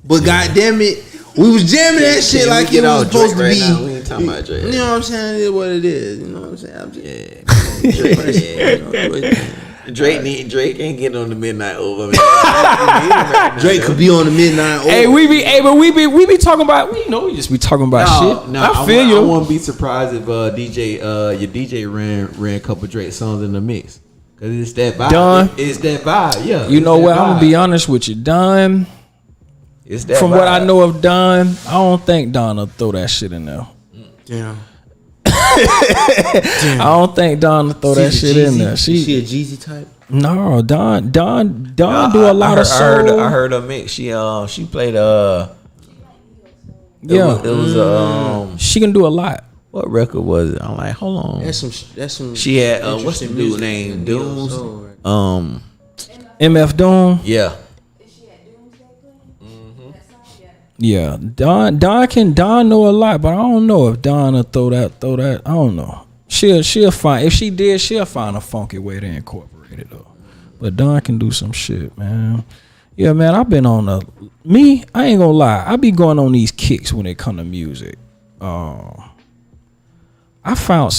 But goddamn it, we was jamming that shit like it was supposed to be. Now? We ain't talking about Drake. You know what I'm saying? It is what it is. You know what I'm saying? I'm just, Drake ain't getting on the midnight over, man. Drake could be on the midnight. Hey, we be talking about, we just be talking about shit. No, I feel you. I wouldn't be surprised if your DJ ran a couple Drake songs in the mix. Cause it's that vibe. Done. It's that vibe, yeah. You know what? I'm gonna be honest with you, Don. It's that From vibe. what I know of Don, I don't think Don will throw that shit in there. Damn. I don't think Don will throw that shit in there. She a Jeezy type? No, Don do a lot of soul. I heard her mix. She played Yeah, it was she can do a lot. what record was it? I'm like, hold on. That's some. She had what's the interesting dude music. name? Dooms. MF Doom. Yeah. Yeah, Don know a lot, but I don't know if Don will throw that. I don't know. She'll find, if she did, she'll find a funky way to incorporate it though. But Don can do some shit, man. Yeah, man, I've been on I ain't gonna lie, I be going on these kicks when it come to music. I found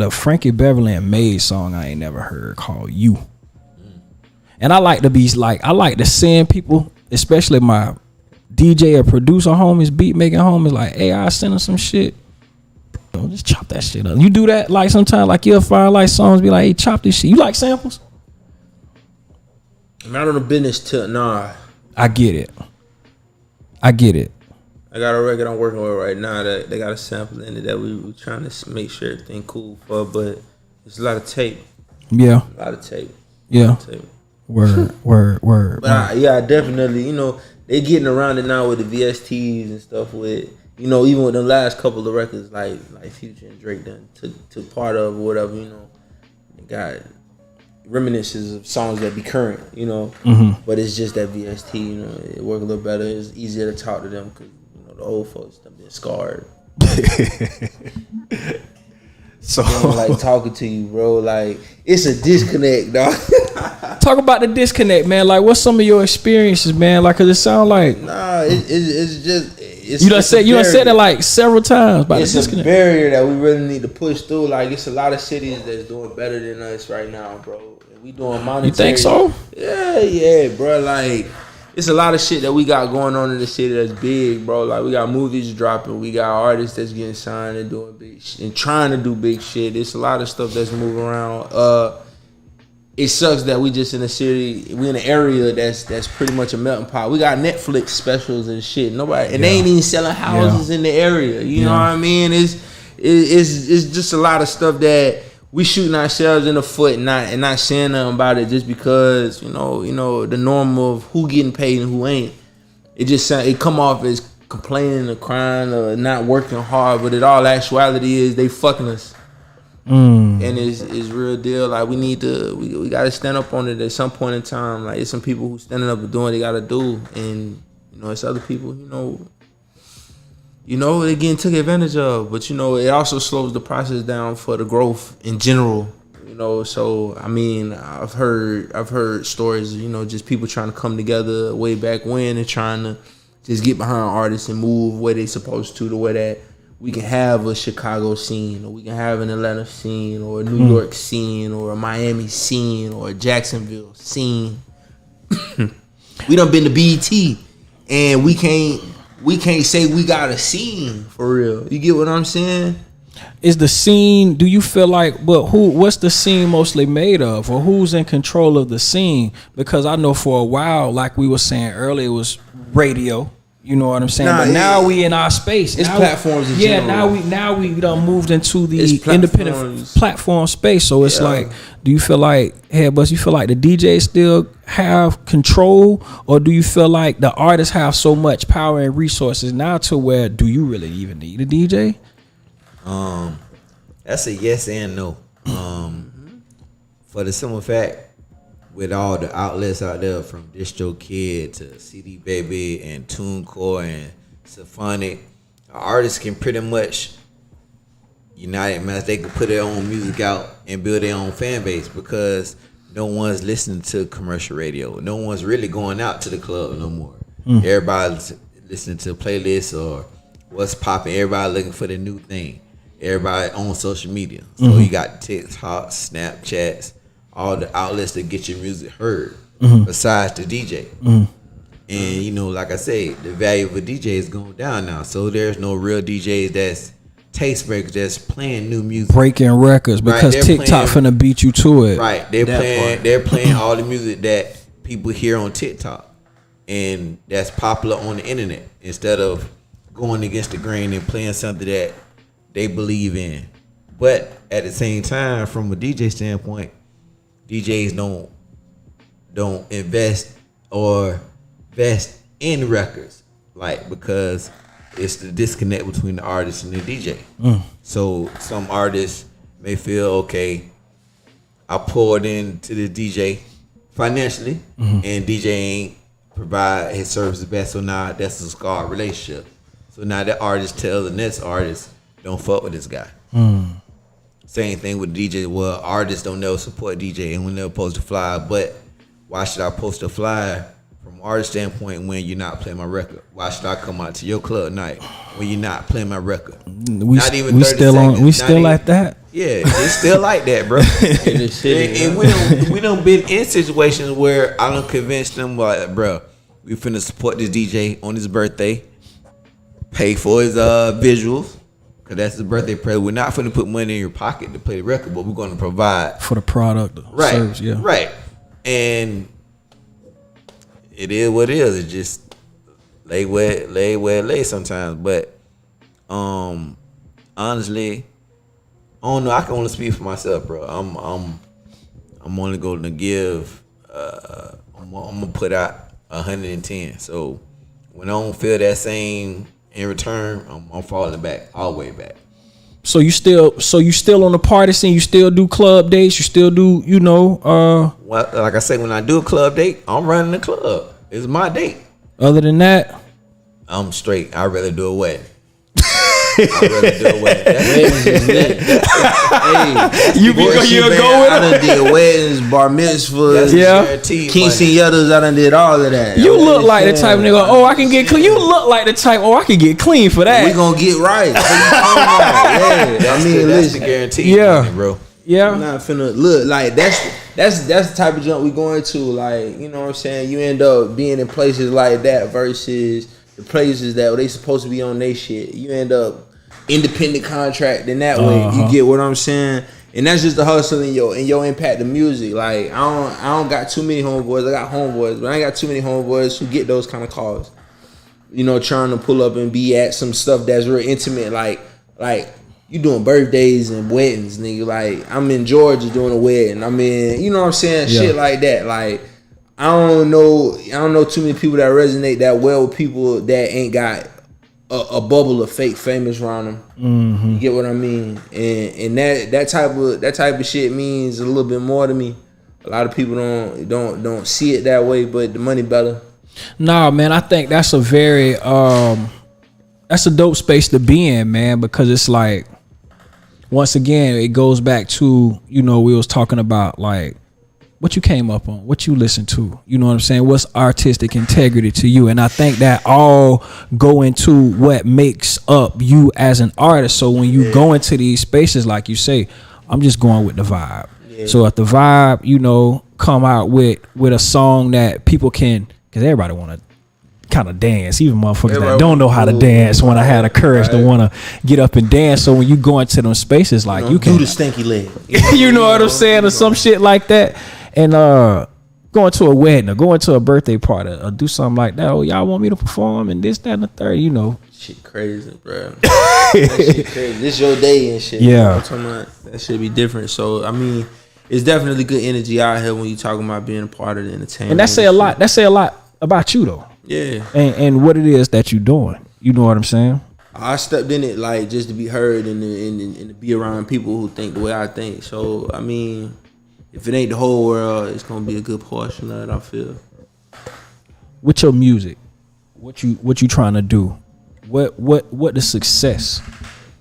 the Frankie Beverly and Maze song I ain't never heard called You. And I like to send people, especially my DJ or producer homies, beat making homies, like, hey, I send them some shit. Just chop that shit up. You do that like sometimes, like you'll find like songs be like, hey, chop this shit. You like samples? Not on the business tip, nah. I get it. I got a record I'm working with right now that they got a sample in it that we trying to make sure everything cool for, but it's a lot of tape. Yeah. A lot of tape. Yeah. Word. But I definitely, they getting around it now with the VSTs and stuff with, even with the last couple of records like Future and Drake done took part of or whatever, they got reminiscences of songs that be current, but it's just that VST, it work a little better. It's easier to talk to them because, the old folks done been scarred. So like talking to you, bro, like it's a disconnect, dog. talk about the disconnect, man. Like, what's some of your experiences, man? Like, cause it sound like it's just you done said it like several times about it's the disconnect. a barrier that we really need to push through. Like, it's a lot of cities that's doing better than us right now, bro. And we doing monetary. You think so? Yeah, bro. Like, it's a lot of shit that we got going on in the city that's big, bro. Like, we got movies dropping, we got artists that's getting signed and doing big shit and trying to do big shit. It's a lot of stuff that's moving around. It sucks that we just in a city, we in an area that's pretty much a melting pot. We got Netflix specials and shit. Nobody, and they ain't even selling houses in the area. You know what I mean? It's just a lot of stuff that we shooting ourselves in the foot and not saying nothing about it just because the norm of who getting paid and who ain't. It come off as complaining or crying or not working hard, but in all actuality is they fucking us. And it's real deal. Like, we gotta stand up on it at some point in time. Like, it's some people who standing up and doing what they gotta do, and it's other people they getting took advantage of. But it also slows the process down for the growth in general. So I mean, I've heard stories just people trying to come together way back when and trying to just get behind artists and move where they supposed to the way that we can have a Chicago scene, or we can have an Atlanta scene, or a New York scene, or a Miami scene, or a Jacksonville scene. We done been to BET, and we can't say we got a scene for real. You get what I'm saying? Is the scene? Do you feel like? But what's the scene mostly made of, or who's in control of the scene? Because I know for a while, like we were saying earlier, it was radio. You know what I'm saying? Nah, but now we in our space. It's now platforms in general. now we done moved into the It's independent platforms. platform space. So it's like, do you feel like HeadBussa, you feel like the DJs still have control, or do you feel like the artists have so much power and resources now to where do you really even need a DJ? That's a yes and no. For the simple fact, with all the outlets out there from DistroKid to CD Baby and TuneCore and Symphonic, artists can pretty much unite, man. They can put their own music out and build their own fan base because no one's listening to commercial radio. No one's really going out to the club no more. Everybody's listening to playlists or what's popping. Everybody looking for the new thing. Everybody on social media. So you got TikTok, Snapchats, all the outlets that get your music heard besides the DJ. And, you know, like I say, the value of a DJ is going down now. So there's no real DJs that's tastemakers that's playing new music. Breaking records because Right, TikTok finna beat you to it. Right. They're playing all the music that people hear on TikTok and that's popular on the internet instead of going against the grain and playing something that they believe in. But at the same time, from a DJ standpoint, DJs don't invest in records, like, because it's the disconnect between the artist and the DJ. So some artists may feel, okay, I poured into the DJ financially, and DJ ain't provide his services best, so now that's a scarred relationship. So now that artist tells the next artist, don't fuck with this guy. Same thing with DJ. Well, artists don't never support DJ and we never post a flyer, but why should I post a flyer from an artist standpoint when you're not playing my record? Why should I come out to your club night when you're not playing my record? We not even we 30 still seconds, on. We still even, like that. Yeah, it's still like that, bro. and we done been in situations where I done convinced them, like, bro, we finna support this DJ on his birthday, pay for his visuals. Cause that's the birthday present. We're not finna put money in your pocket to play the record, but we're gonna provide For the product, right, service, yeah. right. And it is what it is. It's just lay where it lay sometimes. But honestly, I don't know. I can only speak for myself, bro. I'm only going to give. I'm gonna put out 110. So when I don't feel that same in return, I'm falling back, all the way back. So you still on the party scene? You still do club dates? You still do, Well, like I say, when I do a club date, I'm running the club. It's my date. Other than that, I'm straight. I'd rather do a wedding. I'd rather do a wedding. you go with I done did weddings, bar mitzvahs, quinceañeras. I done did all of that. You look like the type of nigga. Oh, I can get clean. You look like the type. Oh, I can get clean for that. We gonna get right. That's the guarantee, money, bro. Yeah. I'm not finna look like that's the type of jump we going to. Like, you know what I'm saying? You end up being in places like that versus the places that they supposed to be on their shit. You end up independent contract in that way. You get what I'm saying? And that's just the hustle in your impact of music. Like, I don't got too many homeboys. I got homeboys, but I ain't got too many homeboys who get those kind of calls. You know, trying to pull up and be at some stuff that's real intimate. Like you doing birthdays and weddings, nigga. Like, I'm in Georgia doing a wedding. I'm in, you know what I'm saying? Yeah. Shit like that. Like, I don't know too many people that resonate that well with people that ain't got a bubble of fake famous around them. You get what I mean? And that type of shit means a little bit more to me. A lot of people don't see it that way, but the money better. Nah, man, I think that's a very that's a dope space to be in, man, because it's like, once again, it goes back to, we was talking about, like, what you came up on, what you listen to, you know what I'm saying? What's artistic integrity to you? And I think that all go into what makes up you as an artist. So when you go into these spaces, like you say, I'm just going with the vibe. Yeah. So if the vibe, come out with a song that people can, because everybody want to kind of dance, even motherfuckers that don't know how to dance want to have the courage to want to get up and dance. So when you go into them spaces, like, you can do the stinky leg, you know what I'm saying, or some shit like that. And going to a wedding or going to a birthday party or do something like that. Oh, y'all want me to perform and this, that, and the third, you know. Shit crazy, bro. That shit crazy. This your day and shit. Yeah. That should be different. So, I mean, it's definitely good energy out here when you talking about being a part of the entertainment. And that say a lot. That say a lot about you though. Yeah. And what it is that you doing. You know what I'm saying? I stepped in it like just to be heard and to be around people who think the way I think. So, I mean, if it ain't the whole world, it's gonna be a good portion of it, I feel. With your music, what you trying to do? What the success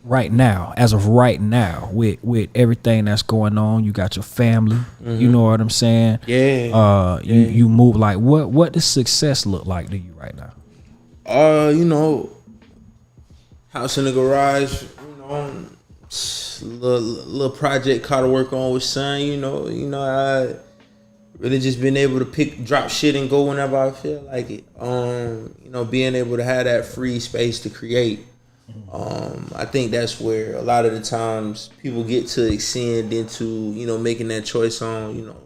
right now, as of right now, with everything that's going on? You got your family, you know what I'm saying? Yeah. You move like what does success look like to you right now? You know, house in the garage, you know, little project caught to work on with son, you know, I really just been able to drop shit and go whenever I feel like it. You know, being able to have that free space to create. I think that's where a lot of the times people get to extend into, you know, making that choice on, you know,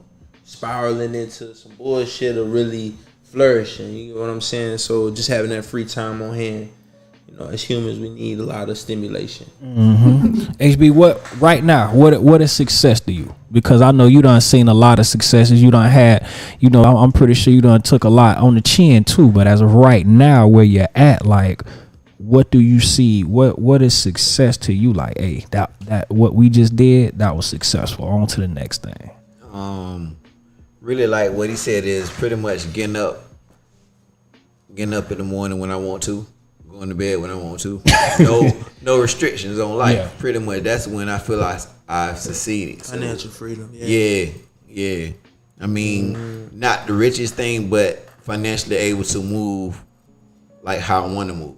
spiraling into some bullshit or really flourishing. You know what I'm saying? So just having that free time on hand. You know, as humans, we need a lot of stimulation. HB, what is success to you? Because I know you done seen a lot of successes. You done had, you know, I'm pretty sure you done took a lot on the chin too. But as of right now, where you're at, like, what do you see? What is success to you? Like, hey, that what we just did, that was successful. On to the next thing. Really like what he said is pretty much getting up in the morning when I want to. Going to bed when I want to. No restrictions on life. Yeah. Pretty much that's when I feel like I've succeeded. So, Financial freedom. yeah. I mean, not the richest thing, but financially able to move like how I want to move.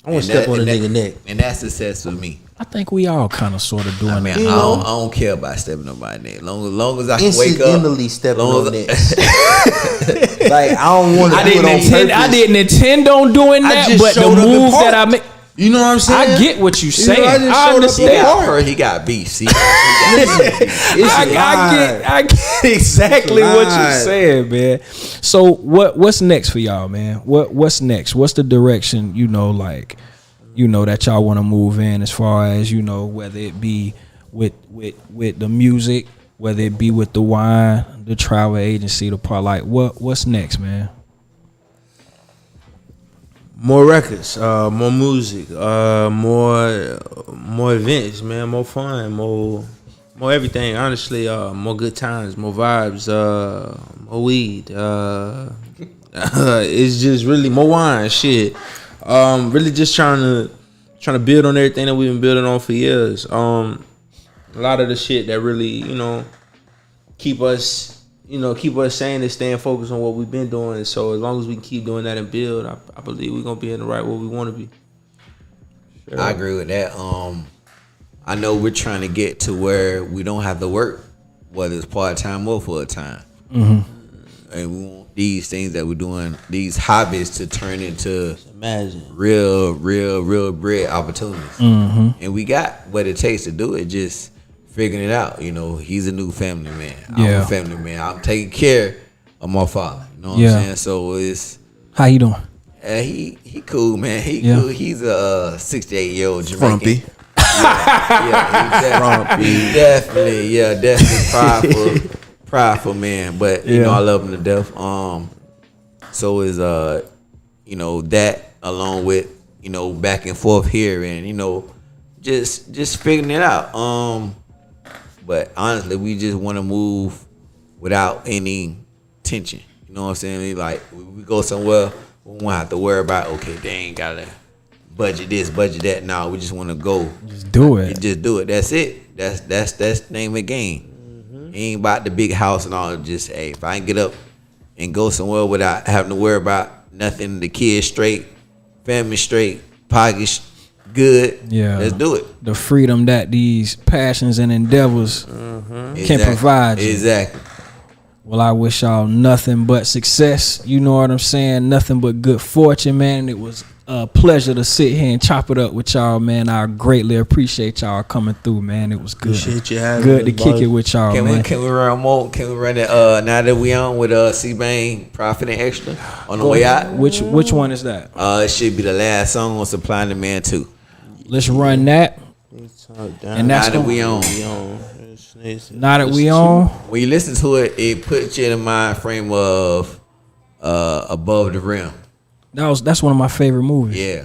I want to step on a nigga neck. And that's success for me. I think we all kind of sort of doing I mean, that. I don't care about stepping on my neck. Long as I can wake up. Incidentally stepping on necks. Like, I don't want to do it on purpose. I didn't intend on doing that, just but the showed up in move park. that I make. You know what I'm saying? I get what you're saying. I just I showed up in understand. park. I heard he got beef. See, I get exactly what you're saying, man. So what's next for y'all, man? What's next? What's the direction, you know, like, you know, that y'all want to move in as far as, you know, whether it be with the music, whether it be with the wine, the travel agency, the part, like what's next, man? More records, more music, more events, man, more fun, more everything. Honestly, more good times, more vibes, more weed. It's just really more wine, shit. Really just trying to build on everything that we've been building on for years. A lot of the shit that really, you know, keep us sane and staying focused on what we've been doing. So as long as we can keep doing that and build, I believe we're gonna be in the right where we want to be. Sure. I agree with that. I know we're trying to get to where we don't have to work, whether it's part time or full time. And we want these things that we're doing, these hobbies, to turn into real bread opportunities. And we got what it takes to do it. Just figuring it out. You know, he's a new family man. I'm a family man. I'm taking care of my father. You know what I'm saying? So it's, how you doing? He cool, man. He cool. He's a 68-year-old Jamaican. Frumpy. He definitely prideful man. But you know, I love him to death. So is you know, that along with, you know, back and forth here, and you know, just figuring it out. But honestly, we just want to move without any tension. You know what I'm saying? Like, we go somewhere, we won't have to worry about, okay, they ain't got to budget this, budget that. No, we just want to go. Just do it. Just do it. That's it. That's the name of the game. It ain't about the big house and all. Just, hey, if I can get up and go somewhere without having to worry about nothing, the kids straight, family straight, pockets good, let's do it. The freedom that these passions and endeavors can provide you. Exactly. Well, I wish y'all nothing but success. You know what I'm saying? Nothing but good fortune, man. It was a pleasure to sit here and chop it up with y'all, man. I greatly appreciate y'all coming through, man. It was good. Appreciate you having good us, to kick boss. it with y'all, man. Can we run more? Can we run it now that we on with C-Bane, Profit and Extra on the way out? Which one is that? It should be the last song on Supply and Demand 2. Let's run that. And that's now that we on. Now that we on. When you listen to it, it puts you in the mind frame of Above the Rim. That's one of my favorite movies. Yeah.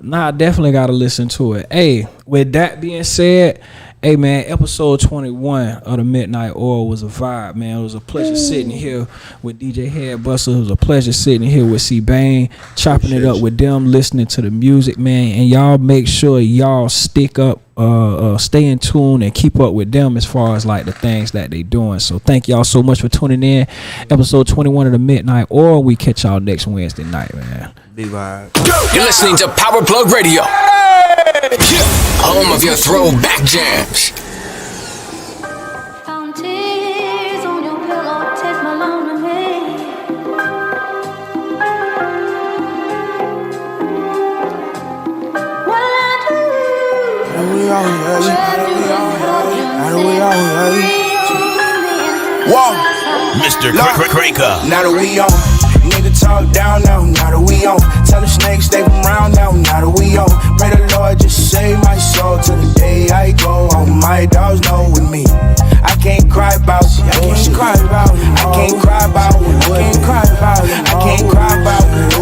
Nah, I definitely gotta listen to it. Hey, with that being said, hey man, episode 21 of the Midnight Oil was a vibe, man. It was a pleasure sitting here with DJ HeadBussa. It was a pleasure sitting here with C-Bane, chopping it up with them, listening to the music, man. And y'all make sure y'all stick up, stay in tune and keep up with them as far as like the things that they doing. So thank y'all so much for tuning in. Episode 21 of the Midnight Oil. We catch y'all next Wednesday night, man. Big vibe. You're listening to Power Plug Radio. Home of your throwback jams. Found tears on your pillow, taste my lonely. What'll I do? How do we on, Whoa, Mr. Cranker. now that we on. Nigga talk down now, now that we on. Tell the snakes stay from round now, now that we on. Pray the Lord just save my soul till the day I go. All my dogs know with me. I can't cry about it. I can't cry about it. I can't cry about it. I can't cry about it. I can't cry about it.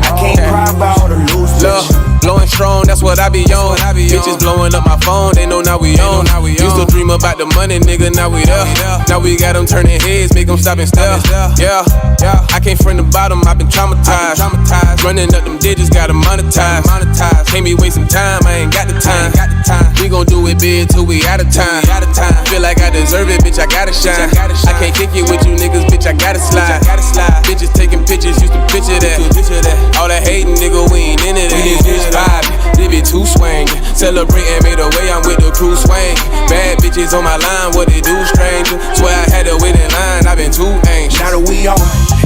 I can't cry about a loose bitch. Blowing strong, that's what I be on. Bitches blowing up my phone, they know now we on. Used to dream about the money, nigga, now we there. Now we got them turning heads, make them stop and stare. Yeah, I came from the bottom, I've been traumatized. Running up them digits, gotta monetize. Can't be wasting time, I ain't got the time. We gon' do it big till we out of time. Feel like I deserve it, bitch, I gotta shine. I can't kick it with you niggas, bitch, I gotta slide. Bitches taking pictures, used to picture that. All that hating, nigga, we ain't into that. They be too swing. Celebrating, made a way, I'm with the crew swing. Bad bitches on my line, what they do, stranger? Swear I had to wait in line, I've been too anxious. Now that we on.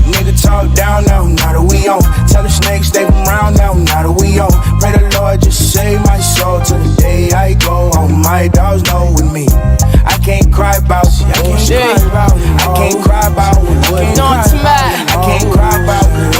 Nigga talk down now, now that we on. Tell the snakes stay from round now, now that we on. Pray the Lord just save my soul till the day I go. All my dogs know with me. I can't cry about it. I can't cry about it. I can't cry about it. I can't cry about it. I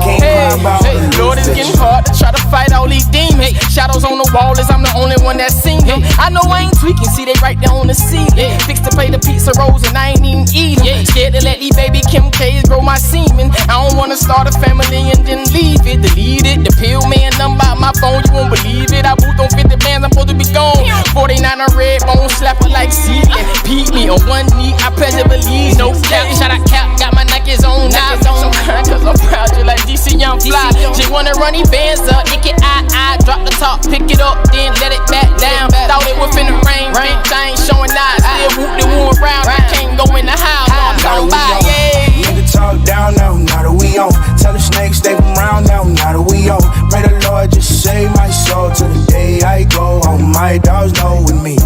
can't cry about it. Lord, it's getting hard to try to fight all these demons. Shadows on the wall as I'm the only one that's seen them. I know I ain't tweaking, see they right there on the ceiling. Fix to pay the pizza rolls and I ain't even eat them. Scared to let these baby Kim K's grow my semen. I don't wanna start a family and then leave it. Delete it, the pill man number out my phone, you won't believe it. I boost on 50 bands, I'm supposed to be gone. 49 on red bone, slapper like ceiling. Beat me on one knee, I pressure believe. No cap, shout out cap, got my Nikes on now. So kind cause I'm proud, just like DC Young Fly. Just wanna run these bands up, it get I drop the top, pick it up, then let it back down. Thought it was finna rain, bitch, I ain't showing eyes. Still whoop the woo around, I can't go in the house. I'm talking about, yeah. Nigga talk down now, now that we on. Tell the snakes stay from round now, now that we on. Pray the Lord just save my soul till the day I go. All my dogs know with me.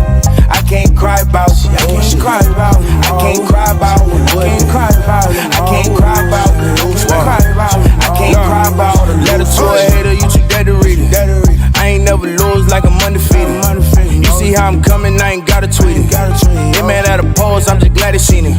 I can't cry about it. I can't cry about it. I can't cry about it. I can't cry about it. I can't cry about it. I can't cry about it. Letter to a hater, you too dead to read it. I ain't never lose like I'm undefeated. You see how I'm coming, I ain't gotta tweet it. It man at a pose, I'm just glad he seen it.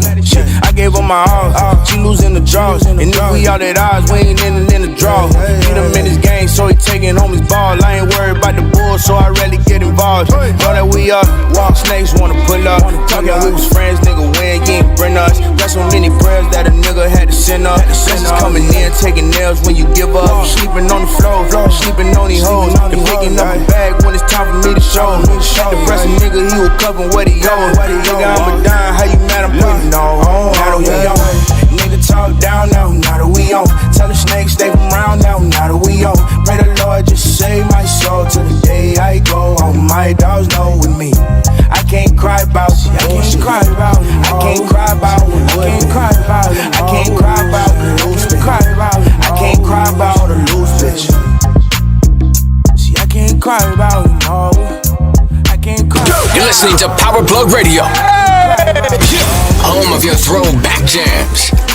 I gave her my all, she losing the draws. And if we all at odds, we ain't in the draw. Beat him in his game, so he taking home his ball. I ain't worried about the bull, so I rarely get involved. Know that we up, walk snakes wanna pull up. Talking we was friends, nigga, when you ain't bring us. Got so many prayers that a nigga had to send up. Blessings coming in, taking nails when you give up. Sleeping on the floor, sleeping on these hoes. And picking up a bag when it's time for me to show. Had to press a nigga, he was covering what he owed. Nigga, I'm a dime, how you mad I'm putting on? Now that we on. Nigga talk down now, now that we on. Tell the snakes stay from round now, now that we on. Pray the Lord just save my soul till the day I go. All my dogs know with me. I can't cry about it. I can't cry about it. I can't cry about it. I can't cry about it. I can't cry about it. I can't cry about a loose bitch. See, I can't cry about it, no. I can't cry. You're listening to Power Plug Radio. Home of your throwback jams.